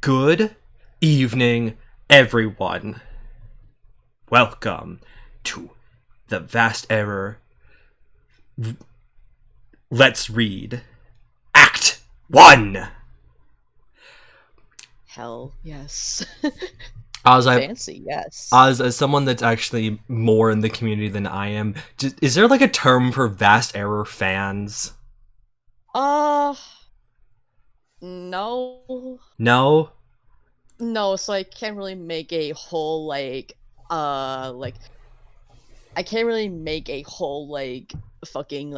Good evening, everyone. Welcome to the Vast Error. Let's read Act 1. Hell yes. As Fancy, yes. as someone that's actually more in the community than I am, is there like a term for Vast Error fans? No. No? No, so I can't really make a whole, I can't really make a whole, fucking,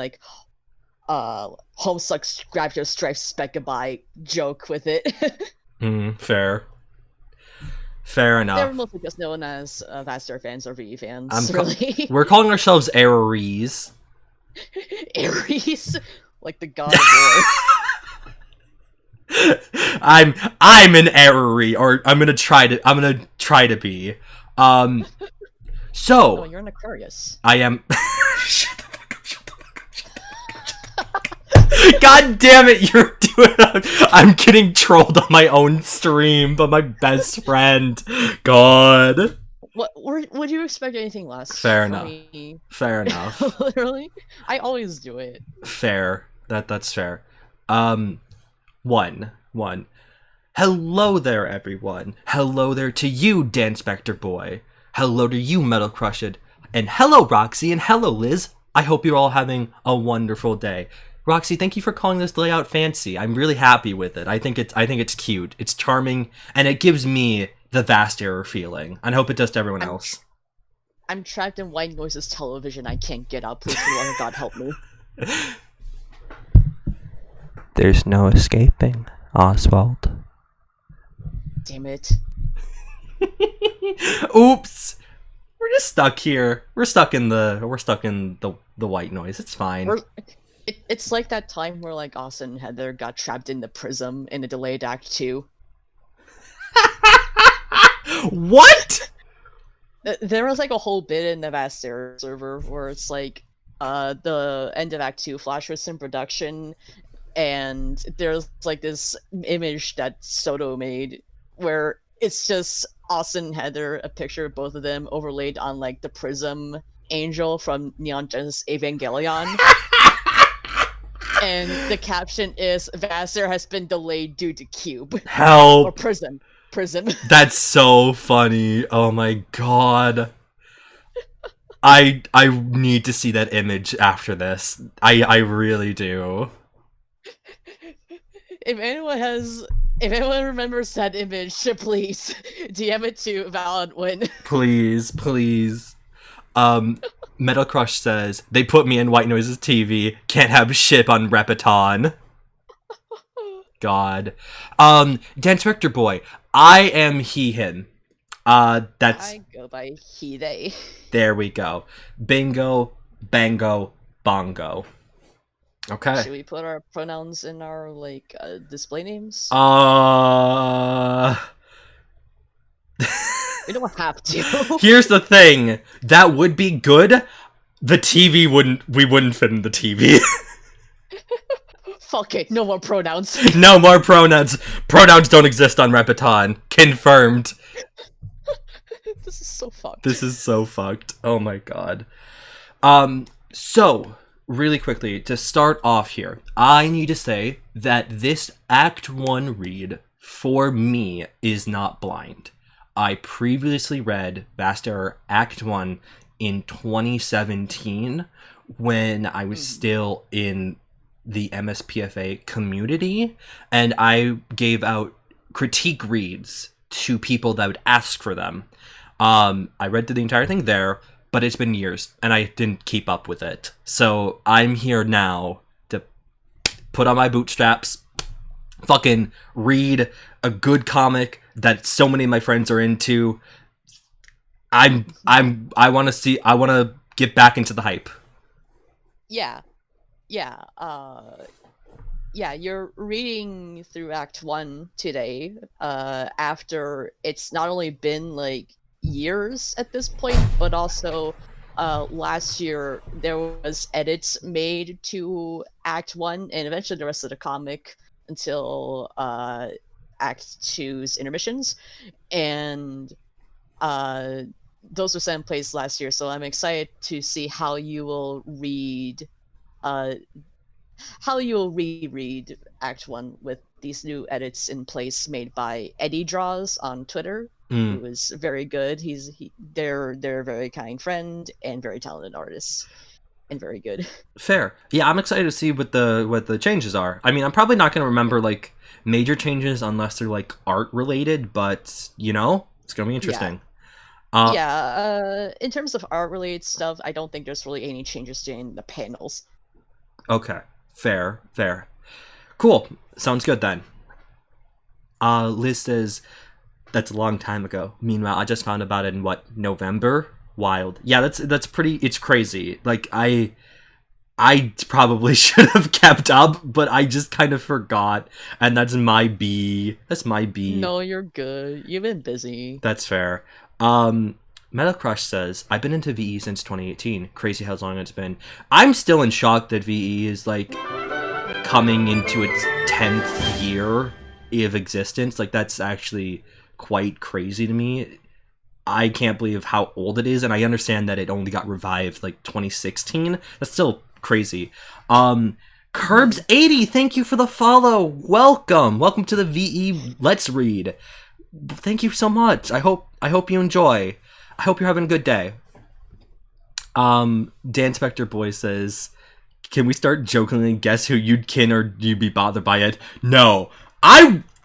Homestuck grab your stripes spec goodbye joke with it. Fair. Fair They're enough. mostly just known as Vaster fans or VE fans, really. We're calling ourselves Errorees. Ares, like the god of war. I'm an erroree, or I'm gonna try to be. So No, you're an Aquarius. I am. Shut the fuck up! Shut the fuck up! God damn it! You're doing. I'm getting trolled on my own stream by my best friend. God. What would you expect anything less? Fair from enough. me? Fair enough. Literally, I always do it. Fair. That's fair. One. Hello there, everyone. Hello there to you, Dan Spector Boy. Hello to you, Metal Crushed. And hello, Roxy, and hello, Liz. I hope you're all having a wonderful day. Roxy, thank you for calling this layout fancy. I'm really happy with it. I think it's cute. It's charming, and it gives me the Vast Error feeling. And I hope it does to everyone else. I'm trapped in White Noise's television. I can't get up. Please, for the love of God, help me. There's no escaping, Oswald. Damn it. Oops. We're just stuck here. We're stuck in the white noise. It's fine. It's like that time where Austin and Heather got trapped in the prism in a delayed act 2. What? There was a whole bit in the Vast Error server where it's the end of Act 2, Flash was in production, and there's this image that Soto made where it's just Austin and Heather, a picture of both of them overlaid on the prism angel from Neon Genesis Evangelion. And the caption is, Vassar has been delayed due to cube. Help. Or prism. That's so funny. Oh my god. I need to see that image after this. I really do. If anyone remembers that image, please DM it to ValantWynn. Please. Metal Crush says, they put me in White Noise's TV, can't have ship on Repeton. God. Dance Rector Boy, I am he, him. That's... I go by he, they. There we go. Bingo, bango, bongo. Okay. Should we put our pronouns in our, display names? We don't have to. Here's the thing. That would be good. We wouldn't fit in the TV. Fuck it, no more pronouns. No more pronouns. Pronouns don't exist on Repeton. Confirmed. This is so fucked. Oh my god. So, really quickly, to start off here, I need to say that this Act 1 read, for me, is not blind. I previously read Vast Error Act 1 in 2017 when I was still in the MSPFA community, and I gave out critique reads to people that would ask for them. I read through the entire thing there, but it's been years, and I didn't keep up with it. So I'm here now to put on my bootstraps, fucking read a good comic that so many of my friends are into. I want to get back into the hype. Yeah, you're reading through Act 1 today, after it's not only been, years at this point, but also, last year there was edits made to Act 1, and eventually the rest of the comic, until, Act 2's intermissions, and those were set in place last year. So I'm excited to see how you will read reread Act 1 with these new edits in place made by Eddie Draws on Twitter, who is very good. They're a very kind friend and very talented artists, and very good. Fair. Yeah, I'm excited to see what the changes are. I mean, I'm probably not going to remember like major changes unless they're like art related, but you know, it's going to be interesting. In terms of art related stuff, I don't think there's really any changes in the panels. Okay. Fair. Cool. Sounds good then. Liz says, that's a long time ago. Meanwhile, I just found about it in November? Wild. Yeah, that's pretty, it's crazy. Like, I probably should have kept up, but I just kind of forgot. And that's my B. No, you're good. You've been busy. That's fair. Metal Crush says, I've been into VE since 2018. Crazy how long it's been. I'm still in shock that VE is, like, coming into its 10th year of existence. Like, that's actually quite crazy to me. I can't believe how old it is, and I understand that it only got revived, like, 2016. That's still crazy. Curbs80, thank you for the follow. Welcome to the VE Let's Read. Thank you so much. I hope you enjoy. I hope you're having a good day. Dan Spector Boy says, can we start jokingly guess who you'd kin or you'd be bothered by it? No.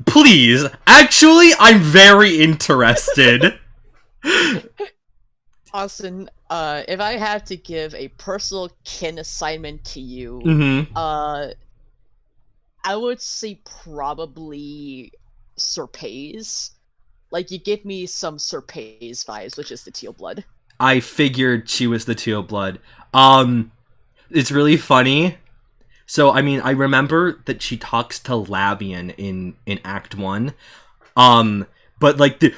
Please. Actually, I'm very interested. Austin, if I have to give a personal kin assignment to you, I would say probably Serpays. Like, you give me some Serpays vibes, which is the Teal Blood. I figured she was the Teal Blood. It's really funny. So, I mean, I remember that she talks to Lavian in Act 1. But, like, the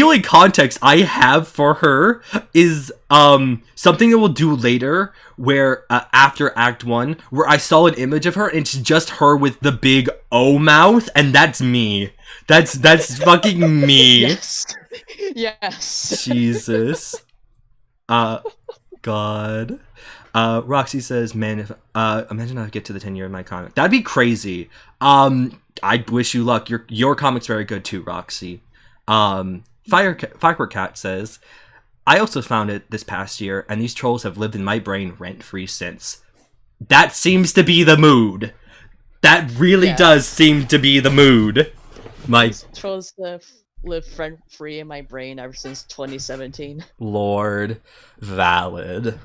only context I have for her is something that we'll do later, where after Act 1, where I saw an image of her, and it's just her with the big O mouth, and that's me. That's fucking me. Yes. Jesus. God. Roxy says, man, if imagine I get to the 10-year of my comic. That'd be crazy. I wish you luck. Your comic's very good too, Roxy. Firework Cat says, I also found it this past year, and these trolls have lived in my brain rent-free since. That seems to be the mood. That really does seem to be the mood. These trolls live rent-free in my brain ever since 2017. Lord. Valid.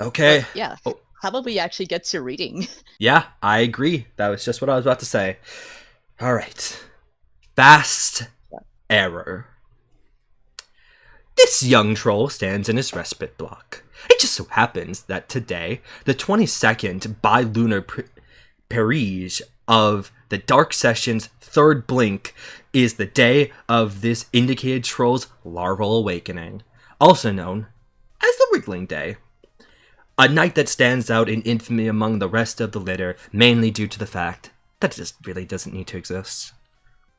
Okay. But yeah. Oh. How about we actually get to reading? Yeah, I agree. That was just what I was about to say. All right. Fast error. This young troll stands in his respite block. It just so happens that today, the 22nd bilunar perige of the Dark Session's third blink, is the day of this indicated troll's larval awakening, also known as the Wriggling Day. A night that stands out in infamy among the rest of the litter, mainly due to the fact that it just really doesn't need to exist.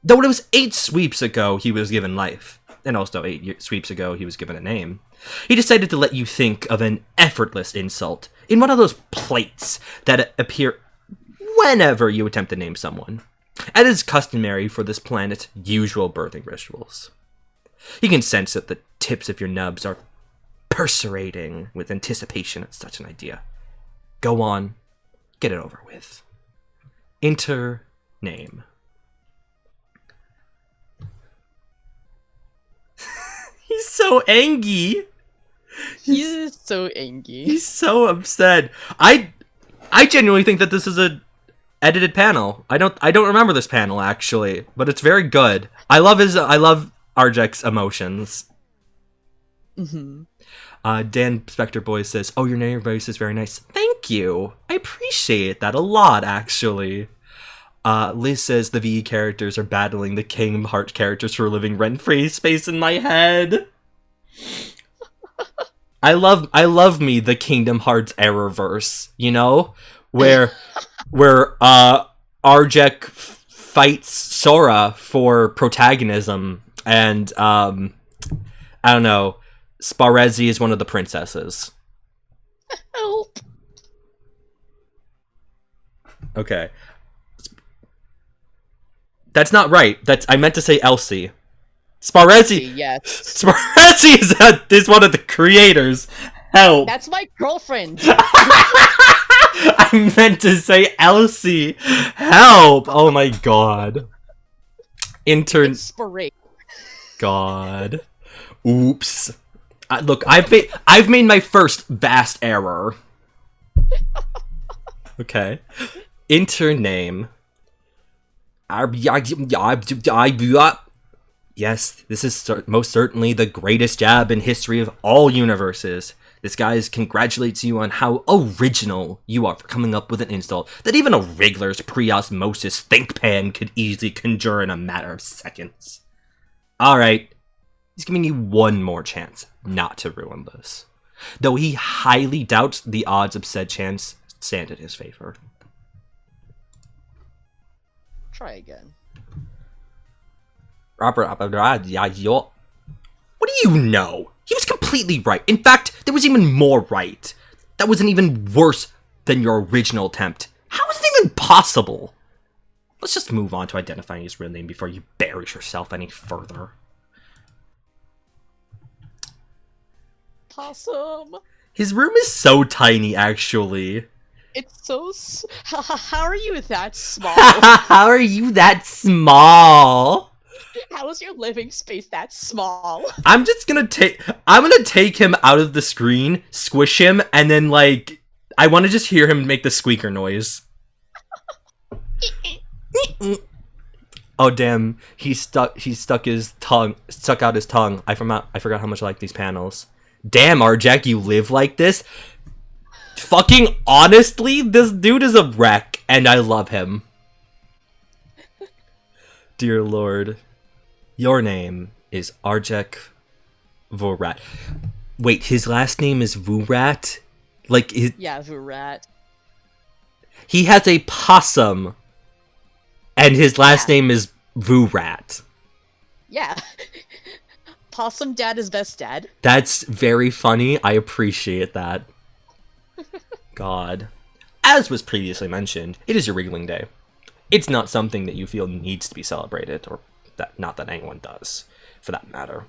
Though it was 8 sweeps ago he was given life, and also 8 sweeps ago he was given a name, he decided to let you think of an effortless insult in one of those plates that appear whenever you attempt to name someone, as is customary for this planet's usual birthing rituals. You can sense that the tips of your nubs are pursuing with anticipation at such an idea. Go on, get it over with. Enter name. He's so angry. He's so angry. He's so upset. I genuinely think that this is a edited panel. I don't remember this panel actually, but it's very good. I love Arjek's emotions. Dan Spector Boy says, "Oh, your name voice is very nice. Thank you. I appreciate that a lot, actually." Liz says the VE characters are battling the Kingdom Hearts characters for living rent-free space in my head. I love me the Kingdom Hearts Errorverse, you know, where Arjek fights Sora for protagonism, and I don't know, Sparezi is one of the princesses. Help. Okay. That's not right. I meant to say Elsie. Sparezi. Yes. Sparezi is one of the creators. Help. That's my girlfriend. I meant to say Elsie. Help. Oh my god. Inspiration. God. Oops. Look, I've made my first vast error. Okay. Intern name. Yes, this is most certainly the greatest jab in history of all universes. This guy congratulates you on how original you are for coming up with an install that even a regular's pre-osmosis ThinkPan could easily conjure in a matter of seconds. Alright, he's giving you one more chance not to ruin this. Though he highly doubts the odds of said chance stand in his favor. Try again. Robert, what do you know? He was completely right. In fact, there was even more right. That wasn't even worse than your original attempt. How is it even possible? Let's just move on to identifying his real name before you bury yourself any further. Possum. His room is so tiny, actually. It's so... How are you that small? How are you that small? How is your living space that small? I'm gonna take him out of the screen, squish him, and then, like, I want to just hear him make the squeaker noise. Oh damn, he stuck out his tongue. I forgot how much I like these panels. Damn, Arjek, you live like this? Fucking honestly, this dude is a wreck, and I love him. Dear Lord. Your name is Arjek Vorat. Wait, his last name is Vurat? Like, yeah, Vurat. He has a possum, and his last name is Vurat. Yeah. Possum dad is best dad. That's very funny. I appreciate that. God. As was previously mentioned, it is your Wriggling Day. It's not something that you feel needs to be celebrated, or not that anyone does, for that matter.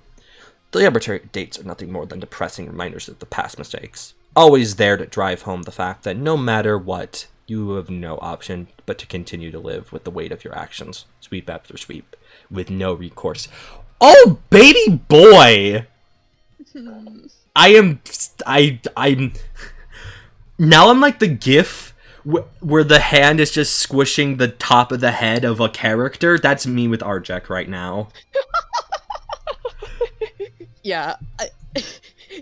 The arbitrary dates are nothing more than depressing reminders of the past mistakes. Always there to drive home the fact that no matter what, you have no option but to continue to live with the weight of your actions, sweep after sweep, with no recourse. Oh, baby boy! I'm now I'm like the GIF where the hand is just squishing the top of the head of a character. That's me with Arjek right now. Yeah.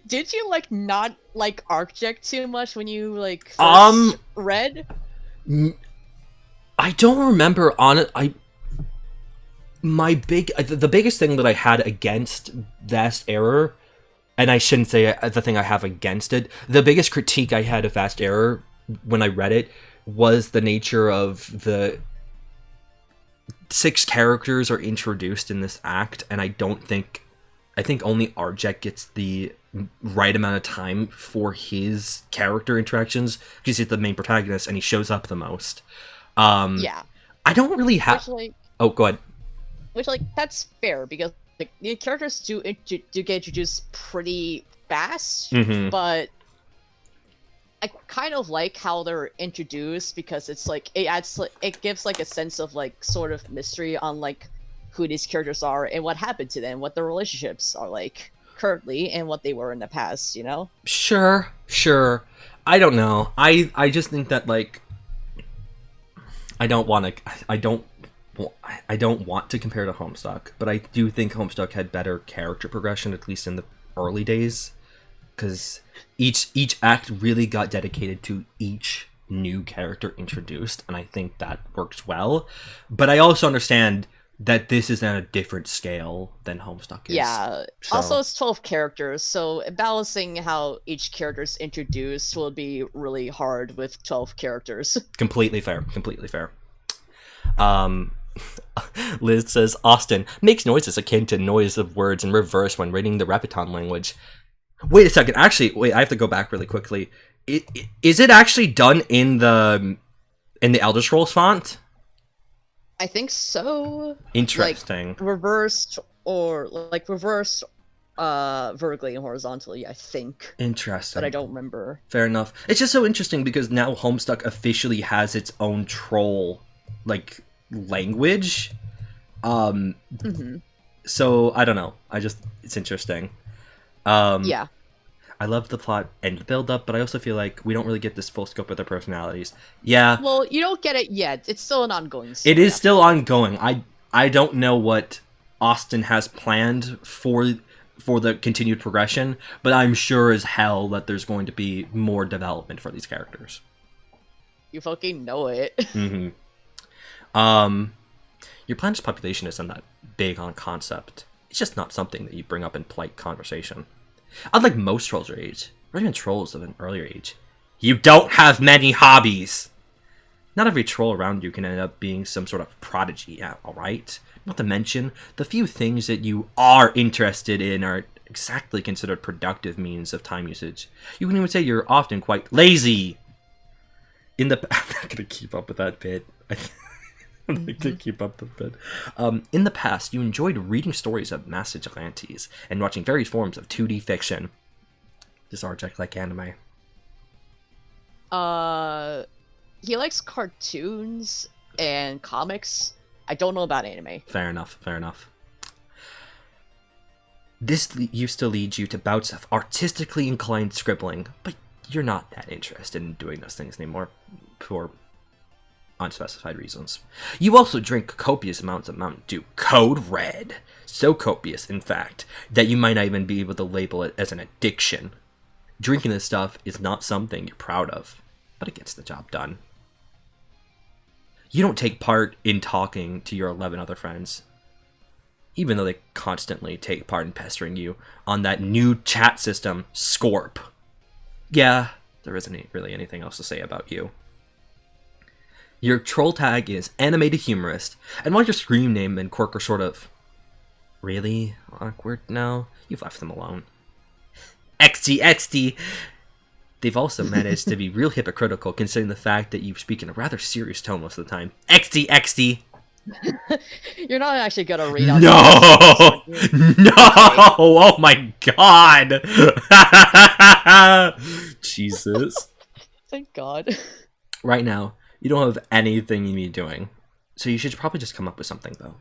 Did you, like, not like Arjek too much when you, like, first read? I don't remember on it. The biggest thing that I had against Vast Error, and I shouldn't say the thing I have against it, the biggest critique I had of Vast Error when I read it was the nature of the 6 characters are introduced in this act, and I think only Arjek gets the right amount of time for his character interactions because he's the main protagonist and he shows up the most. Yeah. I don't really have. Oh, go ahead. Which, like, that's fair because, like, the characters do get introduced pretty fast, but I kind of like how they're introduced because it's like it gives like a sense of like sort of mystery on like who these characters are and what happened to them, what their relationships are like currently and what they were in the past, you know? Sure. I don't know. I just think that, like, I don't want to compare to Homestuck, but I do think Homestuck had better character progression, at least in the early days, because each act really got dedicated to each new character introduced, and I think that works well. But I also understand that this is at a different scale than Homestuck is. Yeah. So. Also, it's 12 characters, so balancing how each character is introduced will be really hard with 12 characters. Completely fair. Liz says, Austin makes noises akin to noise of words in reverse when reading the Repeton language. Wait a second. Actually, wait, I have to go back really quickly. Is it actually done in the Elder Scrolls font? I think so. Interesting. Like, reversed vertically and horizontally, I think. Interesting. But I don't remember. Fair enough. It's just so interesting because now Homestuck officially has its own troll, like, language. So, I don't know. It's interesting. Yeah. I love the plot and the build-up, but I also feel like we don't really get this full scope of their personalities. Yeah. Well, you don't get it yet. It's still an ongoing story. It is still ongoing. I don't know what Austin has planned for the continued progression, but I'm sure as hell that there's going to be more development for these characters. You fucking know it. Mm-hmm. Your planet's population isn't that big on concept. It's just not something that you bring up in polite conversation. Unlike most trolls your age, or even trolls of an earlier age, you don't have many hobbies! Not every troll around you can end up being some sort of prodigy, alright? Not to mention, the few things that you are interested in are exactly considered productive means of time usage. You can even say you're often quite lazy! I'm not gonna keep up with that bit. I'm not gonna keep up with it. In the past, you enjoyed reading stories of mass vigilantes and watching various forms of 2D fiction. Does Arjek like anime? He likes cartoons and comics. I don't know about anime. Fair enough, fair enough. This used to lead you to bouts of artistically inclined scribbling, but you're not that interested in doing those things anymore for unspecified reasons. You also drink copious amounts of Mountain Dew Code Red. So copious, in fact, that you might not even be able to label it as an addiction. Drinking this stuff is not something you're proud of, but it gets the job done. You don't take part in talking to your 11 other friends, even though they constantly take part in pestering you on that new chat system, Scorp. Yeah, there isn't really anything else to say about you. Your troll tag is Animated Humorist, and while your scream name and quirk are sort of really awkward now, you've left them alone. XD. They've also managed to be real hypocritical considering the fact that you speak in a rather serious tone most of the time. XD. You're not actually gonna read out. No! No! Oh my god! Jesus. Thank God. Right now, you don't have anything you need doing, so you should probably just come up with something, though.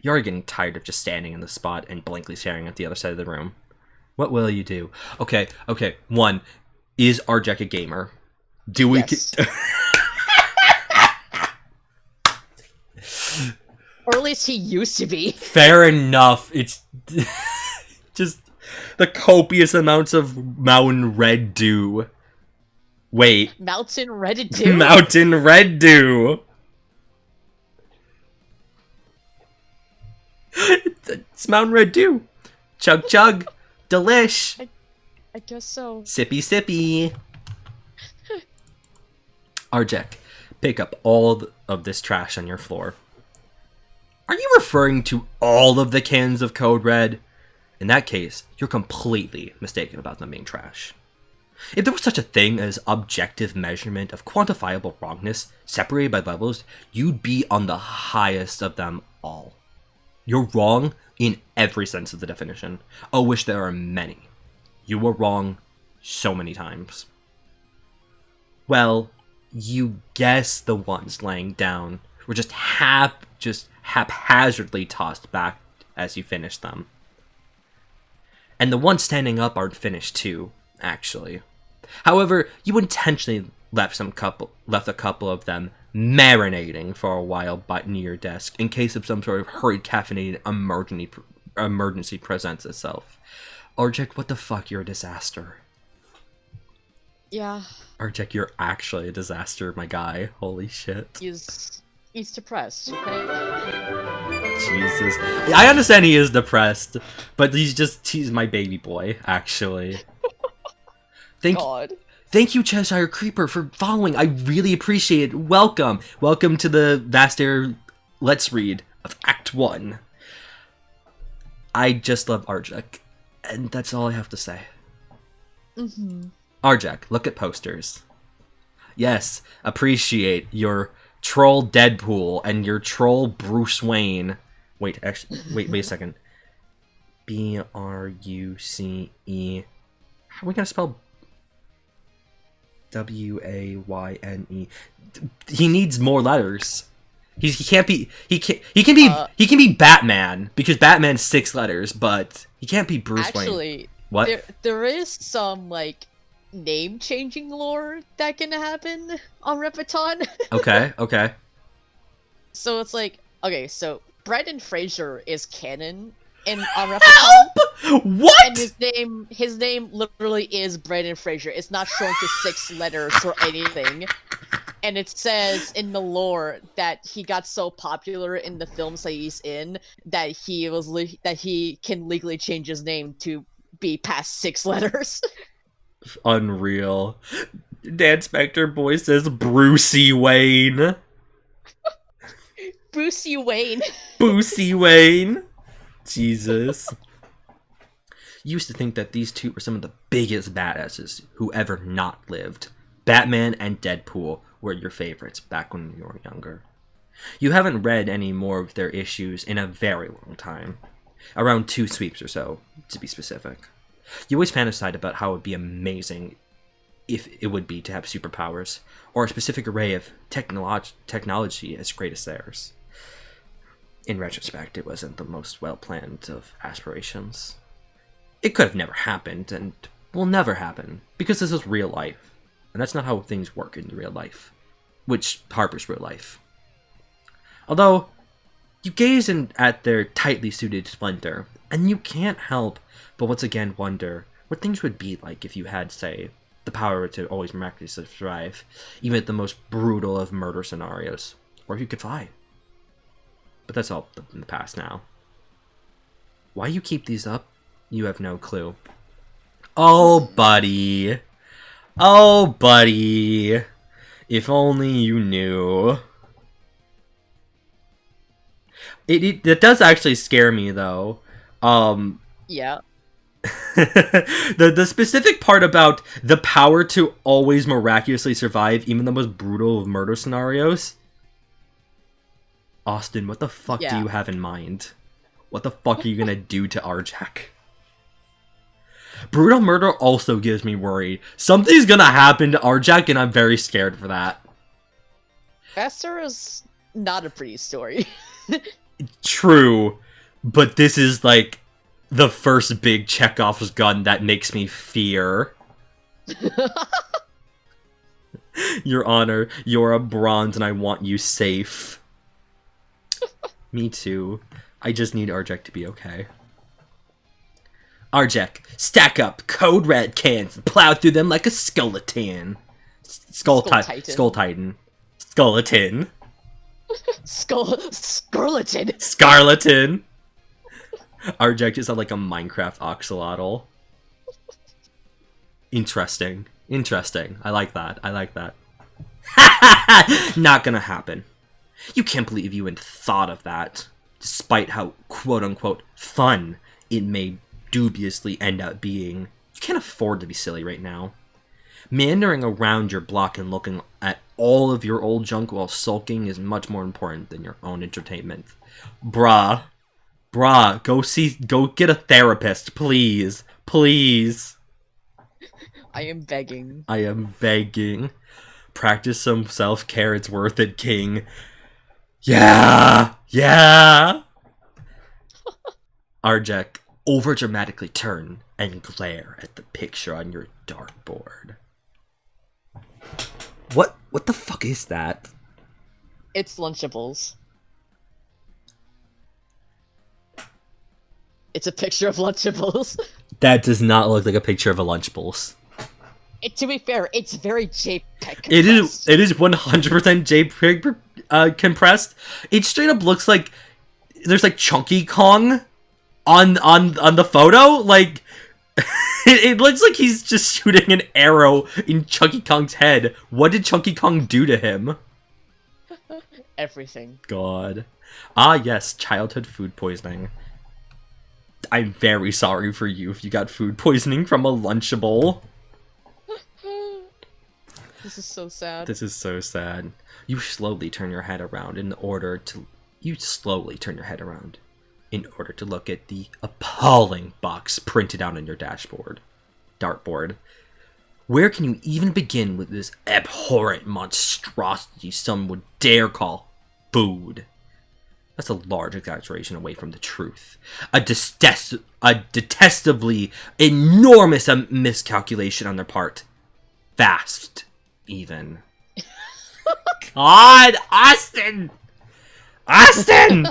You're already getting tired of just standing in the spot and blankly staring at the other side of the room. What will you do? Okay. 1. Is Arjek a gamer? Do we... Yes. Or at least he used to be. Fair enough. It's just the copious amounts of Mountain Red Dew. Wait. Mountain Red Dew? Mountain Red Dew. It's Mountain Red Dew. Chug chug. Delish. I guess so. Sippy. Arjek, pick up all of this trash on your floor. Are you referring to all of the cans of Code Red? In that case, you're completely mistaken about them being trash. If there was such a thing as objective measurement of quantifiable wrongness separated by levels, you'd be on the highest of them all. You're wrong in every sense of the definition, of which there are many. You were wrong so many times. Well, you guess the ones laying down were just haphazardly tossed back as you finished them. And the ones standing up aren't finished too, actually. However, you intentionally left a couple of them marinating for a while near your desk in case of some sort of hurried caffeinated emergency presents itself. Arjek, what the fuck? You're a disaster. Yeah. Arjek, you're actually a disaster, my guy. Holy shit. He's depressed, okay? Jesus. I understand he is depressed, but he's my baby boy, actually. Thank you, Cheshire Creeper, for following. I really appreciate it. Welcome to the Vast Air let's read of Act 1. I just love Arjek, and that's all I have to say. Arjek, look at posters. Yes, appreciate your troll Deadpool and your troll Bruce Wayne. Wait a second. B-R-U-C-E. How are we gonna spell W-A-Y-N-E? He needs more letters. He can be Batman, because Batman's 6 letters, but he can't be Bruce Wayne. Actually, What? there is some like name changing lore that can happen on Repeton. Okay. So it's like, okay, so Brendan Fraser is canon on Repeton. What? And his name literally is Brendan Fraser. It's not shown to 6 letters or anything. And it says in the lore that he got so popular in the films that he's in that he can legally change his name to be past 6 letters. Unreal. Dan Spector boy says Brucey Wayne. Brucey Wayne. Brucey Wayne. Jesus. Used to think that these two were some of the biggest badasses who ever not lived. Batman and Deadpool were your favorites back when you were younger. You haven't read any more of their issues in a very long time. Around 2 sweeps or so, to be specific. You always fantasized about how it would be amazing if it would be to have superpowers, or a specific array of technology as great as theirs. In retrospect, it wasn't the most well-planned of aspirations. It could have never happened, and will never happen, because this is real life. And that's not how things work in real life. Which harbors real life. Although, you gaze at their tightly suited splendor, and you can't help but once again wonder what things would be like if you had, say, the power to always miraculously survive, even at the most brutal of murder scenarios. Or if you could fly. But that's all in the past now. Why you keep these up, you have no clue. Oh, buddy. Oh, buddy. If only you knew. It does actually scare me, though. Yeah. the specific part about the power to always miraculously survive even the most brutal of murder scenarios. Austin, what the fuck do you have in mind? What the fuck are you gonna do to Arjek? Brutal murder also gives me worried. Something's gonna happen to Arjek, and I'm very scared for that. Faster is not a pretty story. True, but this is like the first big Chekhov's gun that makes me fear. Your Honor, you're a bronze and I want you safe. Me too. I just need Arjek to be okay. Arjek, stack up Code Red cans and plow through them like a skeleton. Skull Titan. Skeleton. Scarleton. Scarleton. Arjek is like a Minecraft oxalotl. Interesting. I like that. Not gonna happen. You can't believe you even thought of that, despite how quote-unquote fun it may dubiously end up being. You can't afford to be silly right now. Meandering around your block and looking at all of your old junk while sulking is much more important than your own entertainment. Bruh, go get a therapist, please. I am begging. Practice some self-care, it's worth it, King. Yeah! Arjek, overdramatically turn and glare at the picture on your dartboard. What the fuck is that? It's Lunchables. It's a picture of Lunchables. That does not look like a picture of a Lunchables. To be fair, it's very JPEG compressed. It is 100% JPEG compressed. It straight up looks like there's like Chunky Kong on the photo. Like it looks like he's just shooting an arrow in Chunky Kong's head. What did Chunky Kong do to him? Everything. God. Ah, yes, childhood food poisoning. I'm very sorry for you if you got food poisoning from a Lunchable. This is so sad. This is so sad. You slowly turn your head around in order to... You slowly turn your head around in order to look at the appalling box printed out on your dartboard. Where can you even begin with this abhorrent monstrosity some would dare call food? That's a large exaggeration away from the truth. A detestably enormous miscalculation on their part. Vast, even. God, Austin! Austin!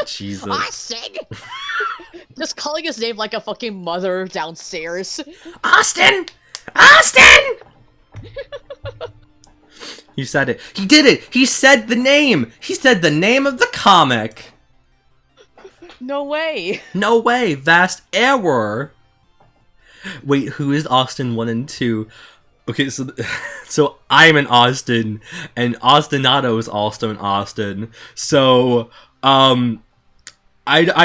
Jesus. Austin! Just calling his name like a fucking mother downstairs. Austin! Austin! He said it. He did it! He said the name! He said the name of the comic! No way! No way! Vast error! Wait, who is Austin 1 and 2? Okay, so I'm an Austin, and Austinado is also an Austin. So, I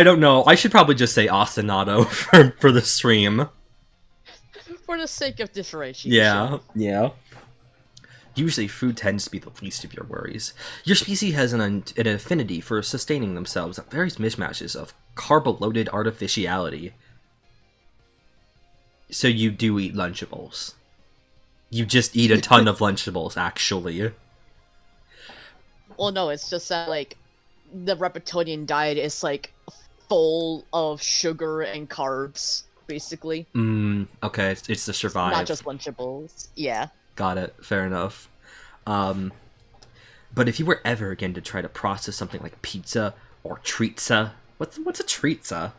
don't know. I should probably just say Austinado for the stream. For the sake of differentiation. Yeah. Usually, food tends to be the least of your worries. Your species has an affinity for sustaining themselves at various mismatches of carb-loaded artificiality. So you do eat Lunchables. You just eat a ton of Lunchables, actually. Well, no, it's just that, like, the Reptilian diet is, like, full of sugar and carbs, basically. Okay, it's to survive. Not just Lunchables. Yeah. Got it. Fair enough. But if you were ever again to try to process something like pizza or treatza... What's a treatza?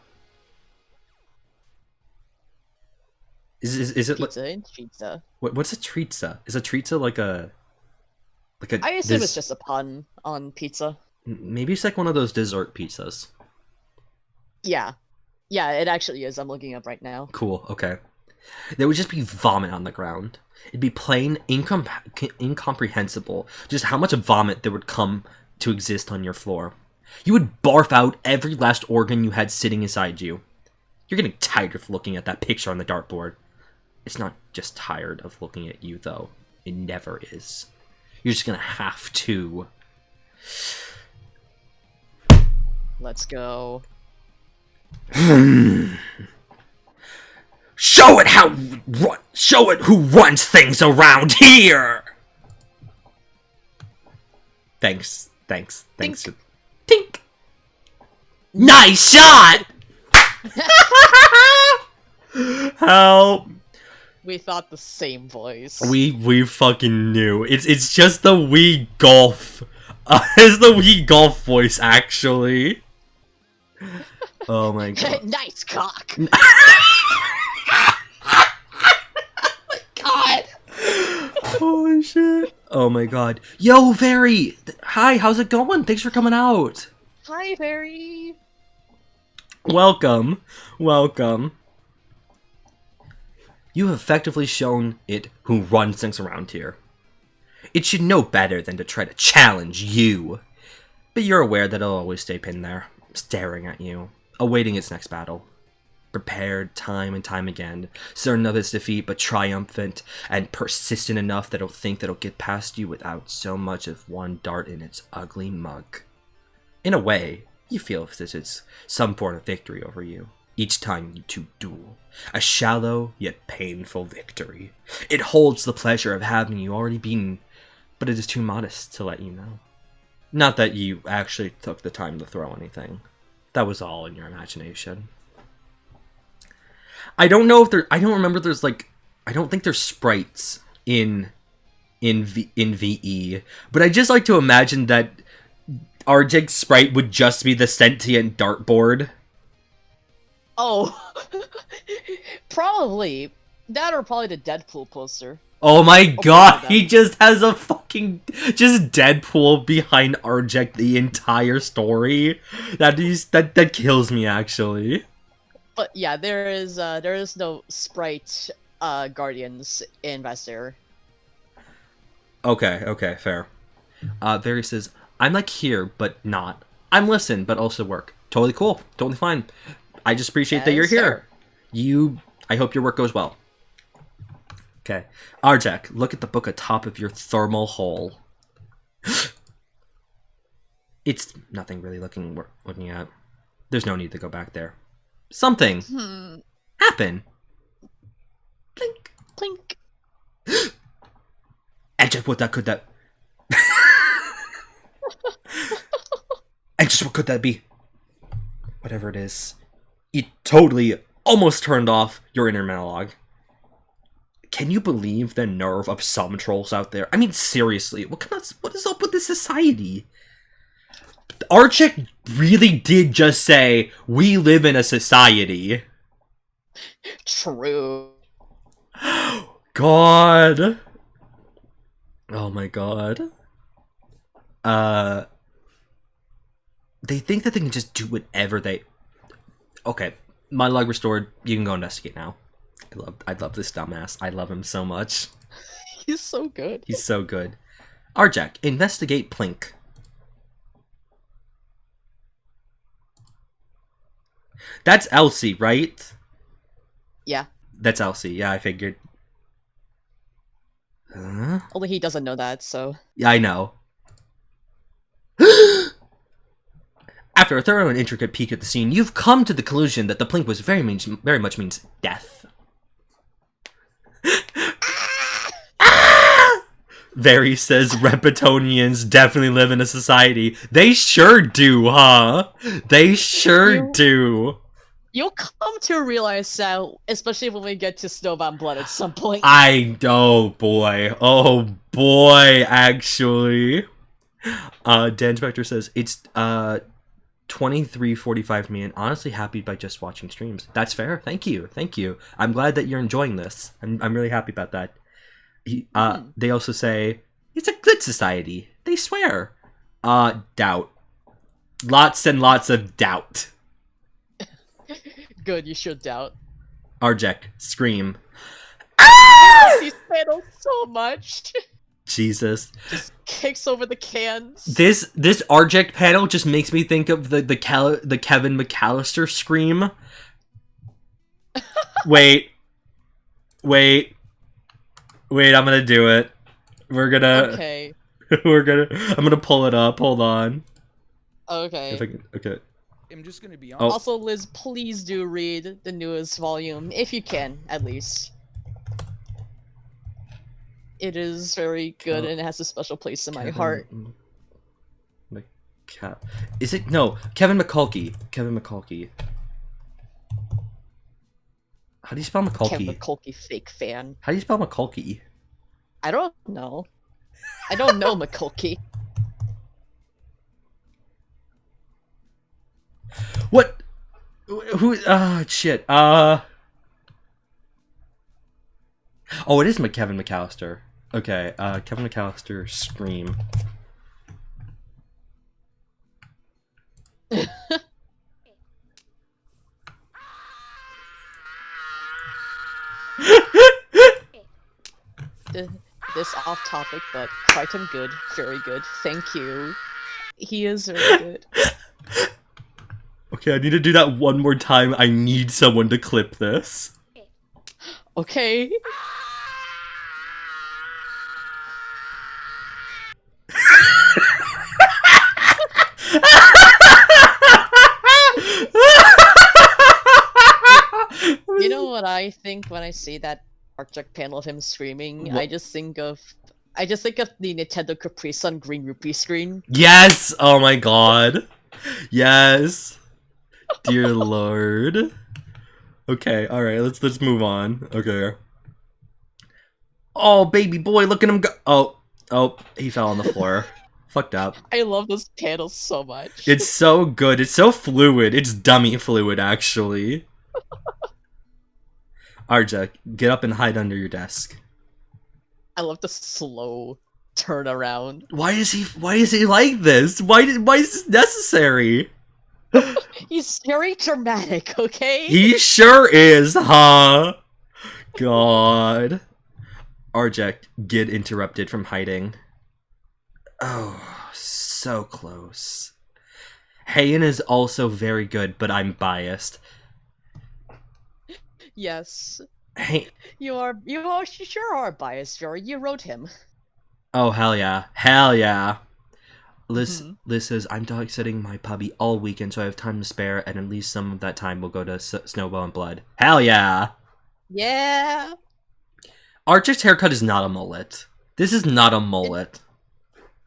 Is it pizza and treatza? What's a treatza? Is a treatza like a I assume it's just a pun on pizza. Maybe it's like one of those dessert pizzas. Yeah, it actually is. I'm looking up right now. Cool. Okay. There would just be vomit on the ground. It'd be plain incomprehensible just how much vomit there would come to exist on your floor. You would barf out every last organ you had sitting inside you. You're getting tired of looking at that picture on the dartboard. It's not just tired of looking at you, though. It never is. You're just gonna have to... Let's go. Show it who runs things around here! Thanks. Tink. Tink! Nice shot! Help! We thought the same voice. We fucking knew. It's just the Wii Golf. It's the Wii Golf voice, actually. Oh my god. Nice cock! God! Holy shit. Oh my god. Yo, Very! Hi, how's it going? Thanks for coming out. Hi, Very! Welcome. You have effectively shown it who runs things around here. It should know better than to try to challenge you. But you're aware that it'll always stay pinned there, staring at you, awaiting its next battle. Prepared time and time again, certain of its defeat, but triumphant and persistent enough that it'll think that it'll get past you without so much as one dart in its ugly mug. In a way, you feel if this is some form of victory over you. Each time you two duel. A shallow, yet painful victory. It holds the pleasure of having you already beaten, but it is too modest to let you know. Not that you actually took the time to throw anything. That was all in your imagination. I don't know if there... I don't remember there's, like... I don't think there's sprites in VE, but I just like to imagine that Arjig's sprite would just be the sentient dartboard. Oh, probably. That or probably the Deadpool poster. Oh my god, he just has a fucking... just Deadpool behind Arjek the entire story. That kills me, actually. But yeah, there is no sprite guardians in Vestair. Okay, fair. Very says, I'm like here, but not. I'm listen, but also work. Totally cool. Totally fine. I just appreciate that you're here. I hope your work goes well. Okay. Arjek, look at the book atop of your thermal hole. It's nothing really looking at. There's no need to go back there. Something happen. Plink. Plink. And just what could that and just what could that be? Whatever it is. It totally almost turned off your inner monologue. Can you believe the nerve of some trolls out there? I mean, seriously, what is up with this society? Archik really did just say, we live in a society. True. God. Oh my god. They think that they can just do whatever they... Okay, my log restored. You can go investigate now. I love this dumbass. I love him so much. He's so good. He's so good. Arjak, investigate Plink. That's Elsie, right? Yeah. That's Elsie. Yeah, I figured. Huh? Only he doesn't know that, so... Yeah, I know. After a thorough and intricate peek at the scene, you've come to the conclusion that the Plink was very much means death. Very says Repetonians definitely live in a society. They sure do, huh? They sure do. You'll come to realize that, especially when we get to Snowbound Blood at some point. Oh boy, actually. Dan Spector says, it's 23:45 me, and honestly happy by just watching streams. That's fair. Thank you. I'm glad that you're enjoying this. I'm really happy about that. They also say, it's a good society. They swear. Doubt. Lots and lots of doubt. Good, you should doubt. Arjek, scream. These panels so much. Jesus. Just kicks over the cans. This Arjek panel just makes me think of the Kevin McAllister scream. Wait, I'm gonna do it. Okay. I'm gonna pull it up. Hold on. Okay. If I can, okay. I'm just gonna be Oh. honest. Also, Liz, please do read the newest volume, if you can, at least. It is very good, and it has a special place in my heart. Is it? No, Kevin McCulkey. Kevin McCulkey. How do you spell McCulkey? Kevin McCulkey, fake fan. How do you spell McCulkey? I don't know. I don't know McCulkey. What? Who? Shit. Oh, it is Kevin McAllister. Okay, Kevin McAllister, scream. This off topic, but quite good. Very good. Thank you. He is very good. Okay, I need to do that one more time. I need someone to clip this. Okay. You know what I think when I see that Arctic panel of him screaming? What? I just think of the Nintendo Capri Sun Green Rupee screen. Yes! Oh my god. Yes. Dear lord. Okay, alright, let's move on. Okay. Oh, baby boy, look at him go. Oh, he fell on the floor. Fucked up. I love this panel so much. It's so good. It's so fluid. It's dummy fluid, actually. Arjek, get up and hide under your desk. I love the slow turnaround. Why is he like this? Why is this necessary? He's very dramatic, okay? He sure is, huh? God. Arjek, get interrupted from hiding. Oh, so close. Heian is also very good, but I'm biased. Yes. Hey, You sure are biased, Jory. You wrote him. oh hell yeah, hell yeah. Liz Mhm. says, I'm dog sitting my puppy all weekend, so I have time to spare, and at least some of that time will go to Snowball and Blood. Hell yeah! Yeah. Archer's haircut is not a mullet. This is not a mullet.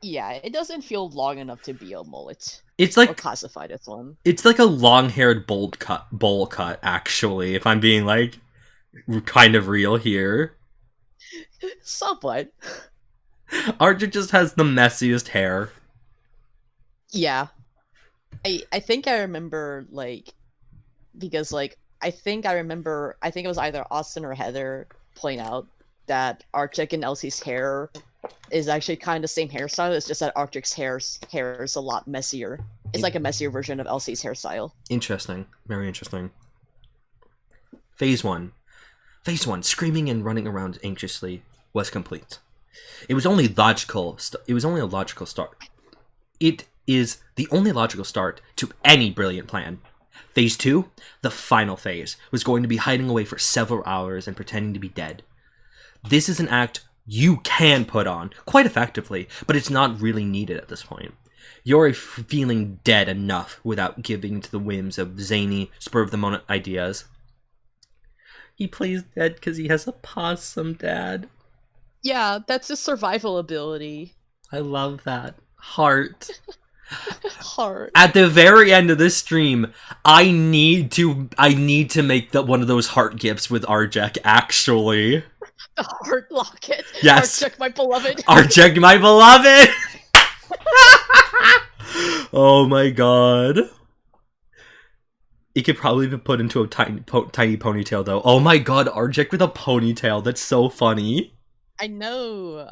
Yeah, it doesn't feel long enough to be a mullet. It's Or like classified as one. it's like a long-haired bowl cut, actually, if I'm being like kind of real here. Somewhat. Archer just has the messiest hair. Yeah. I think I remember, like, because, like, I think it was either Austin or Heather point out that Arctic and Elsie's hair is actually kind of the same hairstyle. It's just that Arctic's hair is a lot messier. It's like a messier version of Elsie's hairstyle. Interesting. Very interesting. Phase 1. Phase 1, screaming and running around anxiously, was complete. It was only a logical start. It is the only logical start to any brilliant plan. Phase 2, the final phase, was going to be hiding away for several hours and pretending to be dead. This is an act you can put on, quite effectively, but it's not really needed at this point. You're feeling dead enough without giving to the whims of zany, spur-of-the-moment ideas. He plays dead because he has a possum dad. Yeah, that's his survival ability. I love that. Heart. Heart. At the very end of this stream, I need to make one of those heart gifts with Arjek, actually. The heart locket. Yes. Arctic, my beloved. Arjek, my beloved! Oh my god. It could probably be put into a tiny ponytail, though. Oh my god, Arjek with a ponytail. That's so funny. I know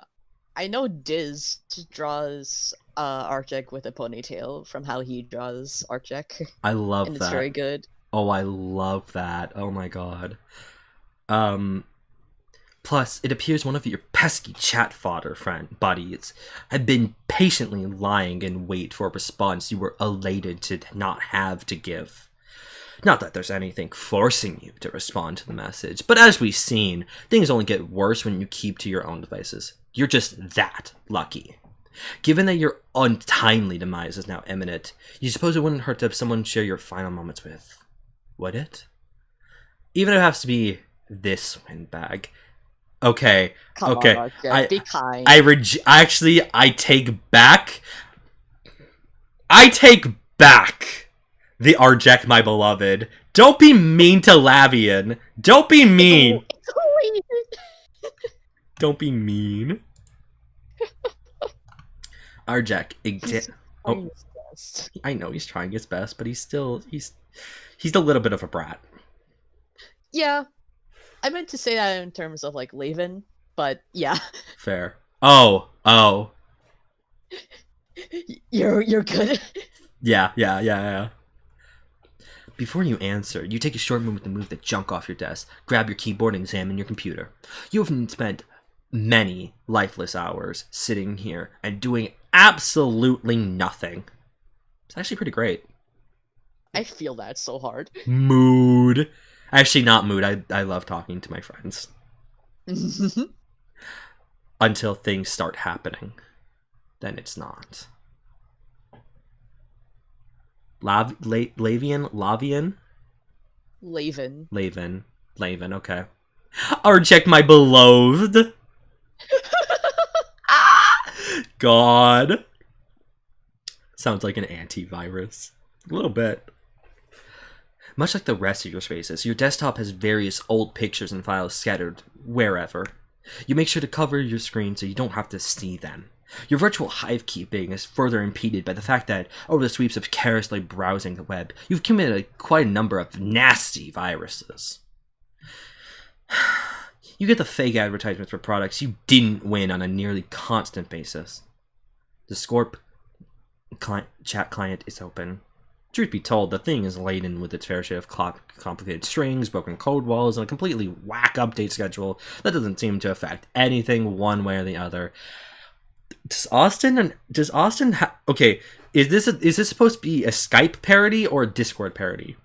Diz draws Arctic with a ponytail from how he draws Arctic. I love and that. It's very good. Oh, I love that. Oh my god. Plus, it appears one of your pesky chat fodder buddies had been patiently lying in wait for a response you were elated to not have to give. Not that there's anything forcing you to respond to the message, but as we've seen, things only get worse when you keep to your own devices. You're just that lucky. Given that your untimely demise is now imminent, you suppose it wouldn't hurt to have someone share your final moments with, would it? Even if it has to be this windbag. Okay, Come okay. on, Arctic, be kind. I take back. I take back the Arjek, my beloved. Don't be mean to Lavian. Don't be mean. Don't be mean. Arjek, oh, I know he's trying his best, but he's a little bit of a brat. Yeah, I meant to say that in terms of like Laven, but yeah. Fair. Oh. You're good. Yeah. Before you answer, you take a short moment to move the junk off your desk, grab your keyboard, and examine your computer. You have spent many lifeless hours sitting here and doing absolutely nothing. It's actually pretty great. I feel that so hard. Mood. Actually, not mood. I love talking to my friends. Until things start happening. Then it's not. Lavian? Laven, okay. Arjek, my beloved. God. Sounds like an antivirus. A little bit. Much like the rest of your spaces, your desktop has various old pictures and files scattered wherever. You make sure to cover your screen so you don't have to see them. Your virtual hive keeping is further impeded by the fact that, over the sweeps of carelessly browsing the web, you've committed quite a number of nasty viruses. You get the fake advertisements for products you didn't win on a nearly constant basis. The Scorp chat client is open. Truth be told, the thing is laden with its fair share of complicated strings, broken code walls, and a completely whack update schedule that doesn't seem to affect anything one way or the other. Okay, is this supposed to be a Skype parody or a Discord parody?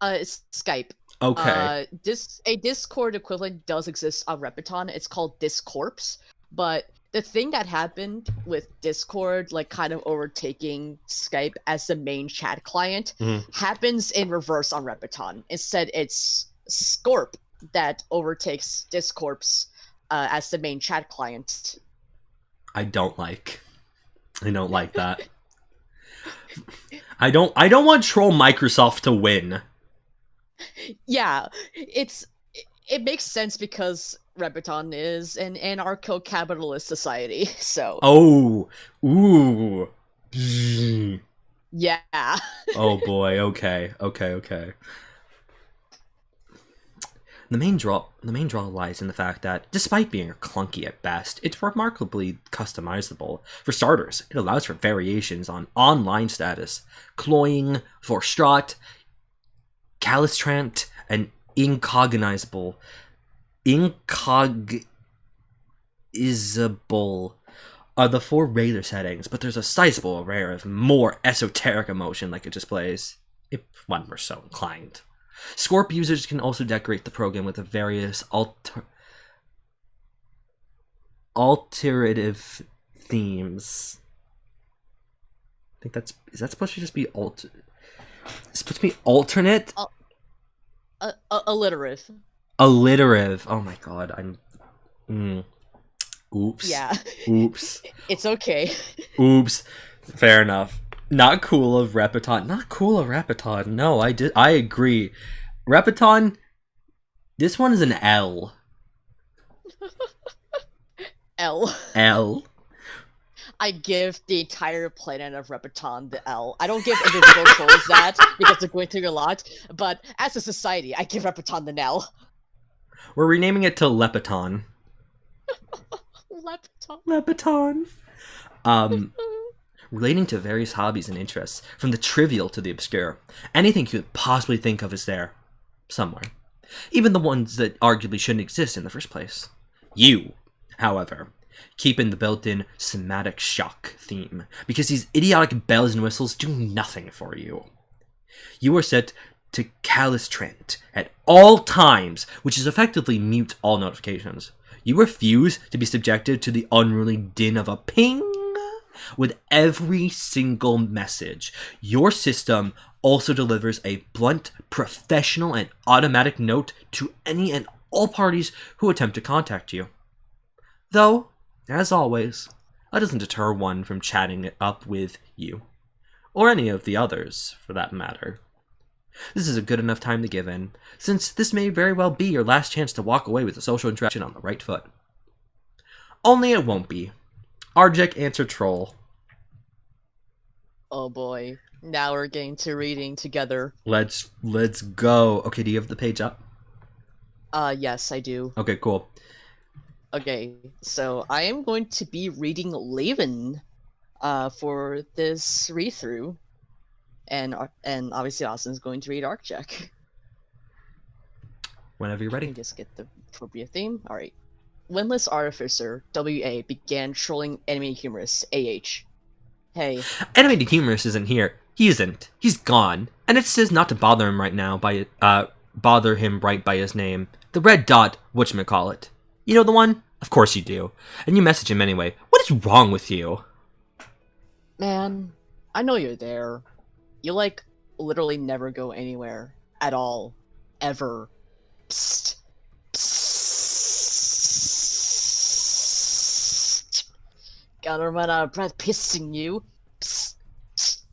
It's Skype. Okay. A Discord equivalent does exist on Repeton. It's called Discorps, but the thing that happened with Discord, like kind of overtaking Skype as the main chat client, happens in reverse on Repeton. Instead, it's Scorp that overtakes Discorps as the main chat client. I don't like that. I don't want Troll Microsoft to win. Yeah, it makes sense because Repeton is an anarcho-capitalist society, so... Oh, ooh. Yeah. Oh boy, okay. The main draw lies in the fact that, despite being clunky at best, it's remarkably customizable. For starters, it allows for variations on online status, cloying, forstraught, calistrant, and incognizable are the 4 regular settings, but there's a sizable array of more esoteric emotion like it displays, if one were so inclined. Scorp users can also decorate the program with the various alterative themes. I think is that supposed to just be it's supposed to be alternate? Alliterative. Alliterative. Oh my god, Oops. Yeah. Oops. It's okay. Oops. Fair enough. Not cool of Repeton. No, I agree. Repeton, this one is an L. L. I give the entire planet of Repeton the L. I don't give individual trolls that because they're going through a lot, but as a society, I give Repeton the L. We're renaming it to Lepeton. Lepeton. Relating to various hobbies and interests, from the trivial to the obscure. Anything you could possibly think of is there. Somewhere. Even the ones that arguably shouldn't exist in the first place. You, however, keep in the built-in somatic shock theme, because these idiotic bells and whistles do nothing for you. You are set to calistrant at all times, which is effectively mute all notifications. You refuse to be subjected to the unruly din of a ping with every single message. Your system also delivers a blunt, professional, and automatic note to any and all parties who attempt to contact you. Though, as always, that doesn't deter one from chatting it up with you. Or any of the others, for that matter. This is a good enough time to give in, since this may very well be your last chance to walk away with a social interaction on the right foot. Only it won't be. Arjek answered Troll. Oh boy. Now we're getting to reading together. Let's go. Okay, do you have the page up? Yes, I do. Okay, cool. Okay, so I am going to be reading Laven for this read-through. And obviously Austin's going to read Arccheck. Whenever you're ready. Let me just get the appropriate theme. Alright. Windless Artificer, WA, began trolling enemy humorist, AH. Hey. Animated Humorist isn't here. He isn't. He's gone. And it says not to bother him right now by bother him right by his name. The red dot, whatchamacallit. You know the one? Of course you do. And you message him anyway. What is wrong with you? Man, I know you're there. You, like, literally never go anywhere. At all. Ever. Psst. Psst. Gotta run out of breath pissing you. Psst. Psst.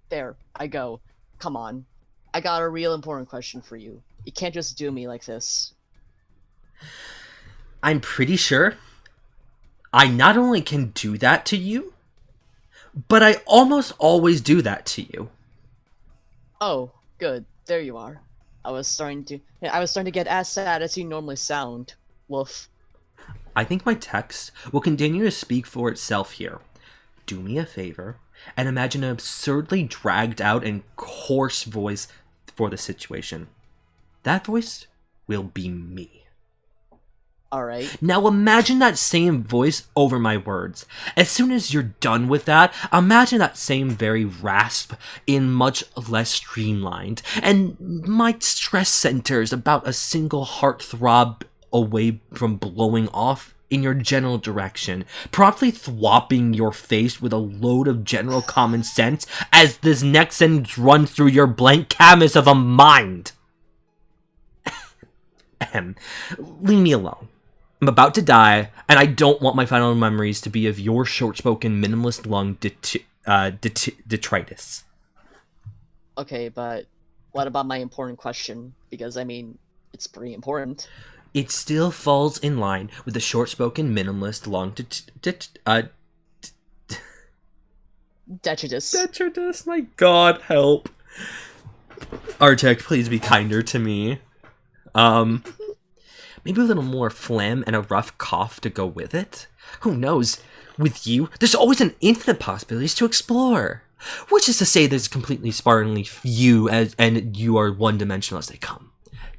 There, I go. Come on. I got a real important question for you. You can't just do me like this. I'm pretty sure I not only can do that to you, but I almost always do that to you. Oh, good. There you are. I was starting to get as sad as you normally sound. Woof. I think my text will continue to speak for itself here. Do me a favor and imagine an absurdly dragged out and coarse voice for the situation. That voice will be me. Alright. Now imagine that same voice over my words. As soon as you're done with that, imagine that same very rasp in much less streamlined. And my stress centers about a single heartthrob away from blowing off in your general direction, promptly thwopping your face with a load of general common sense as this next sentence runs through your blank canvas of a mind. Leave me alone. I'm about to die, and I don't want my final memories to be of your short-spoken, minimalist lung detritus. Okay, but what about my important question? Because, I mean, it's pretty important. It still falls in line with the short-spoken, minimalist lung Detritus. detritus. My God, help. Artek, please be kinder to me. Maybe a little more phlegm and a rough cough to go with it? Who knows? With you, there's always an infinite possibilities to explore. Which is to say there's completely sparingly few and you are one-dimensional as they come.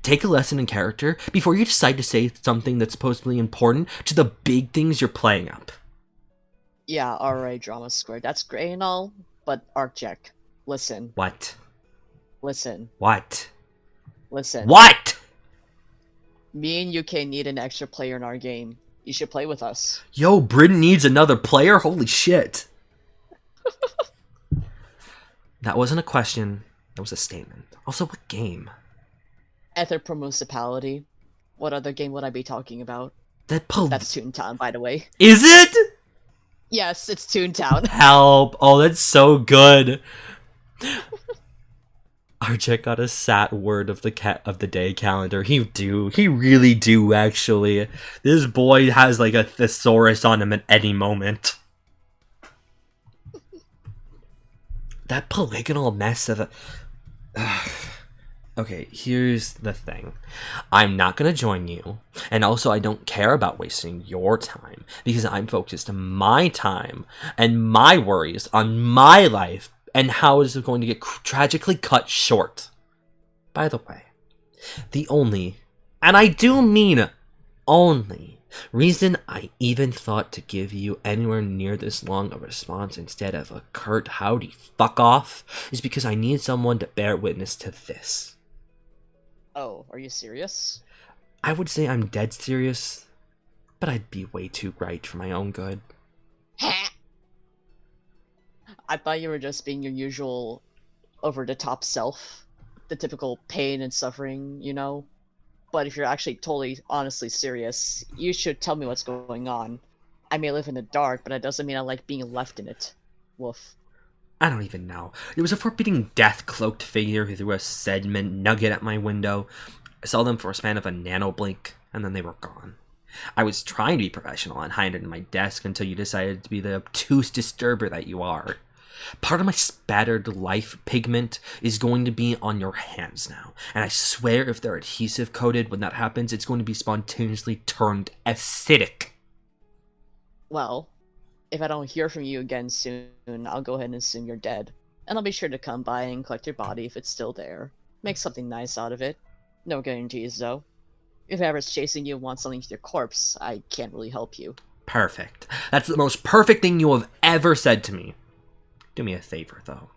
Take a lesson in character before you decide to say something that's supposedly important to the big things you're playing up. Yeah, alright, Drama Squared. That's great and all, but Arcjack, listen. What? Listen. What? Listen. What? Me and UK need an extra player in our game. You should play with us. Yo, Britain needs another player? Holy shit. That wasn't a question. That was a statement. Also, what game? Ether Municipality. What other game would I be talking about? That's Toontown, by the way. Is it? Yes, it's Toontown. Help. Oh, that's so good. Archek got a sat word of the day calendar. He really do, actually. This boy has like a thesaurus on him at any moment. That polygonal mess of a... Okay, here's the thing. I'm not gonna join you, and also I don't care about wasting your time, because I'm focused on my time and my worries on my life, and how is it going to get tragically cut short. By the way, the only, and I do mean only, reason I even thought to give you anywhere near this long a response instead of a curt howdy fuck off is because I need someone to bear witness to this. Oh, are you serious? I would say I'm dead serious, but I'd be way too right for my own good. I thought you were just being your usual over-the-top self. The typical pain and suffering, you know? But if you're actually totally, honestly serious, you should tell me what's going on. I may live in the dark, but that doesn't mean I like being left in it. Woof. I don't even know. It was a forbidding death-cloaked figure who threw a sediment nugget at my window. I saw them for a span of a nanoblink, and then they were gone. I was trying to be professional and hide it in my desk until you decided to be the obtuse disturber that you are. Part of my spattered life pigment is going to be on your hands now, and I swear if they're adhesive coated when that happens, it's going to be spontaneously turned acidic. Well, if I don't hear from you again soon, I'll go ahead and assume you're dead. And I'll be sure to come by and collect your body if it's still there. Make something nice out of it. No guarantees, though. If whoever's chasing you wants something with your corpse, I can't really help you. Perfect. That's the most perfect thing you have ever said to me. Do me a favor, though.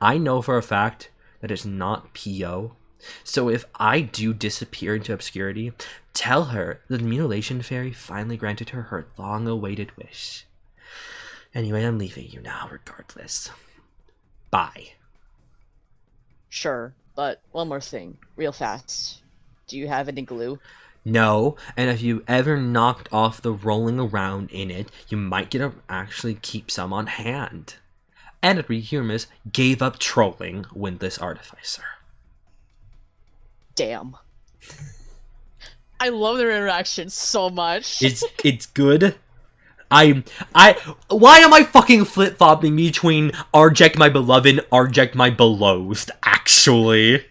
I know for a fact that it's not P.O., so if I do disappear into obscurity, tell her that the mutilation fairy finally granted her her long-awaited wish. Anyway, I'm leaving you now, regardless. Bye. Sure, but one more thing, real fast. Do you have any glue? No, and if you ever knocked off the rolling around in it, you might get to actually keep some on hand. And Rehumus gave up trolling Windless Artificer. Damn. I love their interaction so much. It's good. Why am I fucking flip-flopping between Arjek my beloved and Arjek my beloathed, actually?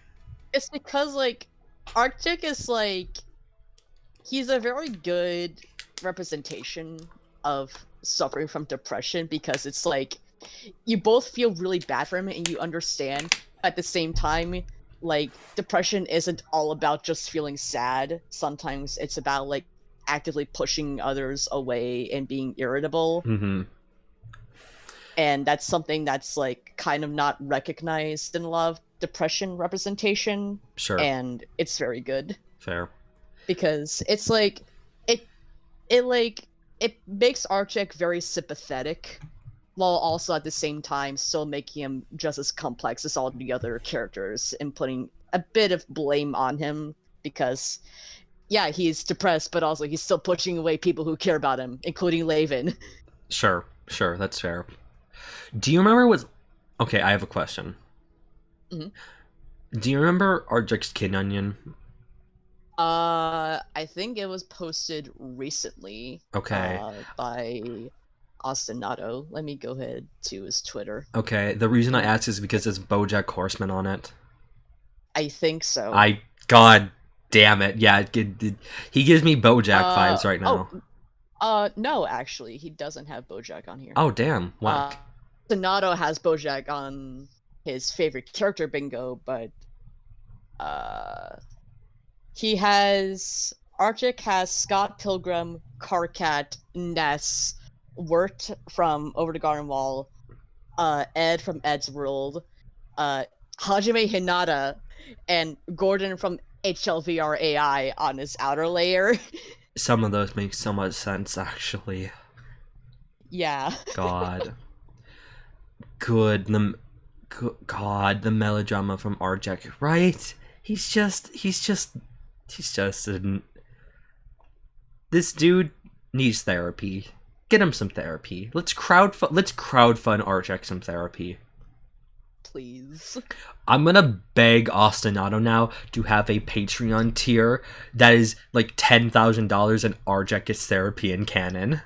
It's because, like, Arctic is, like, he's a very good representation of suffering from depression, because it's, like, you both feel really bad for him and you understand. At the same time, like, depression isn't all about just feeling sad. Sometimes it's about, like, actively pushing others away and being irritable. Mm-hmm. And that's something that's like kind of not recognized in a lot of depression representation. Sure. And it's very good. Fair. Because it's like it makes Archek very sympathetic, while also at the same time still making him just as complex as all the other characters and putting a bit of blame on him because yeah, he's depressed, but also he's still pushing away people who care about him, including Laven. Sure, that's fair. Do you remember what... Okay, I have a question. Mm-hmm. Do you remember Arjek's Kid Onion? I think it was posted recently. Okay. By Ostinato. Let me go ahead to his Twitter. Okay, the reason I ask is because there's BoJack Horseman on it. I think so. God damn it. Yeah, he gives me BoJack vibes right now. No, actually, he doesn't have BoJack on here. Oh, damn. Whack. Ostinato has BoJack on his favorite character bingo, but Archik has Scott Pilgrim, Karkat, Ness, Wirt from Over the Garden Wall, Ed from Ed's World, Hajime Hinata, and Gordon from HLVR AI on his outer layer. Some of those make so much sense, actually. Yeah. God. Good. God, the melodrama from Arjek, right? He's just this dude needs therapy. Get him some therapy. Let's crowdfund Arjek some therapy. Please. I'm gonna beg Ostinato now to have a Patreon tier that is like $10,000 and Arjek gets therapy in canon.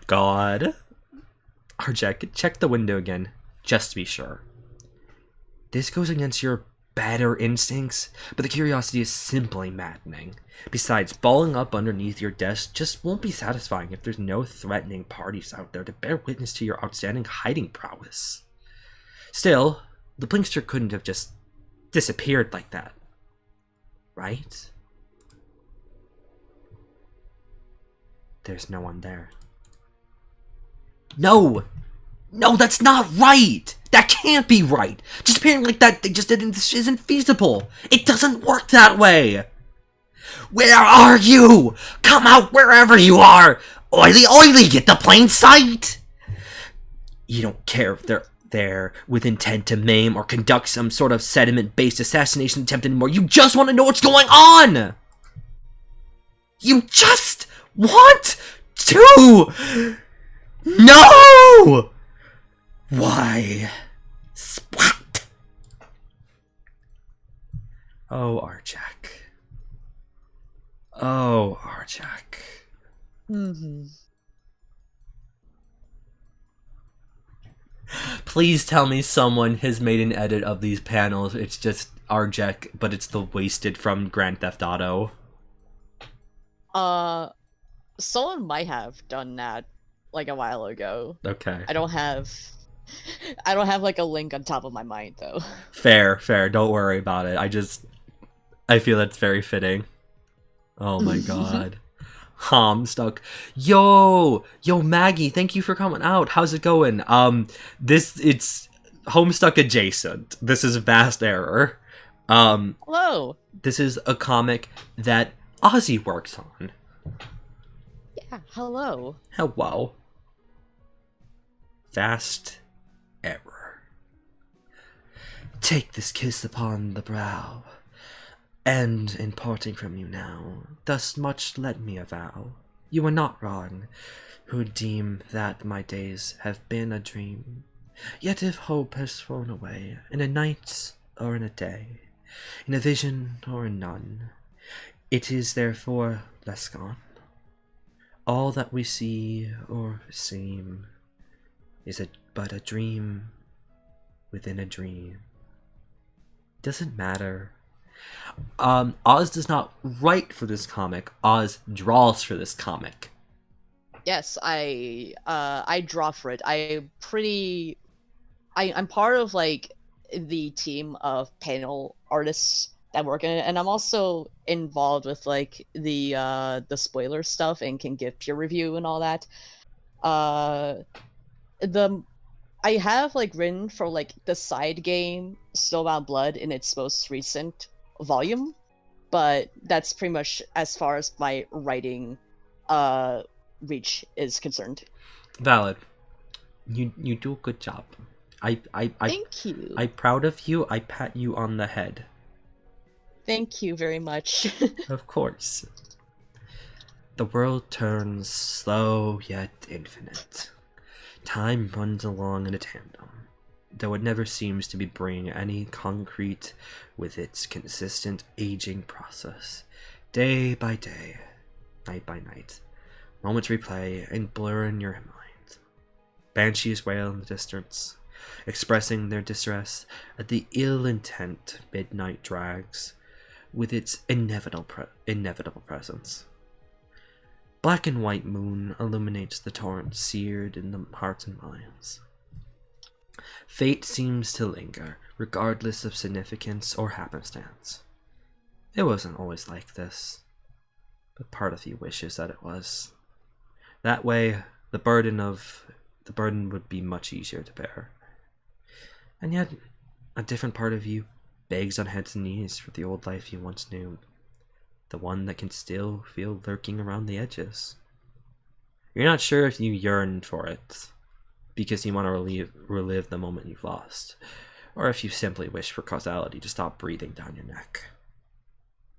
God. Arjek, check the window again, just to be sure. This goes against your better instincts, but the curiosity is simply maddening. Besides, balling up underneath your desk just won't be satisfying if there's no threatening parties out there to bear witness to your outstanding hiding prowess. Still, the Blinkster couldn't have just disappeared like that. Right? There's no one there. No! No, that's not right! That can't be right! Disappearing like that, this isn't feasible! It doesn't work that way! Where are you? Come out wherever you are! Oily, get the plain sight! You don't care if they're there with intent to maim or conduct some sort of sediment-based assassination attempt anymore. You just want to know what's going on! You just want to... No! Why? Splat! Oh, Arjek. Oh, Arjek. Mm-hmm. Please tell me someone has made an edit of these panels. It's just Arjek, but it's the wasted from Grand Theft Auto. Someone might have done that like a while ago. Okay. I don't have like a link on top of my mind though. Fair. Don't worry about it. I feel that's very fitting. Oh my god. Homestuck. Yo, Maggie, thank you for coming out. How's it going? It's Homestuck adjacent. This is Vast Error. Hello. This is a comic that Ozzy works on. Yeah, hello. Hello. Vast Error. Take this kiss upon the brow, and in parting from you now, thus much let me avow, you are not wrong, who deem that my days have been a dream. Yet if hope has flown away, in a night or in a day, in a vision or in none, it is therefore less gone. All that we see or seem is but a dream within a dream. Doesn't matter. Oz does not write for this comic. Oz draws for this comic. Yes, I draw for it. I'm part of like the team of panel artists that work in it, and I'm also involved with like the spoiler stuff and can give peer review and all that. The I have like written for like the side game Snowbound Blood in its most recent volume, but that's pretty much as far as my writing reach is concerned. Valid. You do a good job. Thank you. I'm proud of you. I pat you on the head. Thank you very much. Of course. The world turns slow yet infinite. Time runs along in a tandem, though it never seems to be bringing any concrete with its consistent aging process. Day by day, night by night, moments replay and blur in your mind. Banshees wail in the distance, expressing their distress at the ill-intent midnight drags with its inevitable presence. Black and white moon illuminates the torrent seared in the hearts and minds. Fate seems to linger, regardless of significance or happenstance. It wasn't always like this, but part of you wishes that it was. That way, the burden would be much easier to bear. And yet, a different part of you begs on heads and knees for the old life you once knew. The one that can still feel lurking around the edges. You're not sure if you yearn for it, because you want to relive the moment you've lost, or if you simply wish for causality to stop breathing down your neck.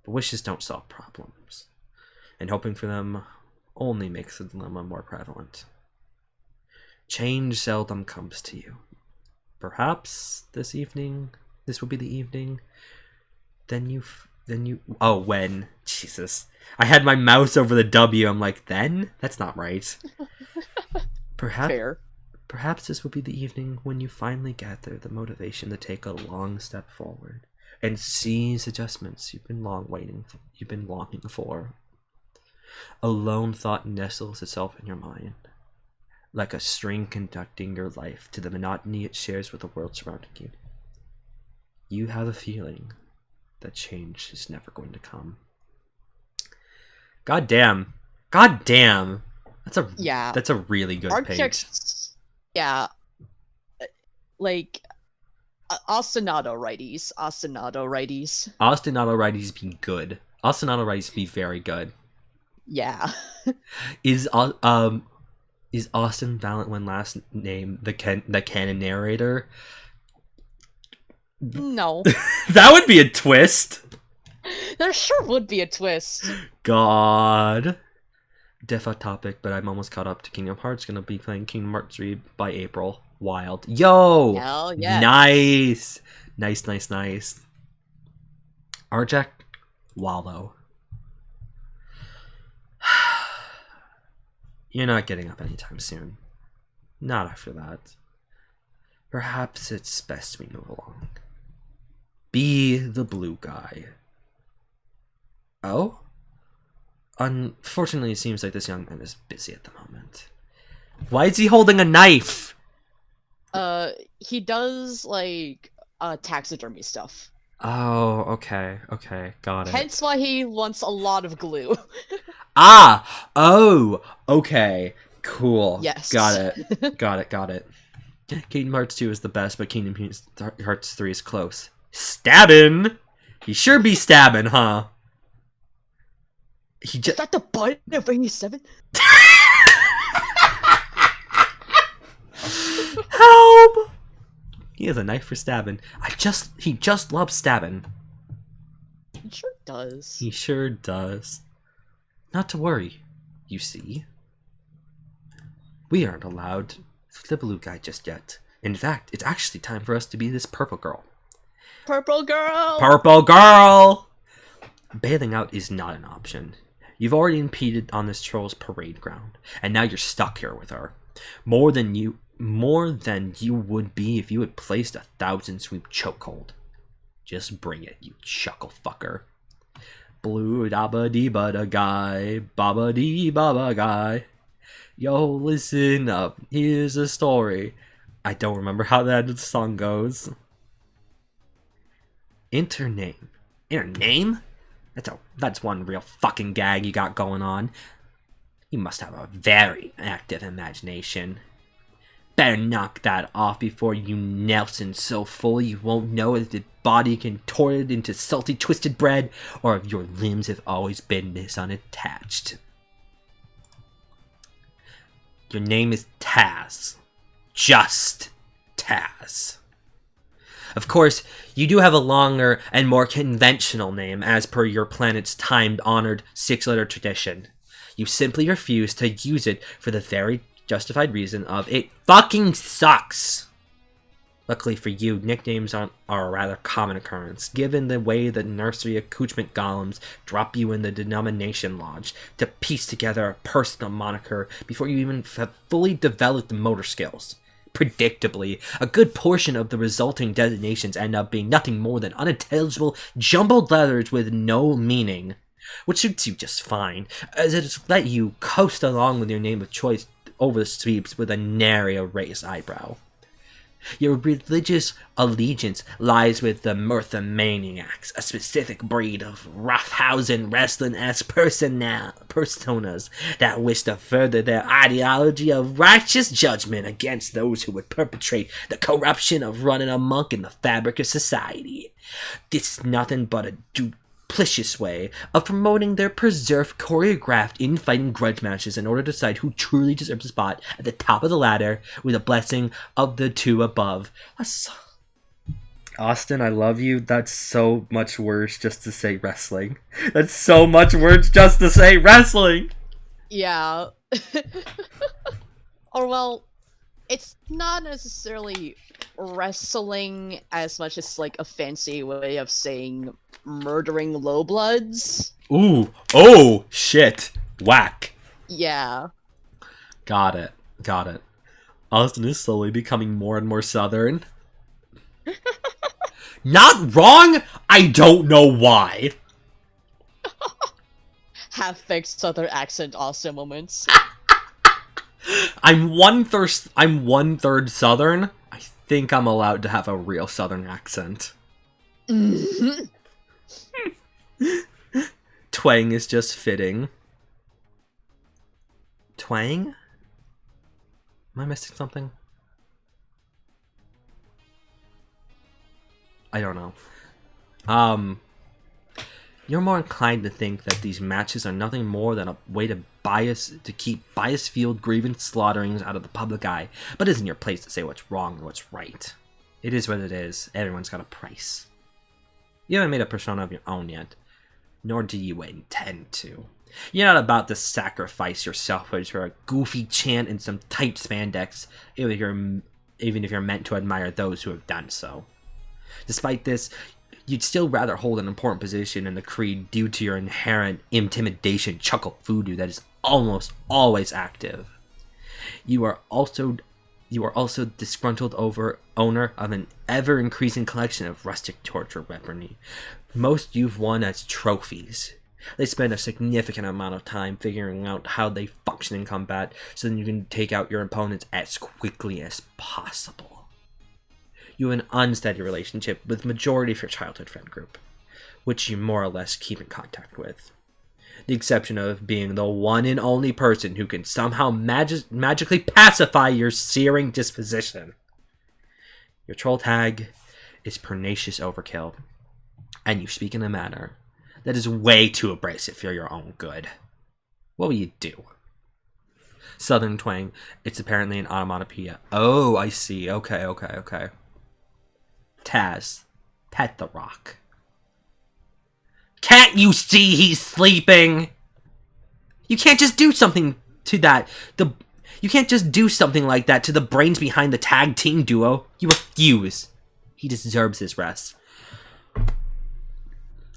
But wishes don't solve problems, and hoping for them only makes the dilemma more prevalent. Change seldom comes to you. Perhaps this will be the evening, when? Jesus. I had my mouse over the W, I'm like, then? That's not right. Perhaps this will be the evening when you finally gather the motivation to take a long step forward and seize adjustments you've been longing for. A lone thought nestles itself in your mind, like a string conducting your life to the monotony it shares with the world surrounding you. You have a feeling that change is never going to come. God damn. That's a really good page. Yeah. Like ostinato righties. Ostinato righties be good. Ostinato righties be very good. Yeah. Is Austin ValantWynn last name the canon narrator? No. That would be a twist. There sure would be a twist. God. Diff off topic, but I'm almost caught up to Kingdom Hearts. Gonna be playing Kingdom Hearts 3 by April. Wild. Yo! Hell yes. Nice. Arjack Wallow. You're not getting up anytime soon. Not after that. Perhaps it's best we move along. Be the blue guy. Oh? Unfortunately, it seems like this young man is busy at the moment. Why is he holding a knife? He does, like, taxidermy stuff. Oh, okay, got it. Hence why he wants a lot of glue. Oh, okay, cool. Yes. Got it. Kingdom Hearts 2 is the best, but Kingdom Hearts 3 is close. Stabbing! He sure be stabbing, huh? Is that the button of 87? Help! He has a knife for stabbing. He just loves stabbing. He sure does. Not to worry, you see. We aren't allowed the blue guy just yet. In fact, it's actually time for us to be this purple girl. Purple girl! Bailing out is not an option. You've already impeded on this troll's parade ground, and now you're stuck here with her. More than you would be if you had placed a 1,000-sweep chokehold. Just bring it, you chuckle fucker. Blue dabba dee bada guy, baba dee baba guy. Yo, listen up, here's a story. I don't remember how that song goes. Enter name, In her name? That's one real fucking gag you got going on. You must have a very active imagination. Better knock that off before you Nelson so full you won't know if the body contorted into salty twisted bread or if your limbs have always been this unattached. Your name is Taz. Just Taz. Of course, you do have a longer and more conventional name as per your planet's time-honored 6-letter tradition. You simply refuse to use it for the very justified reason of it fucking sucks. Luckily for you, nicknames are a rather common occurrence, given the way the nursery accoutrement golems drop you in the denomination lodge to piece together a personal moniker before you even have fully developed the motor skills. Predictably, a good portion of the resulting designations end up being nothing more than unintelligible, jumbled letters with no meaning, which suits you just fine, as it let you coast along with your name of choice over the sweeps with a nary a raised eyebrow. Your religious allegiance lies with the Mirtha Maniacs, a specific breed of roughhousing wrestling-esque personas that wish to further their ideology of righteous judgment against those who would perpetrate the corruption of running amok in the fabric of society. This is nothing but a duplicitous way of promoting their preserved, choreographed, infighting grudge matches in order to decide who truly deserves a spot at the top of the ladder with the blessing of the two above. Austin, I love you. That's so much worse just to say wrestling. That's so much worse just to say wrestling! Yeah. Or, well, it's not necessarily wrestling as much as, like, a fancy way of saying murdering lowbloods. Ooh. Oh, shit. Whack. Yeah. Got it. Austin is slowly becoming more and more southern. Not wrong? I don't know why. Half-baked southern accent Austin moments. I'm one third southern. I think I'm allowed to have a real southern accent. Mm-hmm. Twang is just fitting. Twang? Am I missing something? I don't know. You're more inclined to think that these matches are nothing more than a way to keep bias-fueled grievance slaughterings out of the public eye, but it isn't your place to say what's wrong or what's right. It is what it is. Everyone's got a price. You haven't made a persona of your own yet, nor do you intend to. You're not about to sacrifice yourself for a goofy chant in some tight spandex, even if you're meant to admire those who have done so. Despite this, you'd still rather hold an important position in the creed due to your inherent intimidation chuckle voodoo that is almost always active. You are also disgruntled owner of an ever-increasing collection of rustic torture weaponry. Most you've won as trophies. They spend a significant amount of time figuring out how they function in combat so that you can take out your opponents as quickly as possible. You have an unsteady relationship with the majority of your childhood friend group, which you more or less keep in contact with. The exception of being the one and only person who can somehow magically pacify your searing disposition. Your troll tag is pernicious overkill, and you speak in a manner that is way too abrasive for your own good. What will you do? Southern twang, it's apparently an onomatopoeia. Oh, I see. Okay. Taz, pet the rock. Can't you see he's sleeping? You can't just do something to that. You can't just do something like that to the brains behind the tag team duo. You refuse. He deserves his rest.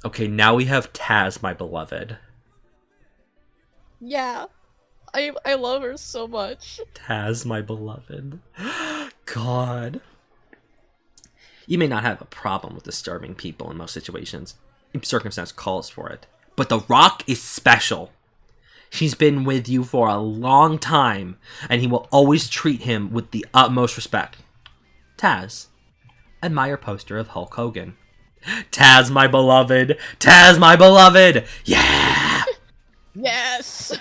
Okay, now we have Taz, my beloved. Yeah. I love her so much. Taz, my beloved. God. You may not have a problem with disturbing people in most situations. Circumstance calls for it. But the Rock is special. She's been with you for a long time, and he will always treat him with the utmost respect. Taz, admire poster of Hulk Hogan. Taz, my beloved! Taz, my beloved! Yeah! Yes!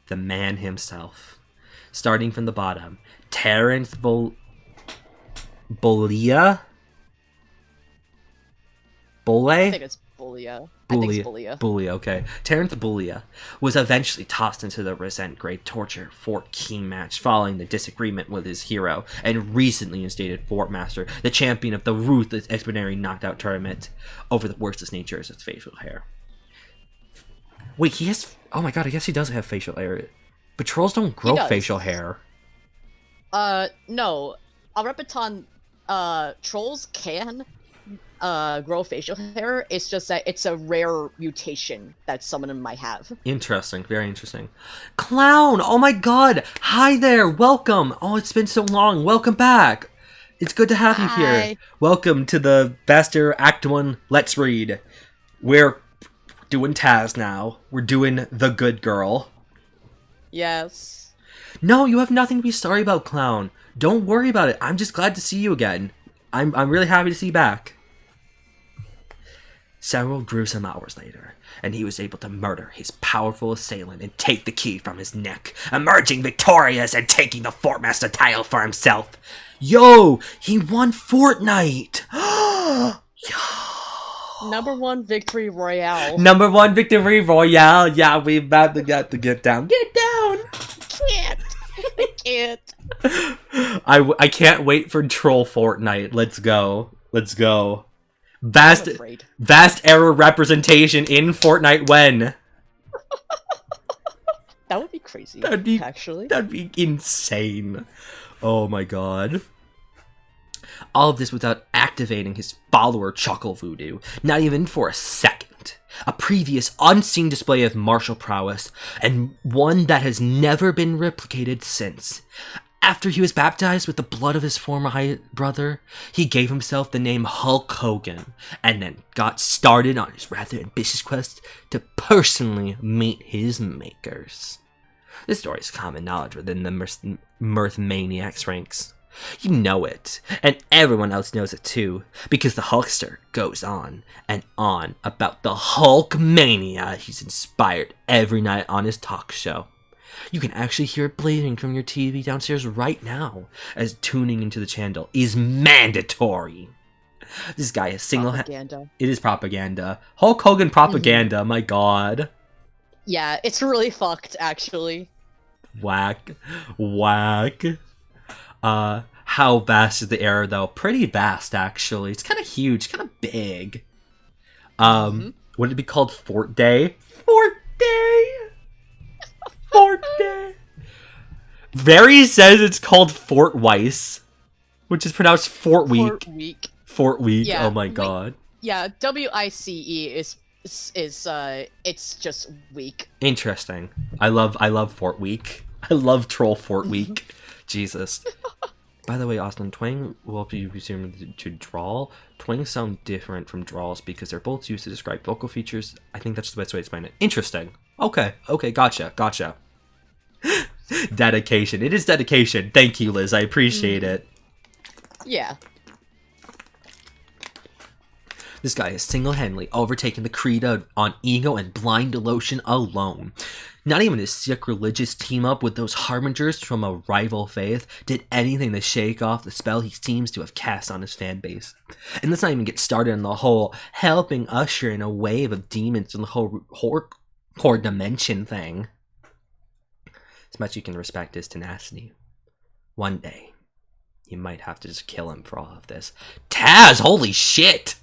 The man himself. Starting from the bottom. Terrence Bollea? I think it's Bullia. I think it's Bullia. Bullia, okay. Terrence Bullia was eventually tossed into the Resent Grade Torture Fort King match following the disagreement with his hero and recently instated Fort Master, the champion of the ruthless Expeditionary Knockout Tournament, over the worstest natures of its facial hair. Wait, he has... Oh my god, I guess he does have facial hair. But trolls don't grow facial hair. No. Repeton, trolls can grow facial hair. It's just that it's a rare mutation that some of them might have. Interesting, very interesting. Clown! Oh my god! Hi there! Welcome! Oh, it's been so long. Welcome back! It's good to have you here. Welcome to the Vaster Act 1 Let's Read. We're doing Taz now. We're doing The Good Girl. Yes. No, you have nothing to be sorry about, Clown. Don't worry about it. I'm just glad to see you again. I'm really happy to see you back. Several gruesome hours later, and he was able to murder his powerful assailant and take the key from his neck, emerging victorious and taking the Fort Master title for himself. Yo, he won Fortnite! Yo. Number 1 victory royale. Number 1 victory royale. Yeah, we about to get down. Get down! Can't. I can't. I can't wait for Troll Fortnite. Let's go. Let's go. Vast era representation in Fortnite when? That would be crazy, actually. That'd be insane. Oh my god. All of this without activating his follower Chuckle Voodoo, not even for a second. A previous unseen display of martial prowess, and one that has never been replicated since. After he was baptized with the blood of his former brother, he gave himself the name Hulk Hogan, and then got started on his rather ambitious quest to personally meet his makers. This story is common knowledge within the Mirth Maniacs ranks. You know it, and everyone else knows it too, because the Hulkster goes on and on about the Hulk mania he's inspired every night on his talk show. You can actually hear it blaring from your TV downstairs right now, as tuning into the channel is mandatory. This guy is propaganda. It is propaganda. Hulk Hogan propaganda, my god. Yeah, it's really fucked, actually. Whack. Whack. How vast is the era, though? Pretty vast, actually. It's kind of huge, kind of big. Would it be called Fort Day? Fort Day! Fort Day! Very says it's called Fort Weiss, which is pronounced Fort Week. Fort Week. Fort Week, yeah, oh my god. Yeah, WICE it's just week. Interesting. I love Fort Week. I love Troll Fort Week. Jesus. By the way, Austin, twang will be resumed to drawl. Twangs sound different from draws because they're both used to describe vocal features. I think that's the best way to explain it. Interesting. Okay, gotcha. Dedication. It is dedication. Thank you, Liz. I appreciate it. Yeah. This guy has single-handedly overtaken the creed on ego and blind devotion alone. Not even his sick religious team-up with those harbingers from a rival faith did anything to shake off the spell he seems to have cast on his fan base. And let's not even get started on the whole helping usher in a wave of demons and the whole horror dimension thing. As much you can respect his tenacity, one day, you might have to just kill him for all of this. Taz, holy shit!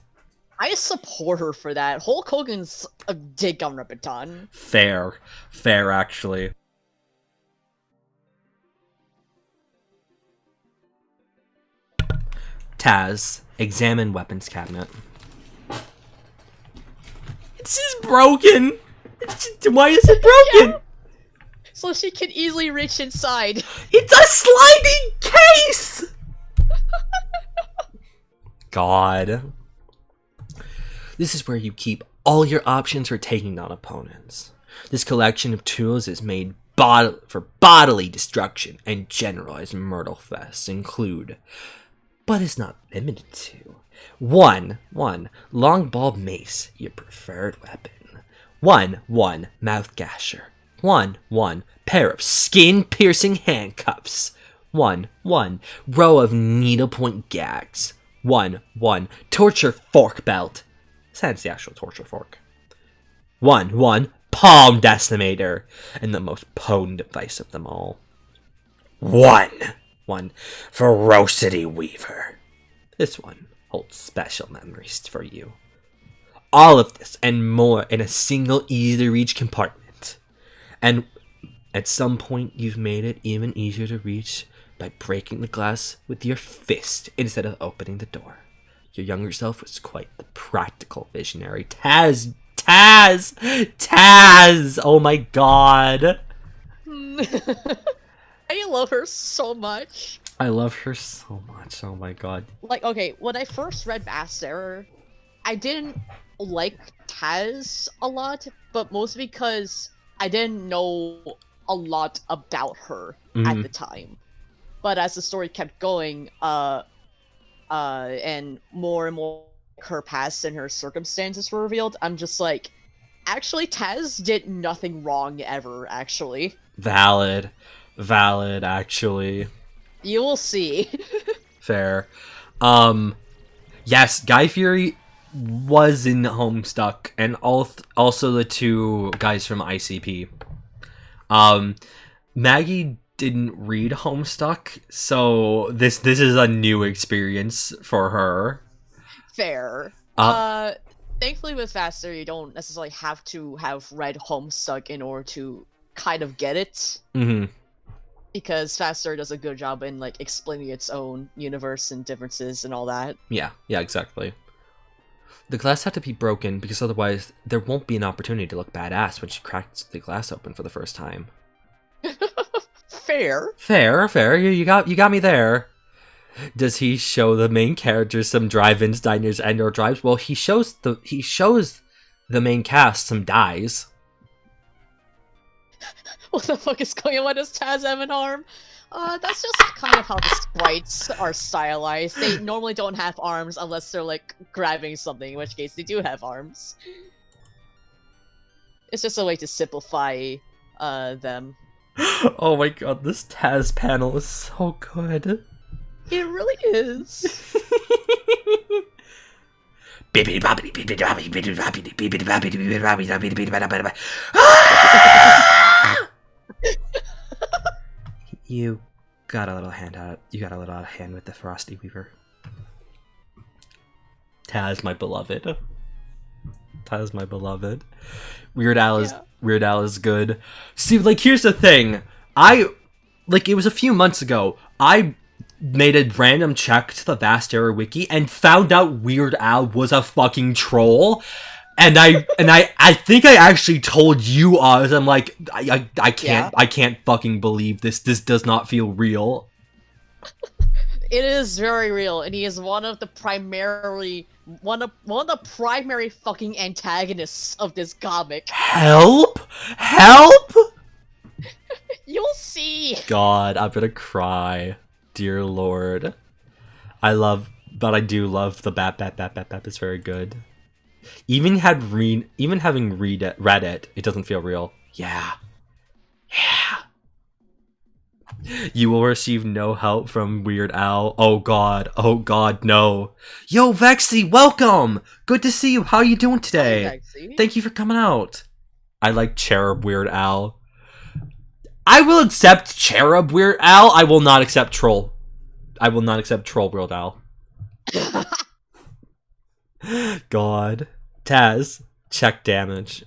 I support her for that. Hulk Hogan's a dick on Repeton. Fair, actually. Taz, examine weapons cabinet. It's just broken! Why is it broken? Yeah. So she can easily reach inside. It's a sliding case! God. This is where you keep all your options for taking on opponents. This collection of tools is made for bodily destruction and generalized murder fests include but is not limited to. 1. Long-ball mace, your preferred weapon. 1. Mouth gasher. 1. Pair of skin-piercing handcuffs. 1. Row of needlepoint gags. 1. Torture fork belt. Sans the actual torture fork. 1. Palm decimator. And the most potent device of them all. 1. Ferocity weaver. This one holds special memories for you. All of this and more in a single easy-to-reach compartment. And at some point, you've made it even easier to reach by breaking the glass with your fist instead of opening the door. Your younger self was quite the practical visionary. Taz! Oh my god! I love her so much. I love her so much, oh my god. Like, okay, when I first read Vast Error, I didn't like Taz a lot, but mostly because I didn't know a lot about her at the time. But as the story kept going, and more her past and her circumstances were revealed, I'm just like, actually, Taz did nothing wrong ever, actually. Valid, actually. You will see. Fair. Yes, Guy Fieri was in Homestuck, and also the two guys from ICP. Maggie didn't read Homestuck, so this is a new experience for her. Fair. Thankfully with Faster, you don't necessarily have to have read Homestuck in order to kind of get it. Because Faster does a good job in like explaining its own universe and differences and all that. Yeah, exactly. The glass had to be broken because otherwise there won't be an opportunity to look badass when she cracks the glass open for the first time. Fair. You got me there. Does he show the main characters some drive-ins, diners, and/or drives? Well, he shows the main cast some dies. What the fuck is going on? Why does Taz have an arm? That's just kind of how the sprites are stylized. They normally don't have arms unless they're like grabbing something, in which case they do have arms. It's just a way to simplify them. Oh my god, this Taz panel is so good. It really is. You got a little hand out. You got a little out of hand with the Frosty Weaver. Taz, my beloved. Weird Al is good. See, like, here's the thing. It was a few months ago. I made a random check to the Vast Error wiki and found out Weird Al was a fucking troll. And I think I actually told you, Oz. I'm like, I can't fucking believe this. This does not feel real. It is very real, and he is one of the primary fucking antagonists of this comic. Help! You'll see. God, I'm gonna cry. Dear Lord. I do love the bap. It's very good. Even having read it, it doesn't feel real. Yeah. You will receive no help from Weird Al. Oh god, no. Yo, Vexy, welcome! Good to see you. How are you doing today? Hi, Vexy. Thank you for coming out. I like Cherub Weird Al. I will accept Cherub Weird Al. I will not accept Troll. I will not accept Troll Weird Al. God. Taz, check damage.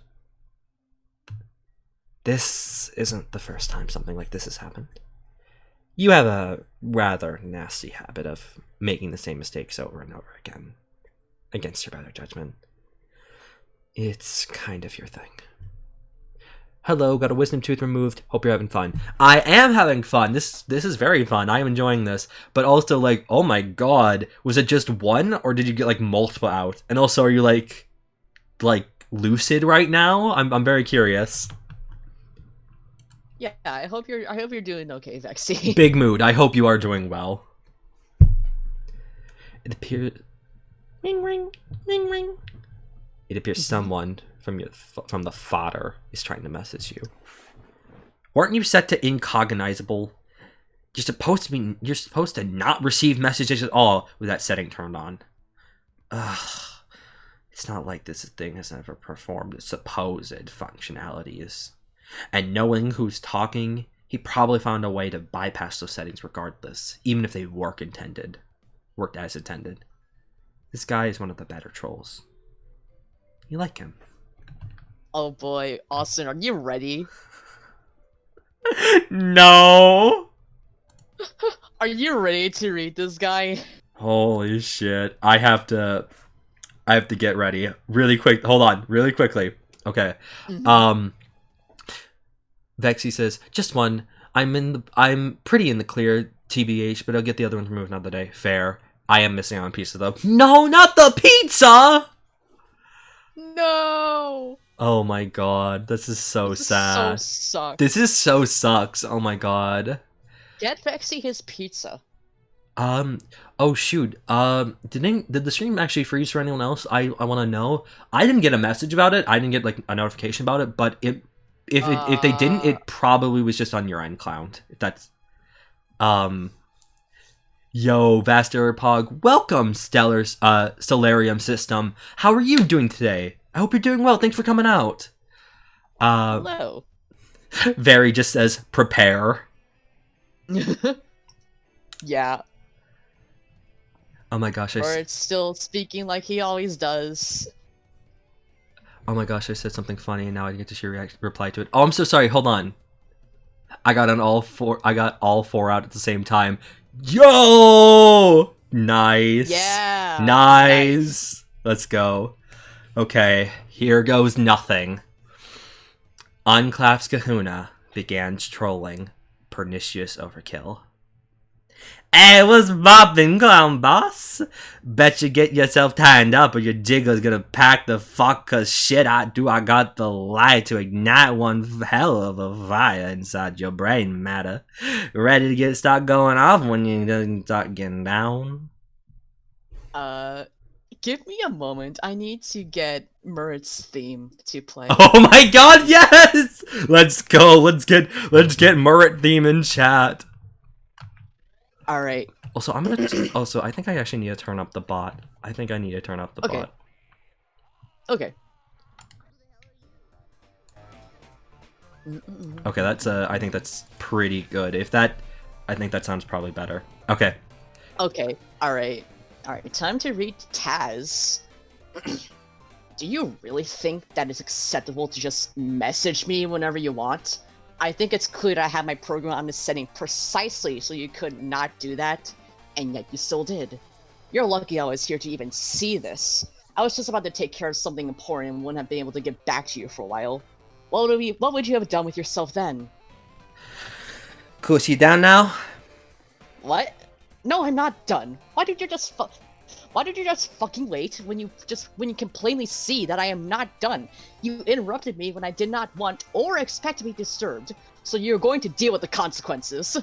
This isn't the first time something like this has happened. You have a rather nasty habit of making the same mistakes over and over again, against your better judgment. It's kind of your thing. Hello, got a wisdom tooth removed. Hope you're having fun. I am having fun. This is very fun. I am enjoying this. But also, like, oh my god, was it just one, or did you get like multiple out? And also, are you like lucid right now? I'm very curious. Yeah, I hope you're doing okay, Vexy. Big mood. I hope you are doing well. It appears... Ring, ring, ring, ring. It appears someone from the fodder is trying to message you. Weren't you set to incognizable? You're supposed to not receive messages at all with that setting turned on. Ugh. It's not like this thing has ever performed its supposed functionalities. And knowing who's talking, he probably found a way to bypass those settings regardless, even if they worked as intended. This guy is one of the better trolls. You like him. Oh boy, Austin, are you ready? No! Are you ready to read this guy? Holy shit. I have to get ready. Really quick. Hold on. Really quickly. Okay. Vexy says, just one. I'm pretty in the clear, TBH, but I'll get the other one removed another day. Fair. I am missing out on pizza though. No, not the pizza! No! Oh my god. This is so sad. This sucks. This is so sucks. Oh my god. Get Vexy his pizza. Oh shoot. Did the stream actually freeze for anyone else? I want to know. I didn't get a message about it. I didn't get like a notification about it, but if they didn't, it probably was just on your end, clown. If that's yo, Vasterpog, welcome, Stellarium system. How are you doing today? I hope you're doing well. Thanks for coming out. Hello. Very just says prepare. Yeah. Oh my gosh, Or it's still speaking like he always does. Oh my gosh, I said something funny and now I get to reply to it. Oh, I'm so sorry. Hold on. I got all four out at the same time. Yo! Nice. Yeah. Nice. Let's go. Okay, here goes nothing. Unclaps Kahuna began trolling. Pernicious overkill. Hey, what's boppin', clown boss? Bet you get yourself tied up or your jiggler's gonna pack the fuck, cause shit I got the light to ignite one hell of a fire inside your brain matter. Ready to start going off when you start getting down? Give me a moment. I need to get Murit's theme to play. Oh my god, yes! Let's go, let's get Murit theme in chat. Alright. Also, I think I actually need to turn up the bot. I think I need to turn up the bot. Okay. Okay, that's I think that's pretty good. I think that sounds probably better. Okay. Okay, alright. Alright, time to read Taz. Do you really think that it's acceptable to just message me whenever you want? I think it's clear that I have my program on this setting precisely so you could not do that, and yet you still did. You're lucky I was here to even see this. I was just about to take care of something important and wouldn't have been able to get back to you for a while. What would you have done with yourself then? Cool, she down now? What? No, I'm not done. Why did you just fucking wait when you can plainly see that I am not done? You interrupted me when I did not want or expect to be disturbed, so you're going to deal with the consequences.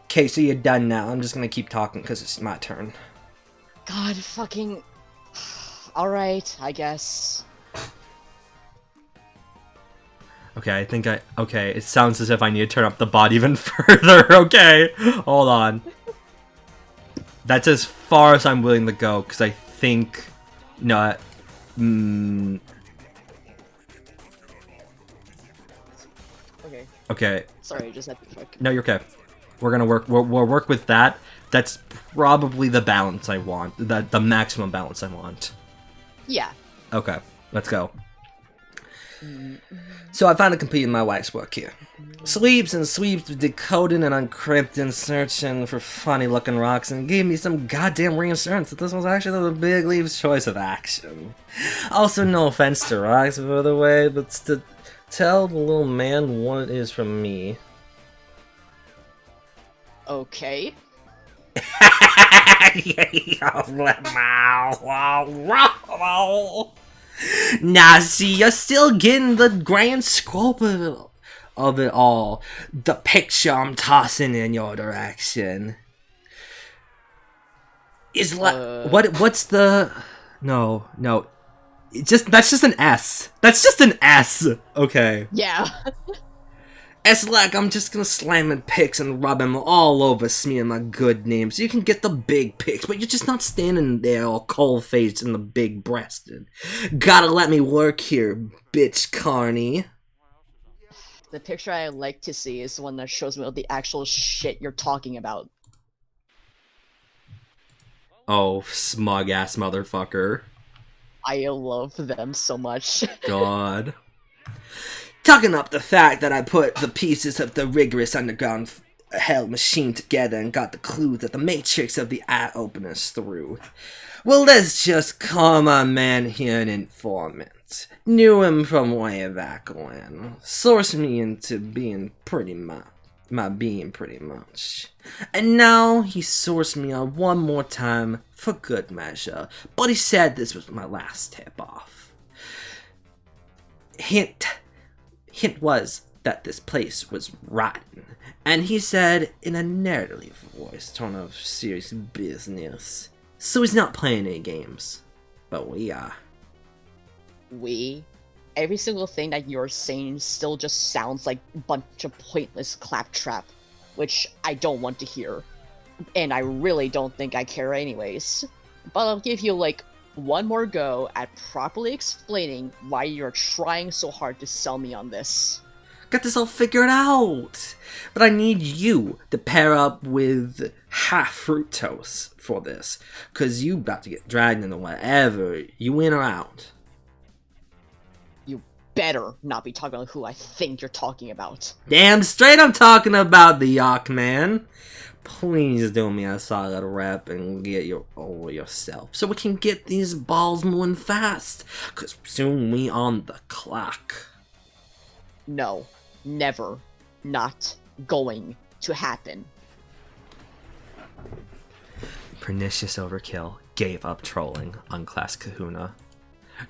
Okay, so you're done now. I'm just gonna keep talking because it's my turn. God fucking... Alright, I guess. Okay, okay, it sounds as if I need to turn up the bot even further. Okay, hold on. That's as far as I'm willing to go, because I think... No, Okay. Okay. Sorry, just had to fuck. No, you're okay. We're gonna work. We'll work with that. That's probably the balance I want. The maximum balance I want. Yeah. Okay, let's go. So I finally completed my wife's work here. Sleeps and sweeps, decoding and uncrypting, searching for funny looking rocks, and gave me some goddamn reassurance that this was actually the Big Leaf's choice of action. Also, no offense to rocks, by the way, but to tell the little man what it is from me. Okay. Now, see, you're still getting the grand scope of it all. The picture I'm tossing in your direction. Is what's the... No. That's just an S. That's just an S. Okay. Yeah. It's like I'm just gonna slam in pics and rub them all over, smear my good name, so you can get the big pics, but you're just not standing there all cold-faced and the big-breasted. Gotta let me work here, bitch carny. The picture I like to see is the one that shows me what the actual shit you're talking about. Oh, smug-ass motherfucker. I love them so much. God. Talking up the fact that I put the pieces of the rigorous underground hell machine together and got the clue that the matrix of the eye openers through. Well, let's just call my man here an informant. Knew him from way back when. Sourced me into being pretty much. And now he sourced me on one more time for good measure. But he said this was my last tip-off. Hint was that this place was rotten, and he said in a narrative voice, tone of serious business. So he's not playing any games, but we are. We? Every single thing that you're saying still just sounds like a bunch of pointless claptrap, which I don't want to hear. And I really don't think I care anyways. But I'll give you, like, one more go at properly explaining why you're trying so hard to sell me on this. Got this all figured out! But I need you to pair up with half fructose for this, cause you about to get dragged into whatever you in or out. You better not be talking about who I think you're talking about. Damn straight I'm talking about the Yak Man. Please do me a solid rep and get over yourself so we can get these balls moving fast, cause soon we on the clock. No, never, not going to happen. Pernicious Overkill gave up trolling on Class Kahuna.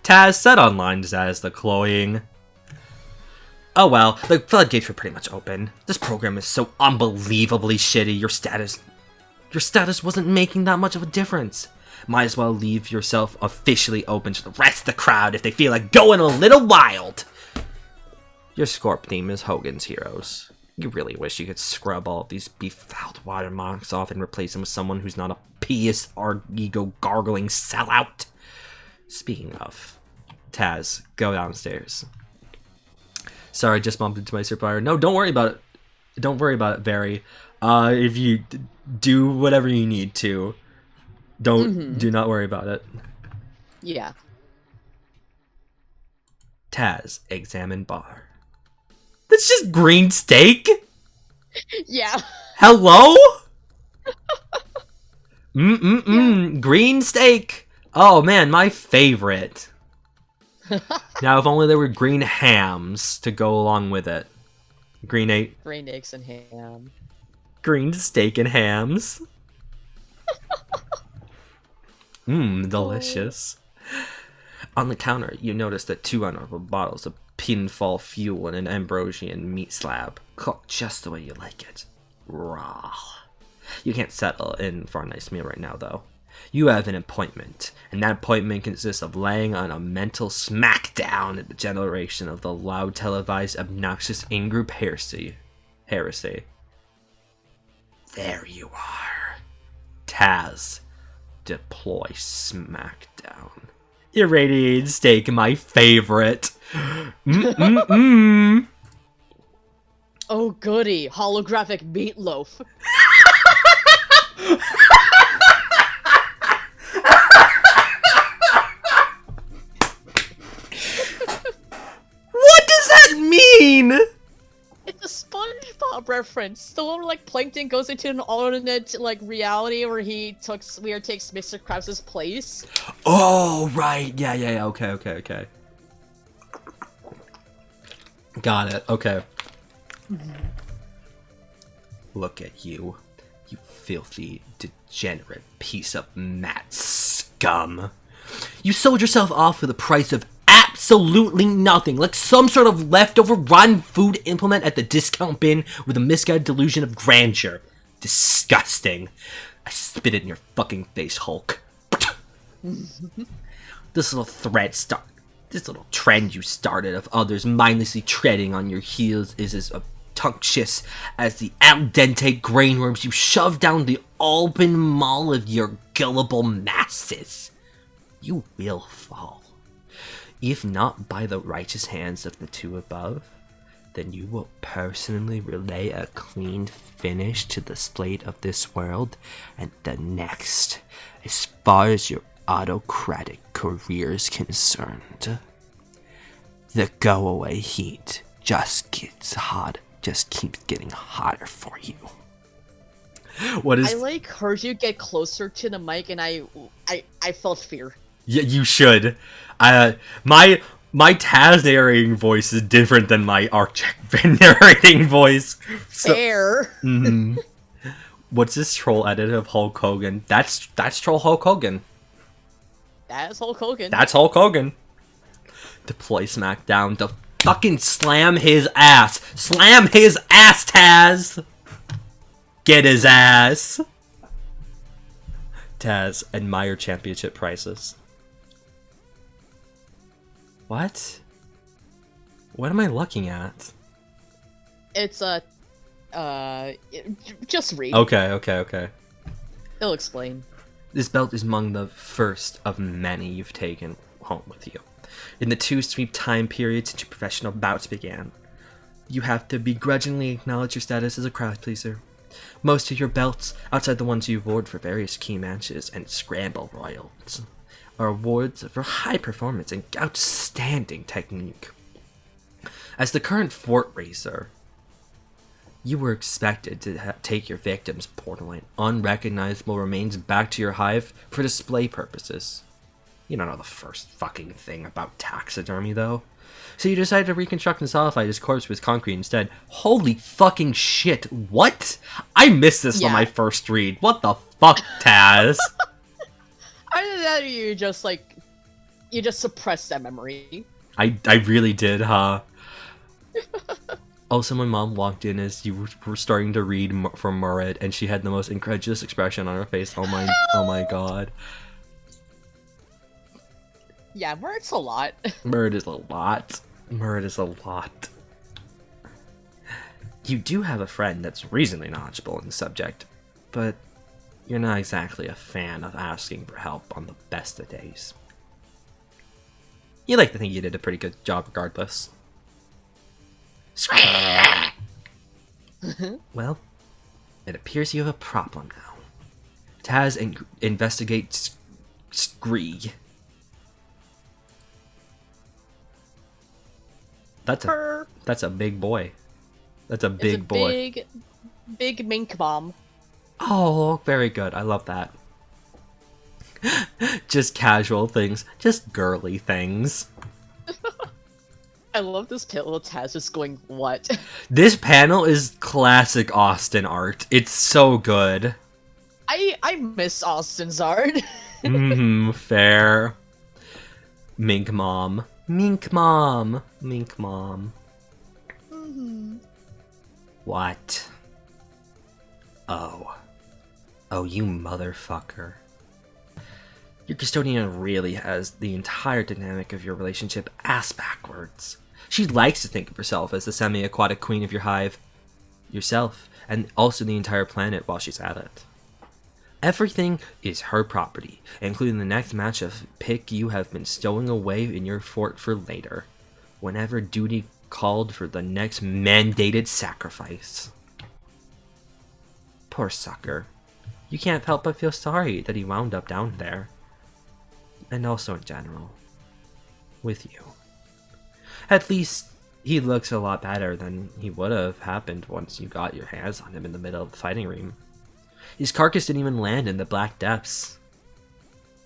Taz said online as the cloying. Oh well, the floodgates were pretty much open. This program is so unbelievably shitty, your status wasn't making that much of a difference. Might as well leave yourself officially open to the rest of the crowd if they feel like going a little wild. Your Scorp theme is Hogan's Heroes. You really wish you could scrub all of these befouled watermarks off and replace them with someone who's not a pious or ego-gargling sellout. Speaking of, Taz, go downstairs. Sorry, just bumped into my supplier. No, don't worry about it. Don't worry about it, Barry. If you do whatever you need to, do not worry about it. Yeah. Taz, examine bar. That's just green steak? Yeah. Hello? Green steak. Oh man, my favorite. Now, if only there were green hams to go along with it. Green eggs and ham. Green steak and hams. Delicious. On the counter, you notice that 2 unopened bottles of pinfall fuel and an Ambrosian meat slab, cooked just the way you like it. Raw. You can't settle in for a nice meal right now, though. You have an appointment, and that appointment consists of laying on a mental smackdown at the generation of the loud, televised, obnoxious in-group heresy. There you are. Taz, deploy smackdown. Irradiated steak, my favorite. Oh goody, holographic meatloaf. What does that mean? It's a SpongeBob reference. The one where, like, Plankton goes into an alternate, like, reality where he takes Mr. Krabs' place. Oh, right. Yeah. Okay. Got it. Okay. Look at you. You filthy, degenerate piece of mat scum. You sold yourself off for the price of absolutely nothing, like some sort of leftover rotten food implement at the discount bin with a misguided delusion of grandeur. Disgusting. I spit it in your fucking face, Hulk. This little trend you started of others mindlessly treading on your heels is as obtrusious as the al dente grainworms you shove down the open maw of your gullible masses. You will fall. If not by the righteous hands of the two above, then you will personally relay a clean finish to the slate of this world and the next, as far as your autocratic career is concerned. The go-away heat just keeps getting hotter for you. I heard you get closer to the mic, and I felt fear. Yeah, you should. My Taz narrating voice is different than my Archek narrating voice. So, Fair. What's this troll edit of Hulk Hogan? That's troll Hulk Hogan. That's Hulk Hogan. That's Hulk Hogan. Deploy SmackDown to fucking slam his ass. Slam his ass, Taz. Get his ass. Taz, admire championship prices. What? What am I looking at? It's just read. Okay. They'll explain. This belt is among the first of many you've taken home with you. In the 2 sweep time period since your professional bouts began, you have to begrudgingly acknowledge your status as a crowd pleaser. Most of your belts, outside the ones you award for various key matches and scramble royals, are awards for high performance and outstanding technique. As the current fort raiser, you were expected to take your victim's borderline unrecognizable remains back to your hive for display purposes. You don't know the first fucking thing about taxidermy, though. So you decided to reconstruct and solidify his corpse with concrete instead. Holy fucking shit, what? I missed this on my first read. What the fuck, Taz? Either that or you just suppressed that memory. I really did, huh? Also, my mom walked in as you were starting to read from Murad, and she had the most incredulous expression on her face. Oh my god. Yeah, Murad's a lot. Murad is a lot. Murad is a lot. You do have a friend that's reasonably knowledgeable in the subject, but you're not exactly a fan of asking for help on the best of days. You like to think you did a pretty good job regardless. Well, it appears you have a problem now. Taz investigates Scree. That's a big boy. That's a big boy. Big mink bomb. Oh, very good. I love that. Just casual things. Just girly things. I love this panel of Taz just going, what? This panel is classic Austin art. It's so good. I miss Austin's art. Fair. Mink mom. Mink mom. Mink mom. What? Oh, you motherfucker. Your custodian really has the entire dynamic of your relationship ass backwards. She likes to think of herself as the semi-aquatic queen of your hive, yourself, and also the entire planet while she's at it. Everything is her property, including the next match of pick you have been stowing away in your fort for later, whenever duty called for the next mandated sacrifice. Poor sucker. You can't help but feel sorry that he wound up down there. And also in general. With you. At least, he looks a lot better than he would have happened once you got your hands on him in the middle of the fighting ring. His carcass didn't even land in the black depths.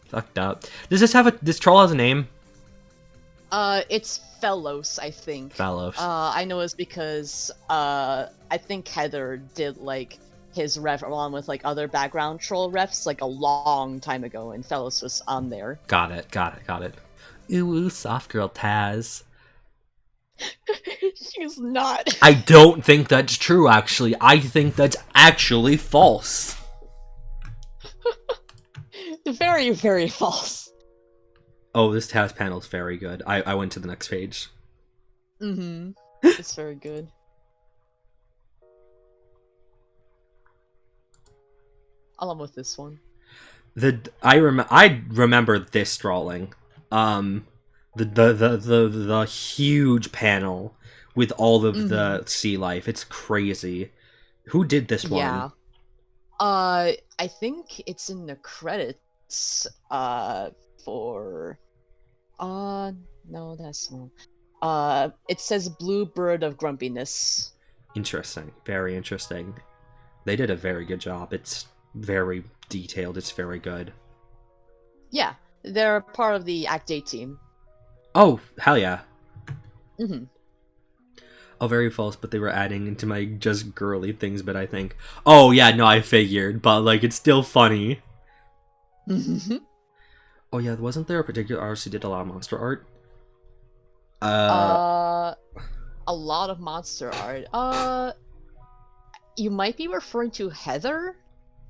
Fucked up. Does this troll has a name? It's Fellows, I think. Fellows. I know it's because, I think Heather did, his ref along with, other background troll refs, a long time ago, and Fellows was on there. Got it. Ooh, soft girl Taz. She's not. I don't think that's true, actually. I think that's actually false. Very, very false. Oh, this task panel is very good. I went to the next page. Mm-hmm. It's very good. Along with this one. I remember this drawing. The huge panel with all of the sea life. It's crazy. Who did this one? Yeah. I think it's in the credits. For. No, that's not. It says Blue Bird of Grumpiness. Interesting. Very interesting. They did a very good job. It's very detailed. It's very good. Yeah, they're part of the Act 8 team. Oh, hell yeah. Mm-hmm. Oh, very false, but they were adding into my just girly things, but I think... Oh, yeah, no, I figured, but, like, it's still funny. Mm-hmm. Oh, yeah, wasn't there a particular artist who did a lot of monster art? A lot of monster art. You might be referring to Heather,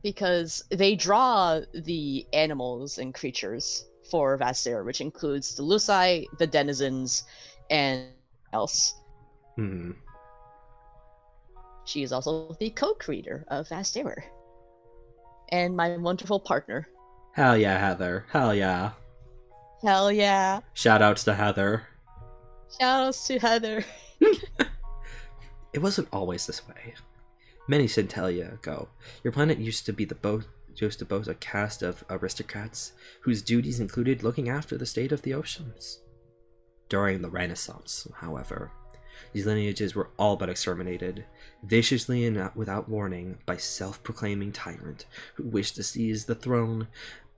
because they draw the animals and creatures for Vastair, which includes the Luci, the denizens, and else. Hmm. She is also the co-creator of Vastair. And my wonderful partner. Hell yeah, Heather. Hell yeah. Hell yeah. Shoutouts to Heather. Shoutouts to Heather. It wasn't always this way. Many centennia ago, your planet used to boast a caste of aristocrats whose duties included looking after the state of the oceans. During the Renaissance, however, these lineages were all but exterminated, viciously and without warning, by self-proclaiming tyrant who wished to seize the throne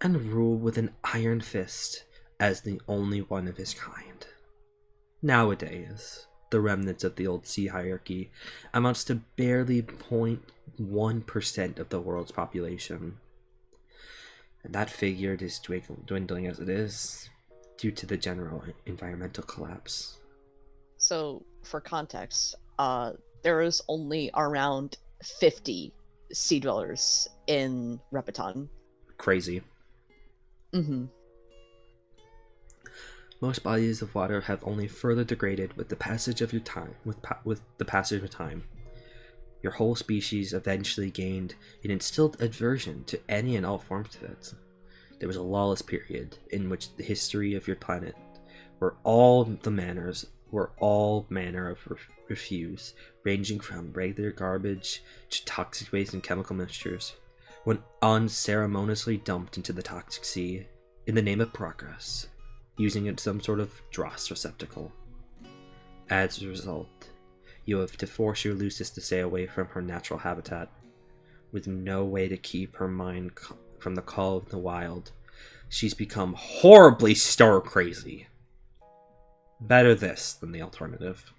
and rule with an iron fist as the only one of his kind. Nowadays, the remnants of the old sea hierarchy amounts to barely 0.1% of the world's population. And that figure is dwindling as it is, due to the general environmental collapse. So, for context, there is only around 50 sea dwellers in Repeton. Crazy. Mm-hmm. Most bodies of water have only further degraded with the passage of your time. With the passage of time, your whole species eventually gained an instilled aversion to any and all forms of it. There was a lawless period in which the history of your planet, where all manner of refuse, ranging from regular garbage to toxic waste and chemical mixtures, went unceremoniously dumped into the toxic sea in the name of progress, using it as some sort of dross receptacle. As a result, you have to force your Lucis to stay away from her natural habitat. With no way to keep her mind from the call of the wild, she's become horribly stir-crazy. Better this than the alternative.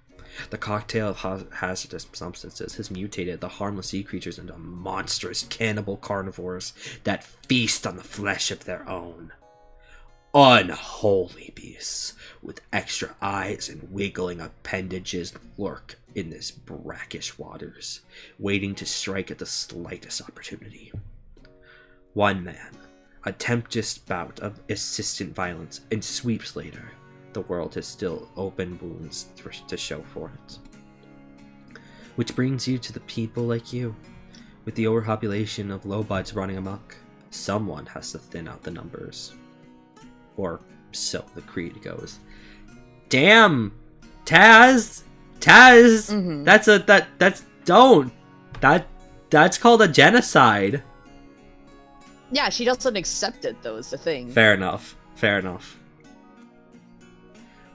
The cocktail of hazardous substances has mutated the harmless sea creatures into monstrous cannibal carnivores that feast on the flesh of their own. Unholy beasts with extra eyes and wiggling appendages lurk in this brackish waters, waiting to strike at the slightest opportunity. One man, a tempest bout of insistent violence, and sweeps later, the world has still open wounds to show for it. Which brings you to the people like you. With the overpopulation of lowbuds running amok, someone has to thin out the numbers. Or so the creed goes. Damn, Taz, Mm-hmm. That's called a genocide. Yeah, she doesn't accept it, though, is the thing. Fair enough.